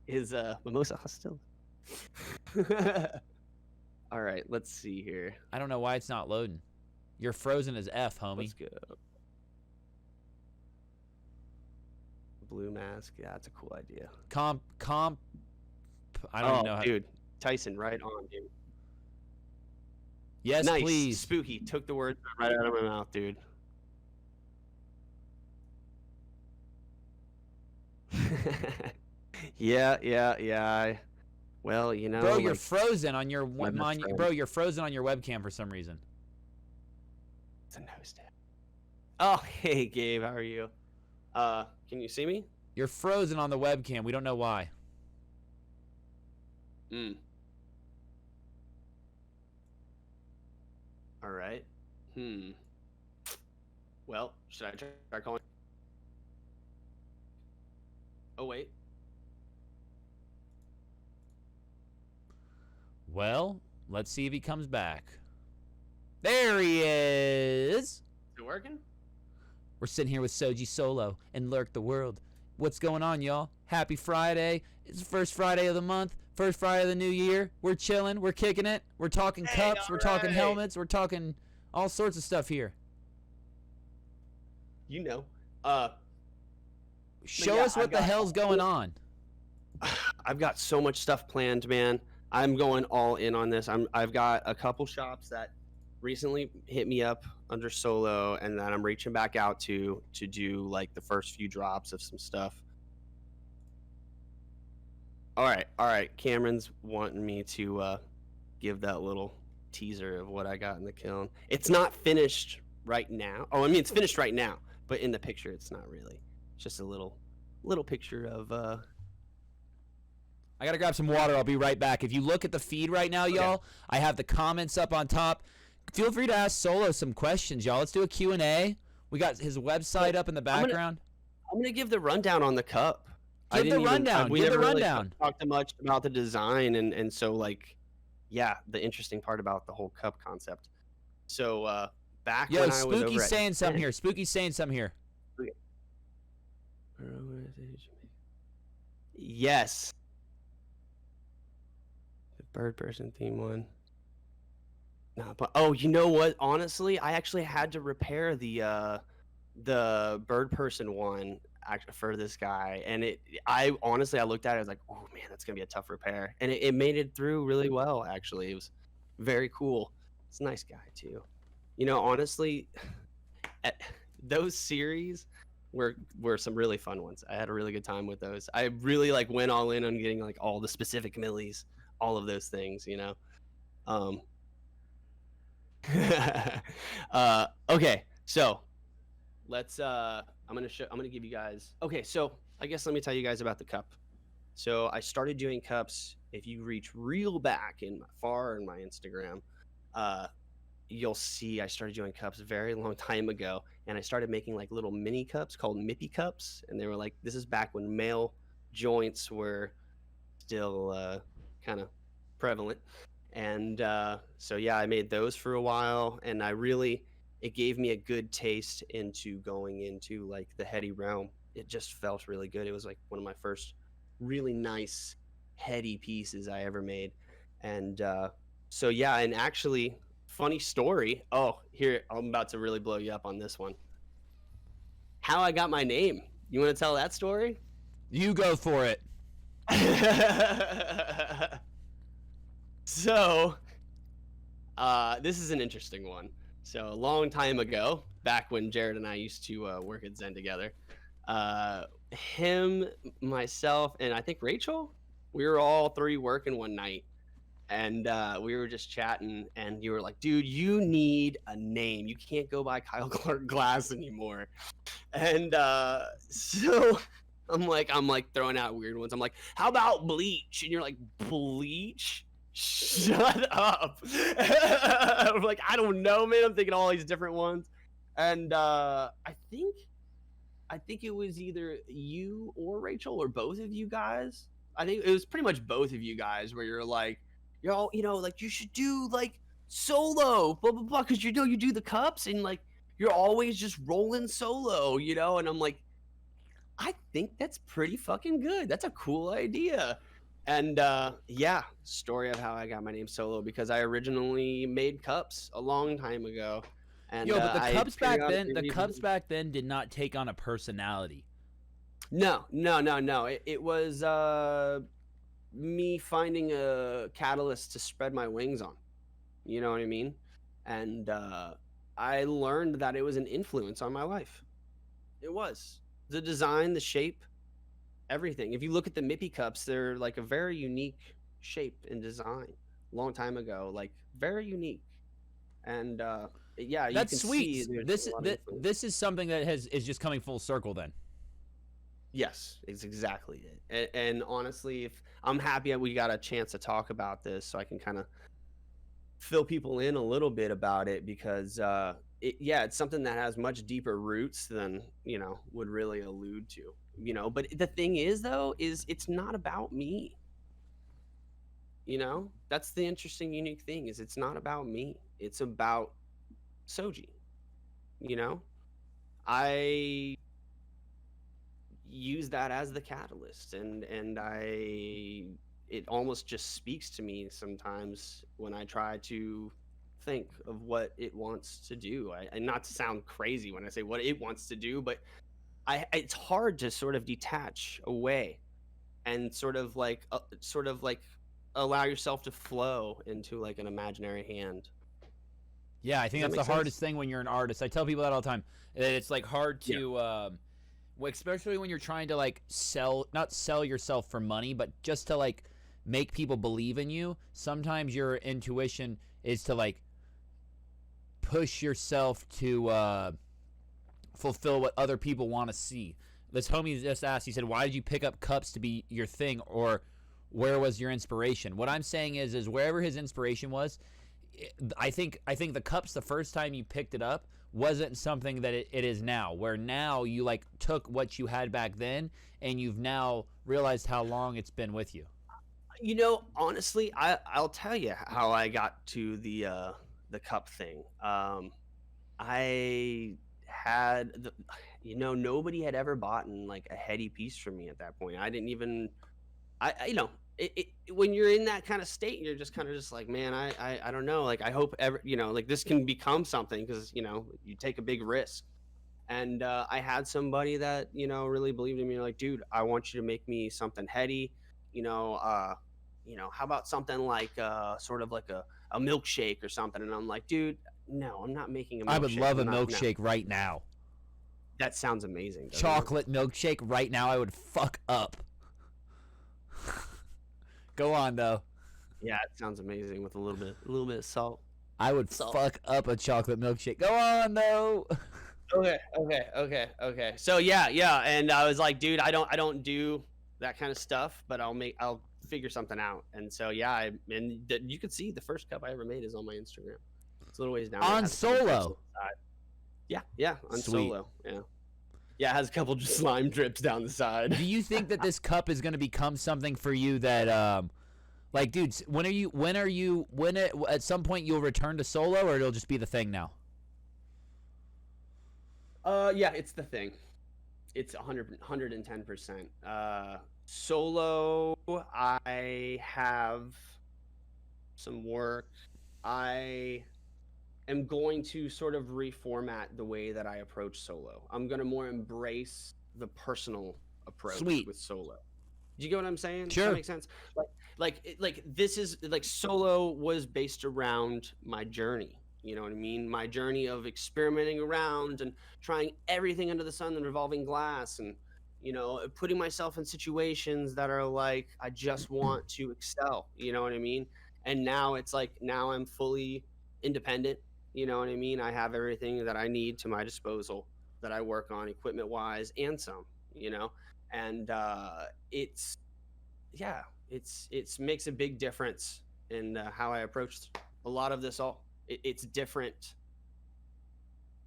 Is mimosa hostil. All right, let's see here. I don't know why it's not loading. You're frozen as F, homie. Let's go. Blue mask. Yeah, that's a cool idea. Comp. I don't even know how. Dude, Tyson, right on, dude. Yes, Nice, please. spooky. Took the words right out of my mouth, dude. Yeah. Well, you know, Bro, you're like, frozen on your my best friend. bro, you're frozen on your webcam for some reason. It's a nose tab. Oh, hey, Gabe, how are you? Can you see me? You're frozen on the webcam. We don't know why. All right. Well, should I try calling? Oh, wait. Well, let's see if he comes back. There he is. Is it working? We're sitting here with Soji Solo and Lerk the World. What's going on, y'all? Happy Friday. It's the first Friday of the month, first Friday of the new year. We're chilling. We're kicking it. We're talking cups. We're talking helmets. We're talking all sorts of stuff here. You know. Show us what the hell's going on. I've got so much stuff planned, man. I'm going all in on this. I've got a couple shops that recently hit me up under Solo, and then I'm reaching back out to do like the first few drops of some stuff. All right. Cameron's wanting me to give that little teaser of what I got in the kiln. It's not finished right now. Oh, I mean, it's finished right now, but in the picture, it's not really. It's just a little picture of. I gotta grab some water. I'll be right back. If you look at the feed right now, y'all, I have the comments up on top. Feel free to ask Solo some questions, y'all. Let's do a Q&A. We got his website up in the background. I'm gonna give the rundown on the cup. Give the rundown. We never really talked much about the design, and so like, yeah, the interesting part about the whole cup concept. So back when I was over at Spooky's saying something here. Spooky's saying something here. Yes. The bird person theme one. No, but oh, you know what? Honestly, I actually had to repair the bird person one for this guy, and I honestly looked at it, I was like, oh man, that's gonna be a tough repair, and it made it through really well. Actually, it was very cool. It's a nice guy too. You know, honestly, those series were some really fun ones. I had a really good time with those. I really like went all in on getting like all the specific millies, all of those things. You know. Okay, so let's I'm gonna give you guys. Okay, so I guess let me tell you guys about the cup. So I started doing cups. If you reach real back in my Instagram, you'll see I started doing cups a very long time ago, and I started making like little mini cups called Mippy cups, and they were like, this is back when male joints were still kind of prevalent. And so yeah, I made those for a while, and it gave me a good taste into going into like the heady realm. It just felt really good. It was like one of my first really nice heady pieces I ever made. And so yeah, and actually, funny story. Oh, here, I'm about to really blow you up on this one. How I got my name. You want to tell that story? You go for it. So, this is an interesting one. So, a long time ago, back when Jared and I used to work at Zen together, him, myself, and I think Rachel, we were all three working one night, and we were just chatting, and you were like, dude, you need a name. You can't go by Kyle Clark Glass anymore. And so I'm like throwing out weird ones. I'm like, how about Bleach? And you're like, Bleach? Shut up. I'm like, I don't know, man. I'm thinking all these different ones. And I think it was either you or Rachel or both of you guys. I think it was pretty much both of you guys where you're like, y'all, you know, like you should do like solo, blah, blah, blah. Cause you know, you do the cups and like, you're always just rolling solo, you know? And I'm like, I think that's pretty fucking good. That's a cool idea. And yeah, story of how I got my name Solo, because I originally made cups a long time ago. And but the cups back then did not take on a personality. No. It was me finding a catalyst to spread my wings on. You know what I mean? And I learned that it was an influence on my life. It was the design, the shape, everything. If you look at the Mippy cups, they're like a very unique shape and design long time ago, like very unique. And yeah, you That's can sweet. see there's This a lot of this, influence. this is something that is just coming full circle then. Yes, it's exactly it. And honestly, if I'm happy that we got a chance to talk about this, so I can kind of fill people in a little bit about it, because yeah, it's something that has much deeper roots than would really allude to. But the thing is, though, is it's not about me. That's the interesting, unique thing, is it's not about me. It's about Soji. You know, I use that as the catalyst, and it almost just speaks to me sometimes when I try to think of what it wants to do. And not to sound crazy when I say what it wants to do, but it's hard to sort of detach away and sort of like allow yourself to flow into like an imaginary hand. Yeah, I Does think that that's make the hardest sense? thing when you're an artist. I tell people that all the time. That it's like hard Yeah. to, especially when you're trying to like not sell yourself for money, but just to like make people believe in you. Sometimes your intuition is to like push yourself to fulfill what other people want to see. This homie just asked, he said, why did you pick up cups to be your thing, or where was your inspiration? What I'm saying is wherever his inspiration was, I think the cups, the first time you picked it up, wasn't something that it is now, where now you like took what you had back then and you've now realized how long it's been with you. Honestly, I'll tell you how I got to the cup thing. I had nobody had ever bought like a heady piece from me at that point. I didn't even when you're in that kind of state, you're just kind of just like, man, I don't know, like I hope ever like this can become something, because you take a big risk. And I had somebody that really believed in me, like, dude, I want you to make me something heady. you know uh how about something like sort of like a milkshake or something. And I'm like, dude, no, I'm not making a I would milkshake. love a I'm not. No. milkshake right now. That sounds amazing, doesn't it? Chocolate milkshake right now, I would fuck up. Go on though. Yeah, it sounds amazing with a little bit of salt. I would Salt. fuck up a chocolate milkshake. Go on though. Okay. So yeah, and I was like, dude, I don't do that kind of stuff, but I'll figure something out. And so yeah, you can see the first cup I ever made is on my Instagram. It's a little ways down there. It On has a couple drips Solo. on the side. Yeah, on Sweet. Solo. Yeah, it has a couple just slime drips down the side. Do you think that this cup is going to become something for you that like, dudes, at some point you'll return to Solo, or it'll just be the thing now? Yeah, it's the thing. It's 110%. Solo, I have some work. I am going to sort of reformat the way that I approach Solo. I'm going to more embrace the personal approach Sweet. with Solo. Do you get what I'm saying? Sure. Does that make sense? Like this is like Solo was based around my journey. You know what I mean? My journey of experimenting around and trying everything under the sun and revolving glass, and putting myself in situations that are like, I just want to excel. You know what I mean? And now it's like, now I'm fully independent. You know what I mean? I have everything that I need to my disposal that I work on equipment wise and some, and it's makes a big difference in how I approached a lot of this. It's different.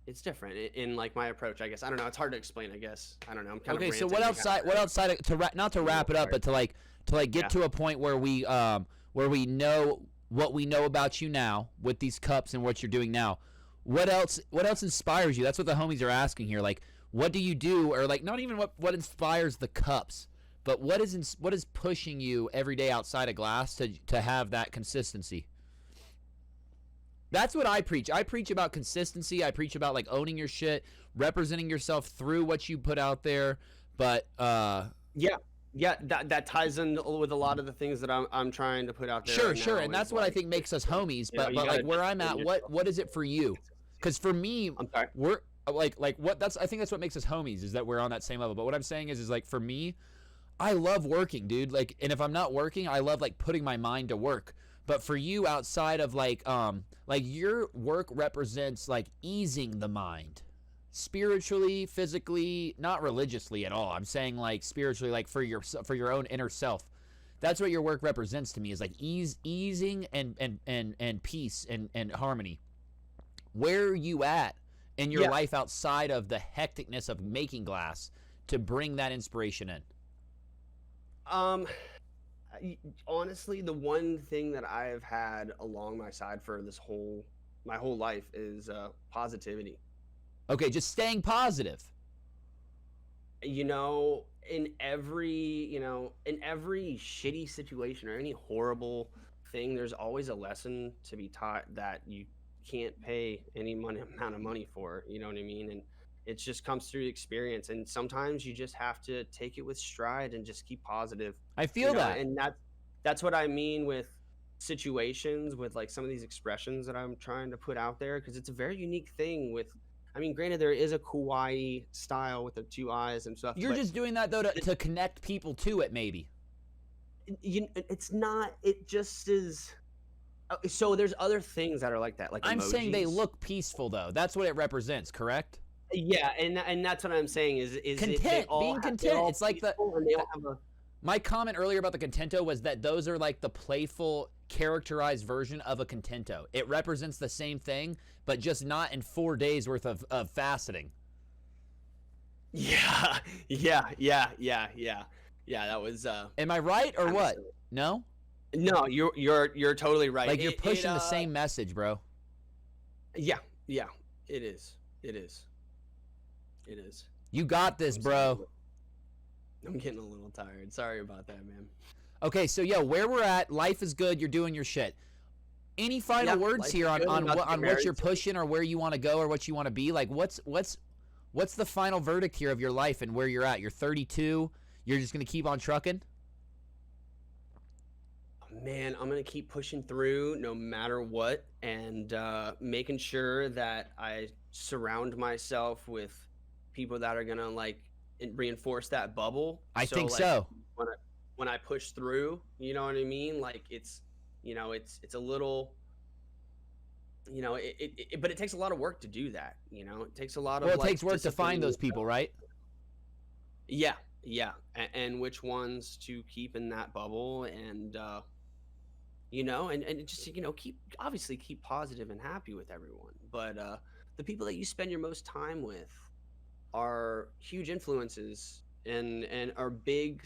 It's different in like my approach, I guess. I don't know. It's hard to explain, I guess. I don't know. I'm kind of Okay, so ranting. what outside not to wrap it up, but to get Yeah. to a point where we know what we know about you now with these cups and what you're doing now. What else inspires you? That's what the homies are asking here. Like, what do you do, or like not even what inspires the cups, but what is pushing you every day outside of glass to have that consistency? That's what I preach. I preach about consistency. I preach about like owning your shit, representing yourself through what you put out there. But Yeah, that ties in with a lot of the things that I'm trying to put out there. sure, right sure, now, and that's is what I like, think makes us homies. you know, But you but gotta like where I'm discipline at, yourself. what is it for you? Because for me, I'm sorry. we're I think that's what makes us homies, is that we're on that same level. But what I'm saying is like for me, I love working, dude. Like, and if I'm not working, I love like putting my mind to work. But for you, outside of like your work represents like easing the mind, spiritually, physically, not religiously at all. I'm saying like spiritually, like for your own inner self. That's what your work represents to me, is like easing and peace and harmony. Where are you at in your life outside of the hecticness of making glass to bring that inspiration in? Honestly, the one thing that I have had along my side for my whole life is positivity. Okay, just staying positive. In every shitty situation or any horrible thing, there's always a lesson to be taught that you can't pay any amount of money for. You know what I mean? And it just comes through experience. And sometimes you just have to take it with stride and just keep positive. I feel that. And that's what I mean with situations, with like some of these expressions that I'm trying to put out there, because it's a very unique thing with. I mean, granted, there is a kawaii style with the 2 eyes and stuff. You're just doing that, though, to connect people to it, maybe. It's not. It just is. So there's other things that are like that. Like I'm emojis. saying they look peaceful, though. That's what it represents, correct? Yeah, and that's what I'm saying is content, being content. It's like and they all have a. My comment earlier about the Contento was that those are like the playful, characterized version of a Contento. It represents the same thing, but just not in 4 days worth of faceting. Yeah. That was. Am I right or what? No. No, you're totally right. Like you're pushing the same message, bro. Yeah, it is. You got this, bro. I'm getting a little tired. Sorry about that, man. Okay, so where we're at, life is good. You're doing your shit. Any final words here on what you're pushing or where you want to go or what you want to be? Like, what's the final verdict here of your life and where you're at? You're 32. You're just gonna keep on trucking? Man, I'm gonna keep pushing through no matter what, and making sure that I surround myself with people that are gonna like reinforce that bubble. I think so. When I push through, you know what I mean? Like it's a little, but it takes a lot of work to do that. It takes a lot of. Well, it takes work to find those people, right? Yeah, and which ones to keep in that bubble, and and just keep positive and happy with everyone. But the people that you spend your most time with are huge influences and are big,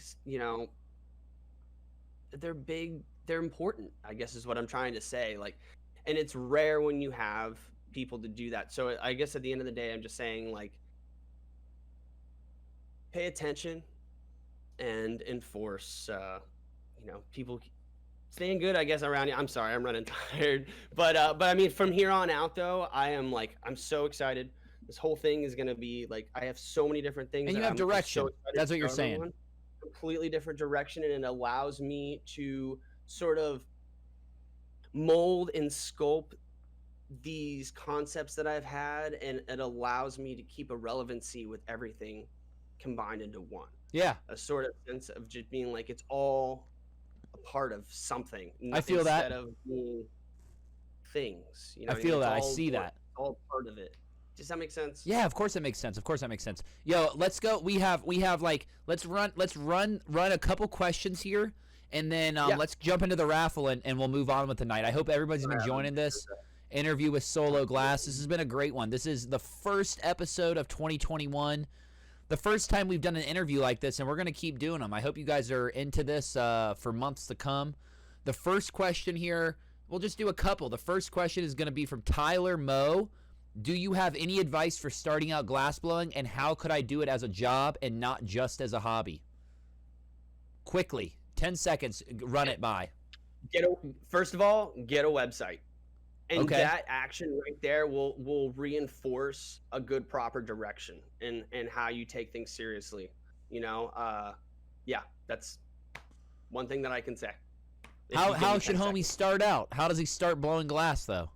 they're important, I guess is what I'm trying to say. Like, and it's rare when you have people to do that. So I guess at the end of the day, I'm just saying, like, pay attention and enforce, people staying good, I guess, around you. I'm sorry, I'm running tired. But I mean, from here on out, though, I'm so excited. This whole thing is going to be like, I have so many different things. And you have direction. That's what you're saying. Completely different direction. And it allows me to sort of mold and sculpt these concepts that I've had. And it allows me to keep a relevancy with everything combined into one. Yeah. A sort of sense of just being like, it's all a part of something. I feel that. Instead of being things. I feel that. I see that. All part of it. Does that make sense? Yeah, of course it makes sense. Yo, let's go. We have like let's run a couple questions here, and then let's jump into the raffle and we'll move on with the night. I hope everybody's been joining this interview with Solo Glass. This has been a great one. This is the first episode of 2021. The first time we've done an interview like this, and we're gonna keep doing them. I hope you guys are into this for months to come. The first question here, we'll just do a couple. The first question is gonna be from Tyler Moe. Do you have any advice for starting out glassblowing, and how could I do it as a job and not just as a hobby? Quickly, 10 seconds, run it by. First of all, get a website. And that action right there will reinforce a good, proper direction and how you take things seriously. That's one thing that I can say. How should homie start out? How does he start blowing glass, though?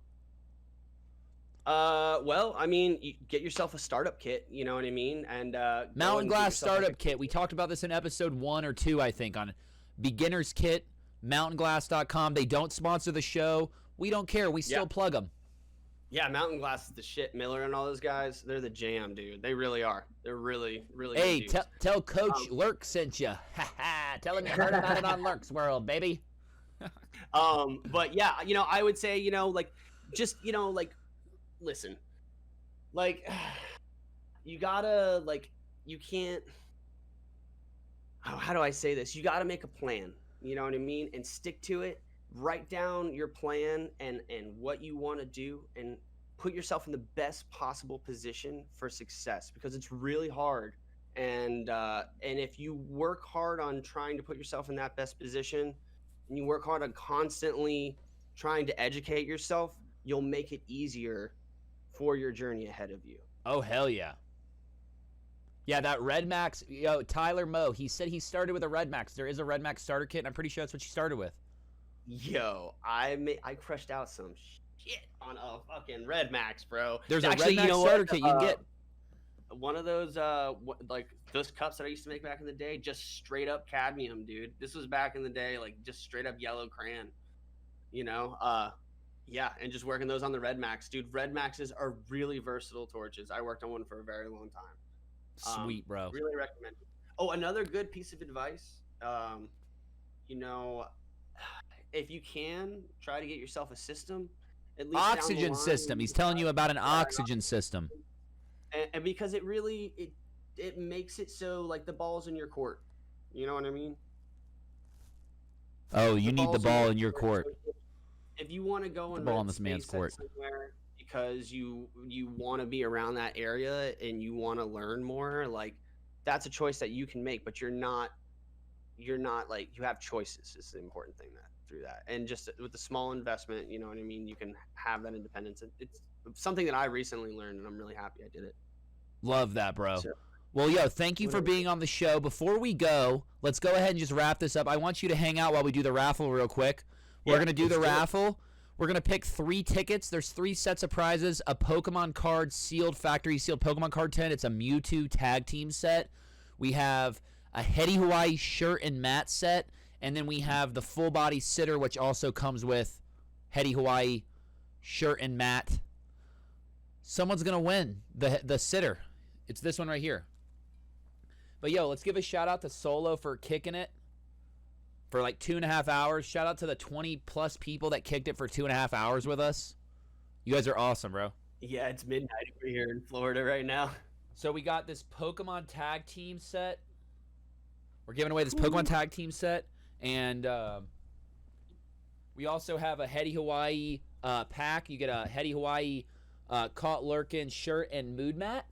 Well, I mean, you get yourself a startup kit, you know what I mean, and go Mountain and get Glass yourself like startup kit. We talked about this in episode 1 or 2, I think, on beginner's kit. MountainGlass.com. They don't sponsor the show. We don't care. We still plug them. Yeah, Mountain Glass is the shit. Miller and all those guys, they're the jam, dude. They really are. They're really, really. Hey, good dudes. tell Coach Lerk sent you. Tell him you heard about it on Lerk's World, baby. But yeah, I would say, like, just, like, listen, like, you gotta, like, you can't. How do I say this? You gotta make a plan. You know what I mean, and stick to it. Write down your plan and what you want to do, and put yourself in the best possible position for success, because it's really hard. And if you work hard on trying to put yourself in that best position, and you work hard on constantly trying to educate yourself, you'll make it easier for your journey ahead of you. Oh, hell yeah. Yeah, that Red Max, Tyler Moe, he said he started with a Red Max. There is a Red Max starter kit, and I'm pretty sure that's what you started with. Yo, I crushed out some shit on a fucking Red Max, bro. There's a Red Max starter kit you can get. One of those, like those cups that I used to make back in the day, just straight up cadmium, dude. This was back in the day, like just straight up yellow crayon, yeah, and just working those on the Red Max, dude. Red Maxes are really versatile torches. I worked on one for a very long time. Sweet, bro. Really recommend it. Oh, another good piece of advice, if you can, try to get yourself a system. At least oxygen system. He's telling you about an oxygen system. And because it really, it makes it so, like, the ball's in your court. You know what I mean? Oh, you need the ball in your court. If you want to go and ball in this man's court somewhere because you want to be around that area and you want to learn more, like, that's a choice that you can make, but you're not like, you have choices is the important thing through that. And just with the small investment, you know what I mean, you can have that independence. It's something that I recently learned, and I'm really happy I did it. Love that, bro. Well, thank you for being on the show. Before we go, let's go ahead and just wrap this up. I want you to hang out while we do the raffle real quick. We're going to do the raffle. We're going to pick 3 tickets. There's 3 sets of prizes. A Pokemon card sealed, factory sealed Pokemon card tent. It's a Mewtwo tag team set. We have a Hetty Hawaii shirt and mat set. And then we have the full body sitter, which also comes with Hetty Hawaii shirt and mat. Someone's going to win the sitter. It's this one right here. But, let's give a shout-out to Solo for kicking it for like 2.5 hours. Shout out to the 20-plus people that kicked it for 2.5 hours with us. You guys are awesome, bro. Yeah, it's midnight over here in Florida right now. So we got this Pokemon tag team set. We're giving away this Pokemon tag team set. And we also have a Hetty Hawaii pack. You get a Hetty Hawaii Caught Lurkin shirt and mood mat.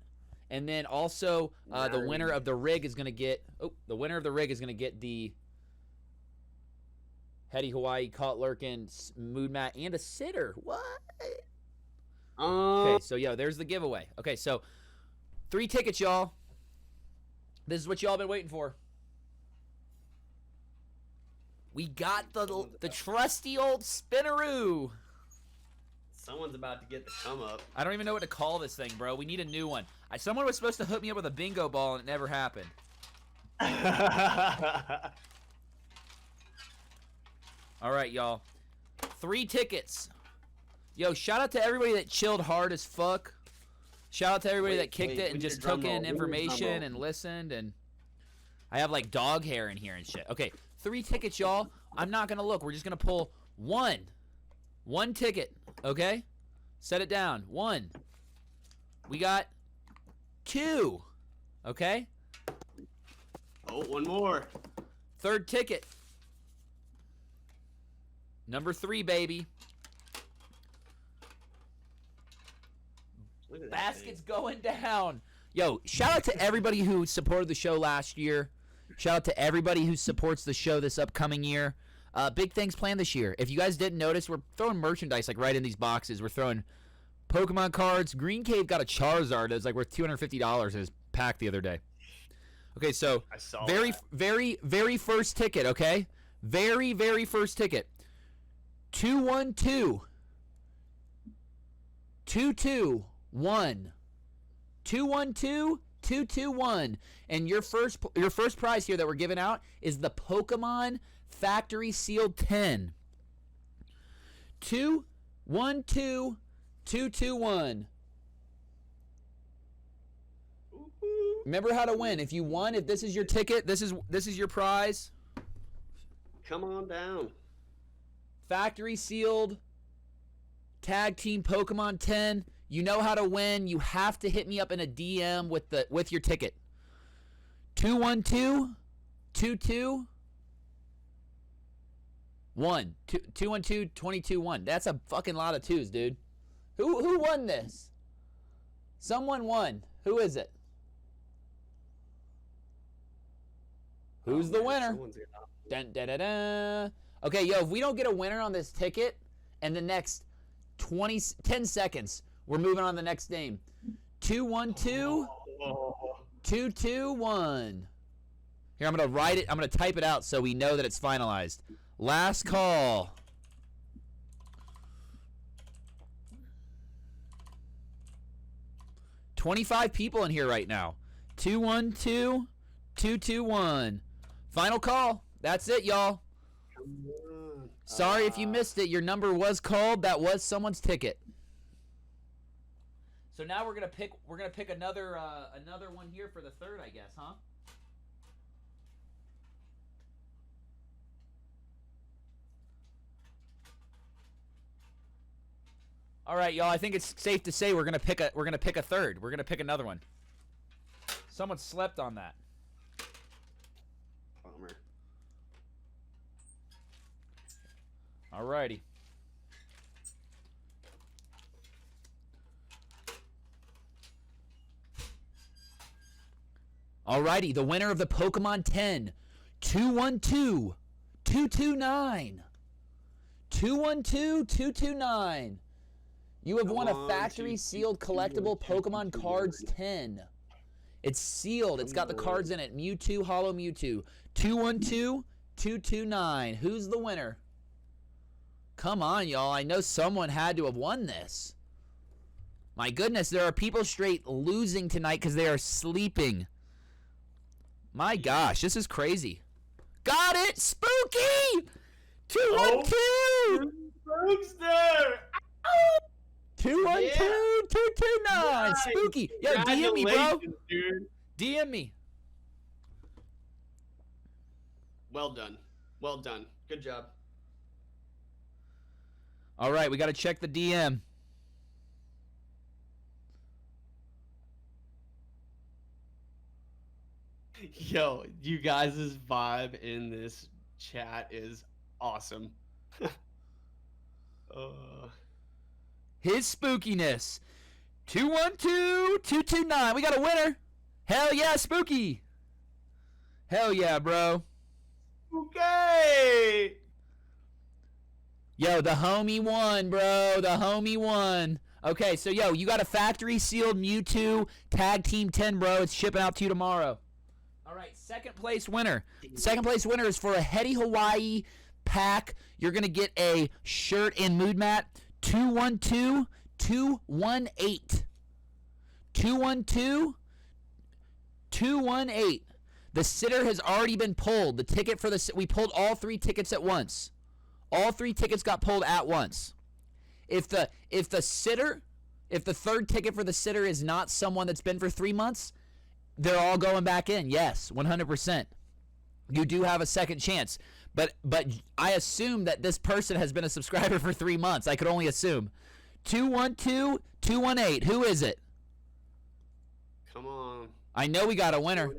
And then also the winner of the rig is going to get the Hetty Hawaii Caught Lurkin mood mat and a sitter. What? Okay, so there's the giveaway. Okay, so 3 tickets, y'all. This is what y'all been waiting for. We got the trusty old spinneroo. Someone's about to get the come up. I don't even know what to call this thing, bro. We need a new one. Someone was supposed to hook me up with a bingo ball, and it never happened. All right, y'all. 3 tickets. Yo, shout out to everybody that chilled hard as fuck. Shout out to everybody that kicked it and just took in information and listened. And I have, like, dog hair in here and shit. Okay, 3 tickets, y'all. I'm not going to look. We're just going to pull one ticket, okay? Set it down. 1. We got 2, okay? Oh, 1 more. 3rd ticket. Number 3, baby. Basket's going down. Yo, shout out to everybody who supported the show last year. Shout out to everybody who supports the show this upcoming year. Big things planned this year. If you guys didn't notice, we're throwing merchandise like right in these boxes. We're throwing Pokemon cards. Green Cave got a Charizard. It was like worth $250 in his pack the other day. Okay, so I saw very, that. very, very first ticket, okay? Very, very first ticket. 212. 221. 212 221. And your first prize here that we're giving out is the Pokemon Factory Sealed 10. 212 221. Remember how to win. If you won, if this is your ticket, this is your prize. Come on down. Factory Sealed Tag Team Pokemon 10. You know how to win. You have to hit me up in a DM with your ticket. 212 22 1. 212 22 1. That's a fucking lot of twos, dude. Who won this? Someone won. Who is it? Who's the winner? Dun, dun, dun, dun. Okay, yo, if we don't get a winner on this ticket in the next 10 seconds, we're moving on to the next name. 212 221. Here, I'm going to write it. I'm going to type it out so we know that it's finalized. Last call. $25 people in here right now. 212 221. Final call. That's it, y'all. Sorry if you missed it. Your number was called. That was someone's ticket. So now we're gonna pick another one here for the third, I guess, huh? All right, y'all. I think it's safe to say we're gonna pick a third. We're gonna pick another one. Someone slept on that. Bummer. Alrighty. Alrighty, the winner of the Pokemon 10, 212 229. 212 229. You have won a factory sealed collectible Pokemon Cards 10. It's sealed. It's got the cards in it. Mewtwo, Hollow Mewtwo. 212 229. Who's the winner? Come on, y'all. I know someone had to have won this. My goodness, there are people straight losing tonight because they are sleeping. My gosh, this is crazy. Got it! Spooky! 212! Spookster! 212 229. Nice. Spooky. Yo, DM me, bro. Dude. DM me. Well done. Well done. Good job. All right, we got to check the DM. Yo, you guys' vibe in this chat is awesome. His spookiness. 212 229. We got a winner. Hell yeah, Spooky. Hell yeah, bro. Okay. Yo, the homie won, bro. The homie won. Okay, so, yo, you got a factory sealed Mewtwo Tag Team 10, bro. It's shipping out to you tomorrow. All right, second place winner. Second place winner is for a Hetty Hawaii pack. You're going to get a shirt and mood mat. 212 218. 212 218. The sitter has already been pulled. The ticket for we pulled all 3 tickets at once. All 3 tickets got pulled at once. If the third ticket for the sitter is not someone that's been for 3 months, they're all going back in. Yes, 100%. You do have a second chance. But I assume that this person has been a subscriber for 3 months. I could only assume. 212 218. Who is it? Come on. I know we got a winner.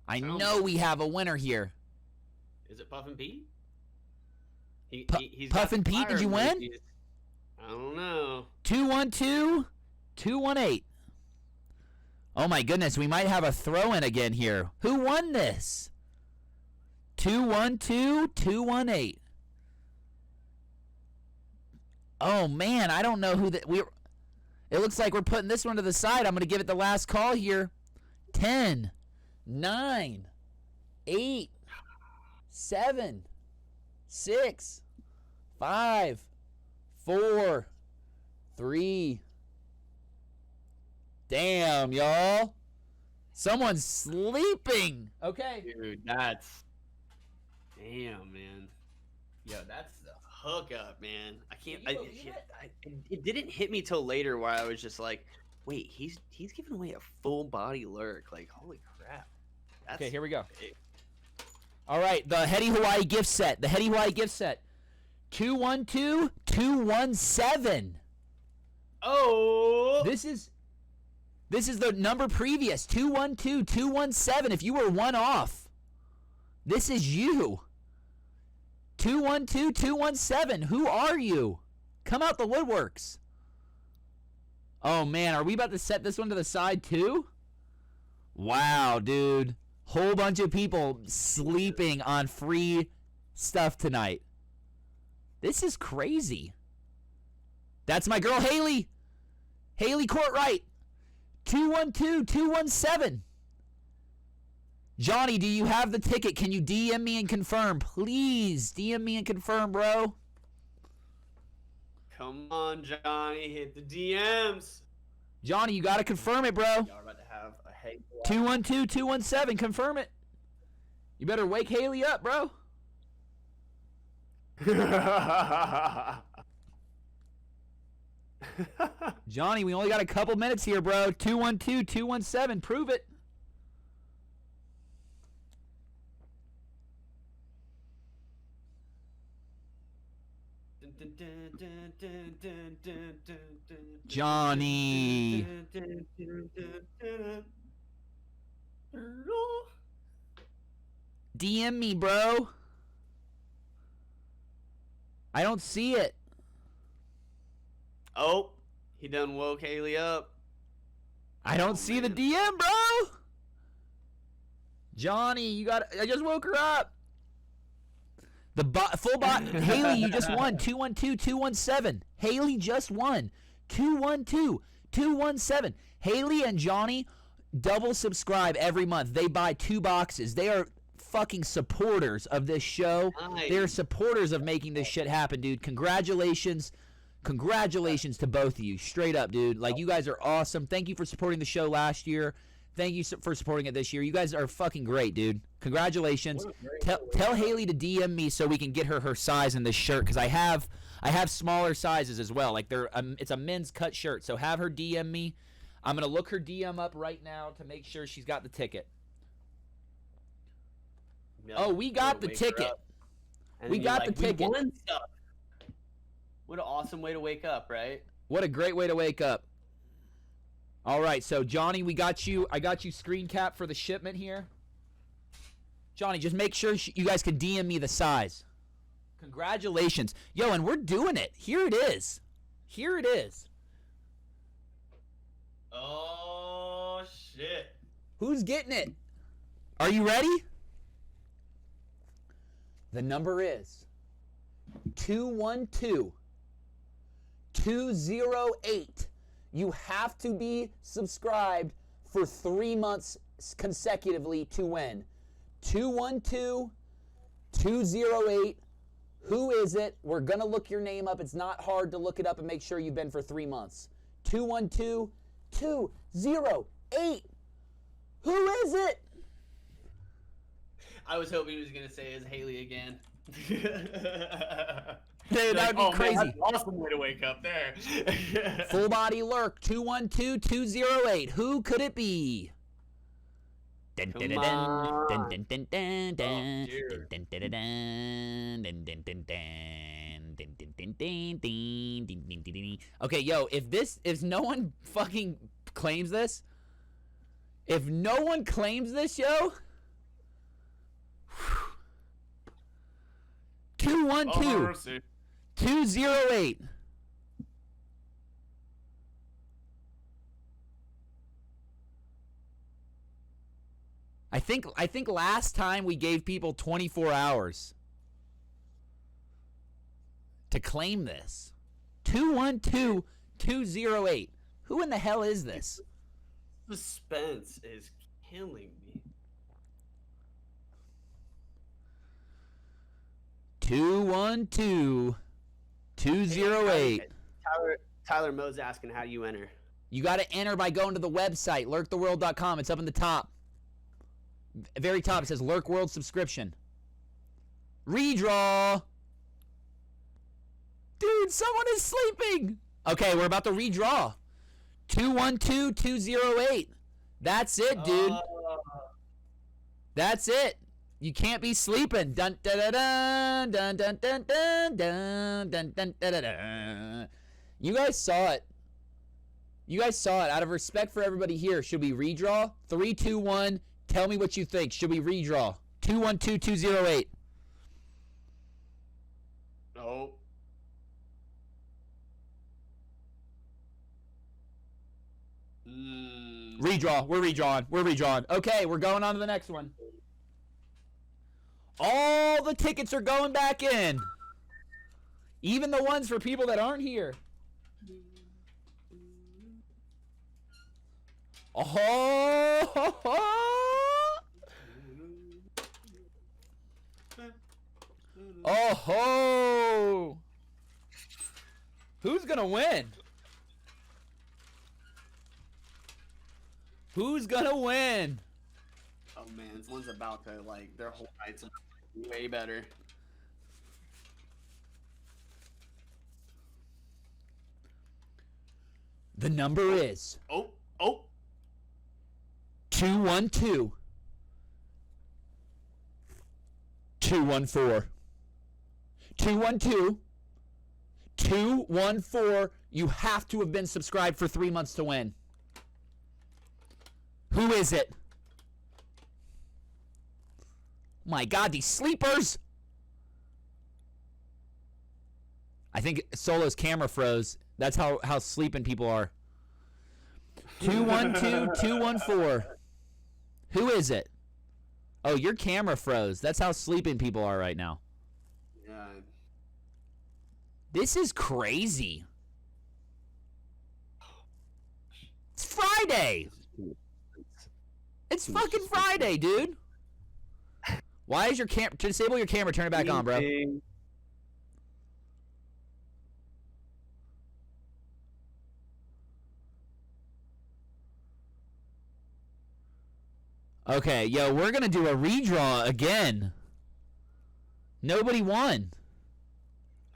I know we have a winner here. Is it Puff and Pete? Puff and Pete, did you win? I don't know. 212 218. Oh my goodness, we might have a throw-in again here. Who won this? 212 218. Oh man, I don't know who that it looks like we're putting this one to the side. I'm going to give it the last call here. 10 9 8 7 6 5 4 3. Damn, y'all. Someone's sleeping. Okay. Dude, that's... Damn, man. Yo, that's the hookup, man. I can't... it didn't hit me till later where I was just like, wait, he's giving away a full body lurk. Like, holy crap. That's Okay, here we go. big. All right, the Hetty Hawaii gift set. The Hetty Hawaii gift set. 212-217. Oh! This is the number previous. 212-217. If you were one off, this is you. 212-217. Who are you? Come out the woodworks. Oh, man. Are we about to set this one to the side, too? Wow, dude. Whole bunch of people sleeping on free stuff tonight. This is crazy. That's my girl, Haley. Haley Courtwright. 212-217. Johnny, do you have the ticket? Can you DM me and confirm? Please, DM me and confirm, bro. Come on, Johnny. Hit the DMs. Johnny, you got to confirm it, bro. Y'all are about to have a hate. 212-217. Confirm it. You better wake Haley up, bro. Johnny, we only got a couple minutes here, bro. 212-217. Prove it. Johnny. DM me, bro. I don't see it. Oh, he done woke Haley up. I don't see the DM, bro. Johnny, you got. I just woke her up. The full bot. Haley, you just won. 212-217. Haley just won. 212-217. Haley and Johnny double subscribe every month. They buy 2 boxes. They are fucking supporters of this show. Nice. They're supporters of making this shit happen, dude. Congratulations. Congratulations to both of you. Straight up, dude. Like, you guys are awesome. Thank you for supporting the show last year. Thank you for supporting it this year. You guys are fucking great, dude. Congratulations. Tell Haley to DM me so we can get her size in this shirt, because I have smaller sizes as well. Like, it's a men's cut shirt. So have her DM me. I'm gonna look her DM up right now to make sure she's got the ticket. Yep. Oh, we got the ticket. We got the ticket. We won stuff. What an awesome way to wake up, right? What a great way to wake up. All right, so Johnny, we got you. I got you screen cap for the shipment here. Johnny, just make sure you guys can DM me the size. Congratulations. Yo, and we're doing it. Here it is. Here it is. Oh, shit. Who's getting it? Are you ready? The number is 212-208. You have to be subscribed for 3 months consecutively to win. 212-208. Who is it? We're going to look your name up. It's not hard to look it up and make sure you've been for 3 months. 212-208. Who is it? I was hoping he was going to say it's Haley again. Dude, that would be crazy. Man, that's an awesome way to wake up there. Full body lurk, 212-208. Who could it be? Okay, yo, if no one fucking claims this, if no one claims this, yo, 212-208. I think last time we gave people 24 hours to claim this. 212-208. Who in the hell is this? Suspense is killing me. 212-208. Tyler Moe's asking, how do you enter? You got to enter by going to the website, lerktheworld.com. It's up in the top. Very top, it says Lerk World subscription. Redraw. Dude, someone is sleeping. Okay, we're about to redraw. 212208. That's it, dude. That's it. You can't be sleeping. Dun dun dun dun dun dun dun dun dun dun dun dun. You guys saw it. You guys saw it. Out of respect for everybody here, should we redraw? 3, 2, 1. Tell me what you think. Should we redraw? 212208. Oh. Redraw. We're redrawing. We're redrawing. Okay, we're going on to the next one. All the tickets are going back in. Even the ones for people that aren't here. Oh! Oh! Who's gonna win? Who's gonna win? Oh man, this one's about to their whole night's way better. The number is 212 214 212 214. You have to have been subscribed for 3 months to win. Who is it? My God, these sleepers! I think Solo's camera froze. That's how sleeping people are. 212 214. Who is it? Oh, your camera froze. That's how sleeping people are right now. Yeah. This is crazy. It's Friday. It's fucking Friday, dude. Why is your camera... Disable your camera. Turn it back on, bro. Okay, yo, we're going to do a redraw again. Nobody won.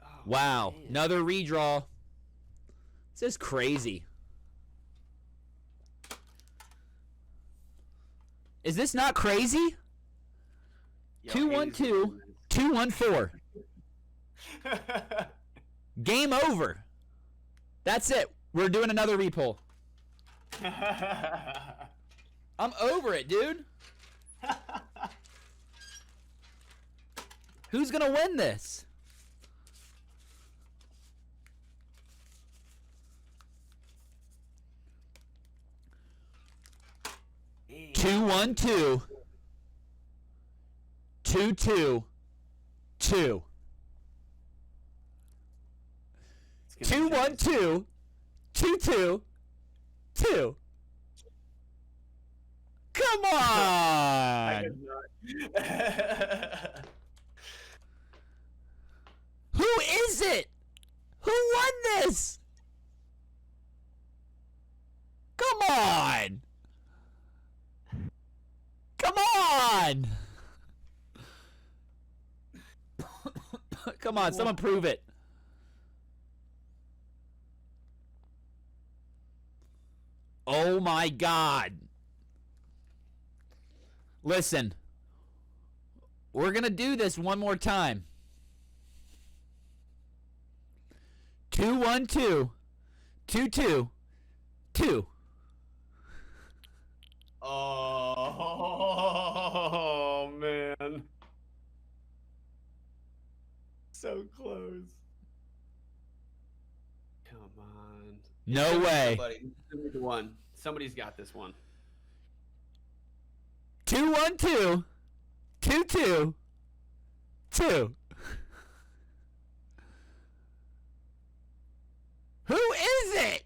Oh, wow. Man. Another redraw. This is crazy. Is this not crazy? 212 214. Game over. That's it. We're doing another repull. I'm over it, dude. Who's gonna win this? Hey. 212 222 212 222. Come on! Who is it? Who won this? Come on! Come on! Come on, someone prove it. Oh my God. Listen, we're going to do this one more time. 212 222. Oh, man. So close. Come on. No way. Somebody's got this one. 212 222. Who is it?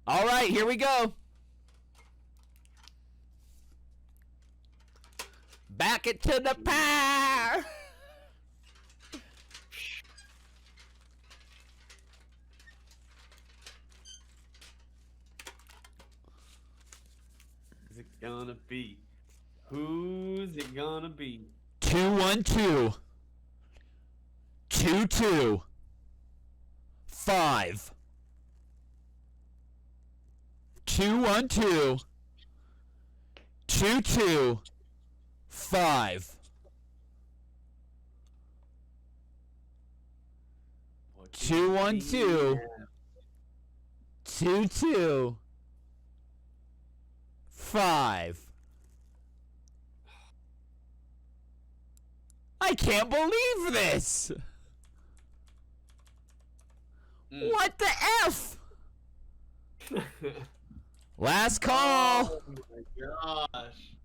All right, here we go. Back it to the power. gonna be? Who's it gonna be? 212 22 5 212 22 5 212 22 5. I can't believe this. What the F? Last call. Oh my gosh.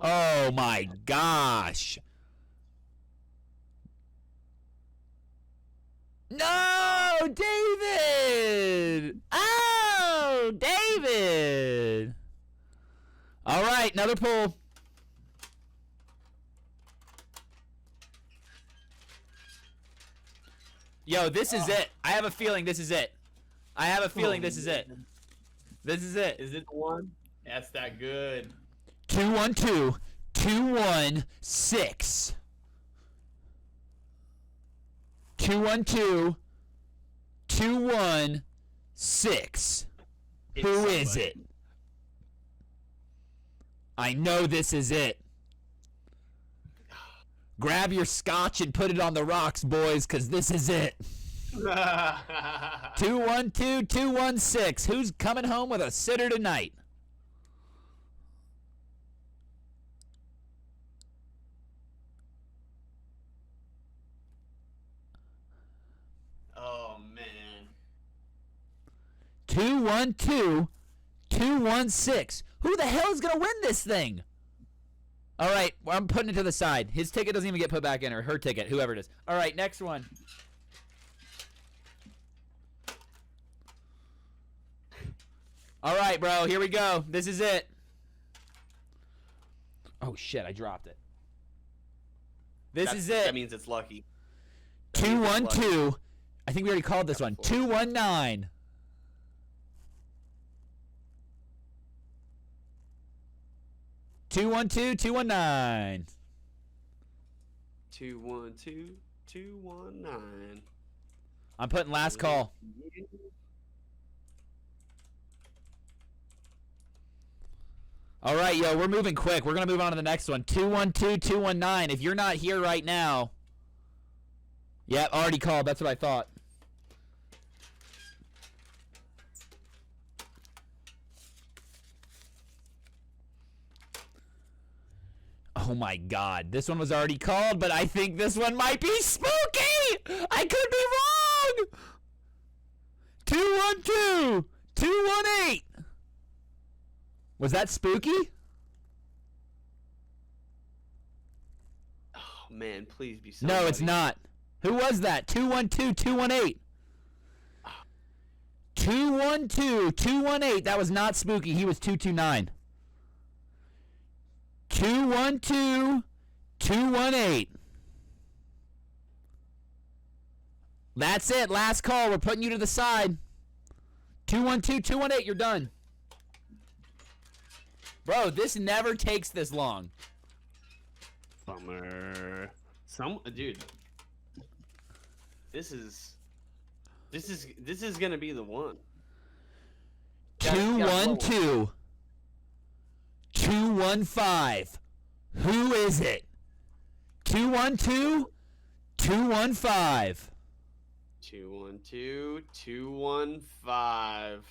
Oh my gosh. No, David. Oh, David. All right, another pull. Yo, this is it. I have a feeling this is it. I have a feeling this is it. This is it. Is it the one? That's that good. 212 216 212 216. Who is it? I know this is it. Grab your scotch and put it on the rocks, boys, because this is it. 212 216. Who's coming home with a sitter tonight? Oh man. 212 216. Who the hell is gonna win this thing? All right, well, I'm putting it to the side. His ticket doesn't even get put back in, or her ticket, whoever it is. All right, next one. All right, bro, here we go. This is it. Oh shit, I dropped it. This is it. That means it's lucky. 212. I think we already called this one. 219. 212 219. 212 219. I'm putting last call. All right, yo, we're moving quick. We're going to move on to the next one. 212 219. If you're not here right now. Yep, already called. That's what I thought. Oh my god, this one was already called, but I think this one might be spooky! I could be wrong! 212 218. Was that spooky? Oh man, please be somebody. No, it's not. Who was that? 212 218. 212 218. That was not spooky. He was 229. 212 218. That's it. Last call. We're putting you to the side. 212 218. You're done. Bro, this never takes this long. Bummer. Dude. This is gonna be the one. 212 215. Who is it? 212 215. 212 215.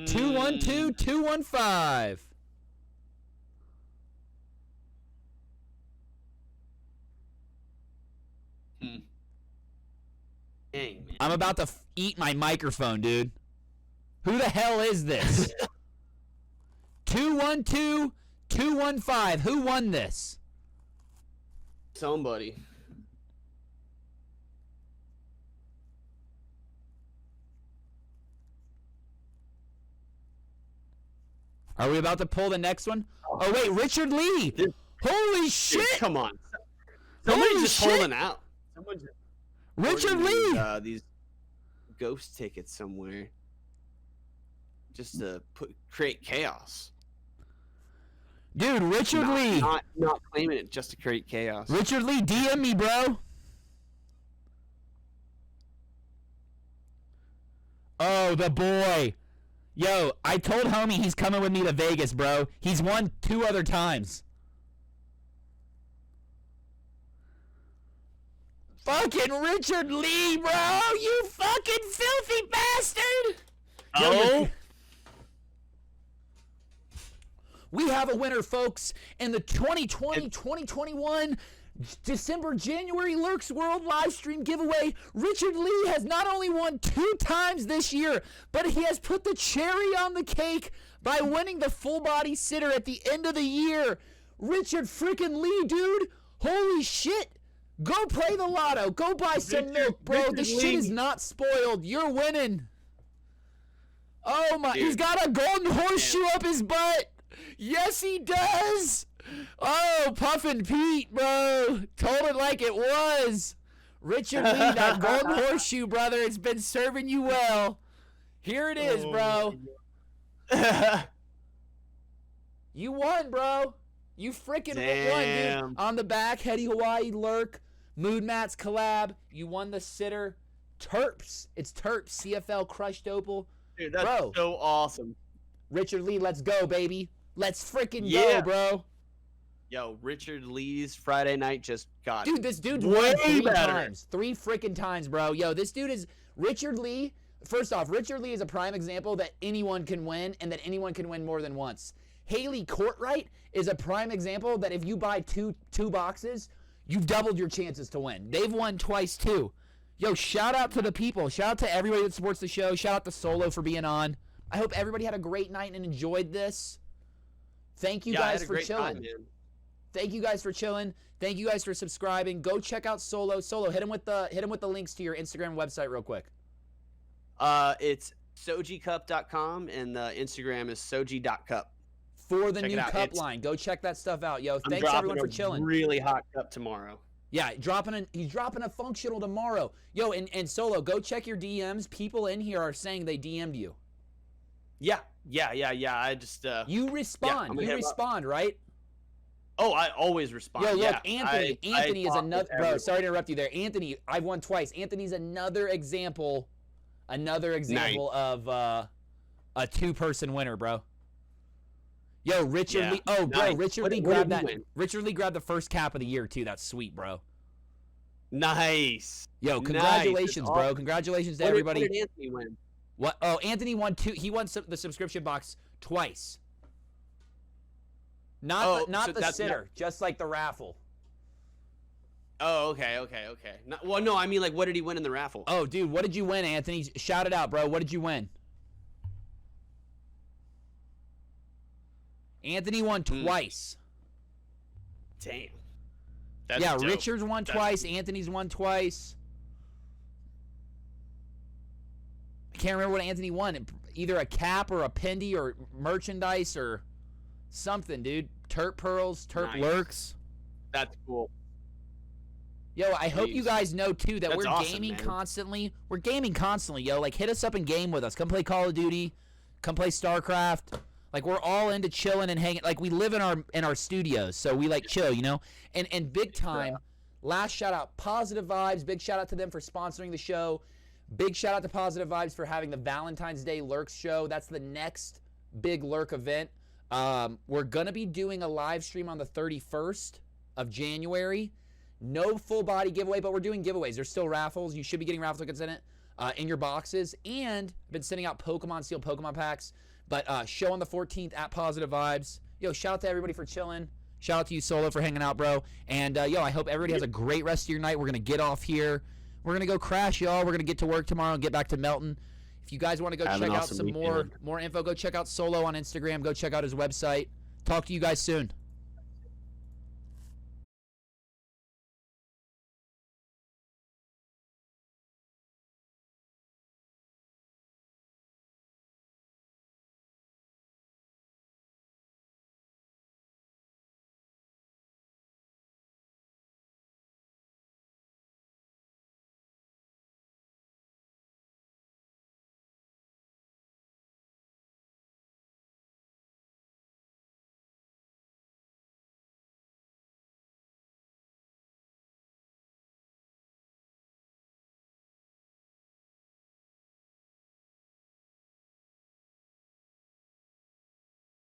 212 215. Dang, man. I'm about to eat my microphone, dude. Who the hell is this? 212 215. Who won this? Somebody. Are we about to pull the next one? Oh wait, Richard Lee. Holy shit! Dude, come on. Somebody's Holy just shit. holding out. Richard ordering Lee. these ghost tickets somewhere just to create chaos. Dude, Richard Lee. Not claiming it just to create chaos. Richard Lee, DM me, bro. Oh, the boy. Yo, I told homie he's coming with me to Vegas, bro. He's won 2 other times. Fucking Richard Lee, bro. You fucking filthy bastard. Oh. We have a winner, folks, in the 2020-2021 December-January Lerk's World live stream giveaway. Richard Lee has not only won 2 times this year, but he has put the cherry on the cake by winning the full body sitter at the end of the year. Richard freaking Lee, dude. Holy shit. Go play the lotto. Go buy some milk, bro. This shit is not spoiled. You're winning. Oh my, dude. He's got a golden horseshoe up his butt. Yes, he does. Oh, Puffin' Pete, bro. Told it like it was. Richard Lee, that golden horseshoe, brother. It's been serving you well. Here it is, bro. You won, bro. You freaking won, dude. On the back, Hetty Hawaii, Lerk, Mood Mats collab. You won the sitter. Terps. It's Terps. CFL Crushed Opal. Dude, that's so awesome. Richard Lee, let's go, baby. Let's freaking go, bro. Yo, Richard Lee's Friday night just got Dude, this dude's won 3 times. 3 freaking times, bro. Yo, this dude is Richard Lee. First off, Richard Lee is a prime example that anyone can win and that anyone can win more than once. Haley Courtwright is a prime example that if you buy two boxes, you've doubled your chances to win. They've won twice, too. Yo, shout out to the people. Shout out to everybody that supports the show. Shout out to Solo for being on. I hope everybody had a great night and enjoyed this. Thank you guys for chilling. Thank you guys for chilling. Thank you guys for subscribing. Go check out Solo. Solo, hit him with the links to your Instagram website real quick. It's sojicup.com and the Instagram is soji.cup. For the new cup line. Go check that stuff out. Yo, thanks everyone for chilling. Really hot cup tomorrow. Yeah, he's dropping a functional tomorrow. Yo, and Solo, go check your DMs. People in here are saying they DM'd you. Yeah. I just you respond. You respond, right? Oh, I always respond. Yo, look, Anthony. Anthony is another bro. Sorry to interrupt you there. Anthony, I've won twice. Anthony's another example of a 2-person winner, bro. Yo, Richard Lee. Oh, bro, nice. Richard Lee grabbed that. Richard Lee grabbed the first cap of the year too. That's sweet, bro. Nice. Yo, congratulations, bro. Awesome. Congratulations to everybody. What did Anthony win? What? Oh, Anthony won 2. He won the subscription box twice. Not the sitter, just like the raffle. Oh, okay. No, I mean, like, what did he win in the raffle? Oh, dude, what did you win, Anthony? Shout it out, bro. What did you win? Anthony won twice. Damn. Yeah, dope. Richard's won twice. Anthony's won twice. I can't remember what Anthony won. Either a cap or a pendy or merchandise or something, dude. Terp pearls, terp lurks. That's cool. Yo, I hope you guys know too that we're gaming constantly. We're gaming constantly, yo. Like, hit us up and game with us. Come play Call of Duty. Come play StarCraft. Like, we're all into chilling and hanging. Like, we live in our studios, so we like chill, you know. And big time. Last shout out, Positive Vibes. Big shout out to them for sponsoring the show. Big shout out to Positive Vibes for having the Valentine's Day Lurks show. That's the next big Lurk event. We're gonna be doing a live stream on the 31st of January. No full body giveaway, but we're doing giveaways. There's still raffles. You should be getting raffle tickets in your boxes. And I've been sending out Pokemon sealed Pokemon packs. But show on the 14th at Positive Vibes. Yo, shout out to everybody for chilling. Shout out to you, Solo, for hanging out, bro. And, yo, I hope everybody has a great rest of your night. We're going to get off here. We're going to go crash, y'all. We're going to get to work tomorrow and get back to Melton. If you guys want to go check out some more info, go check out Solo on Instagram. Go check out his website. Talk to you guys soon.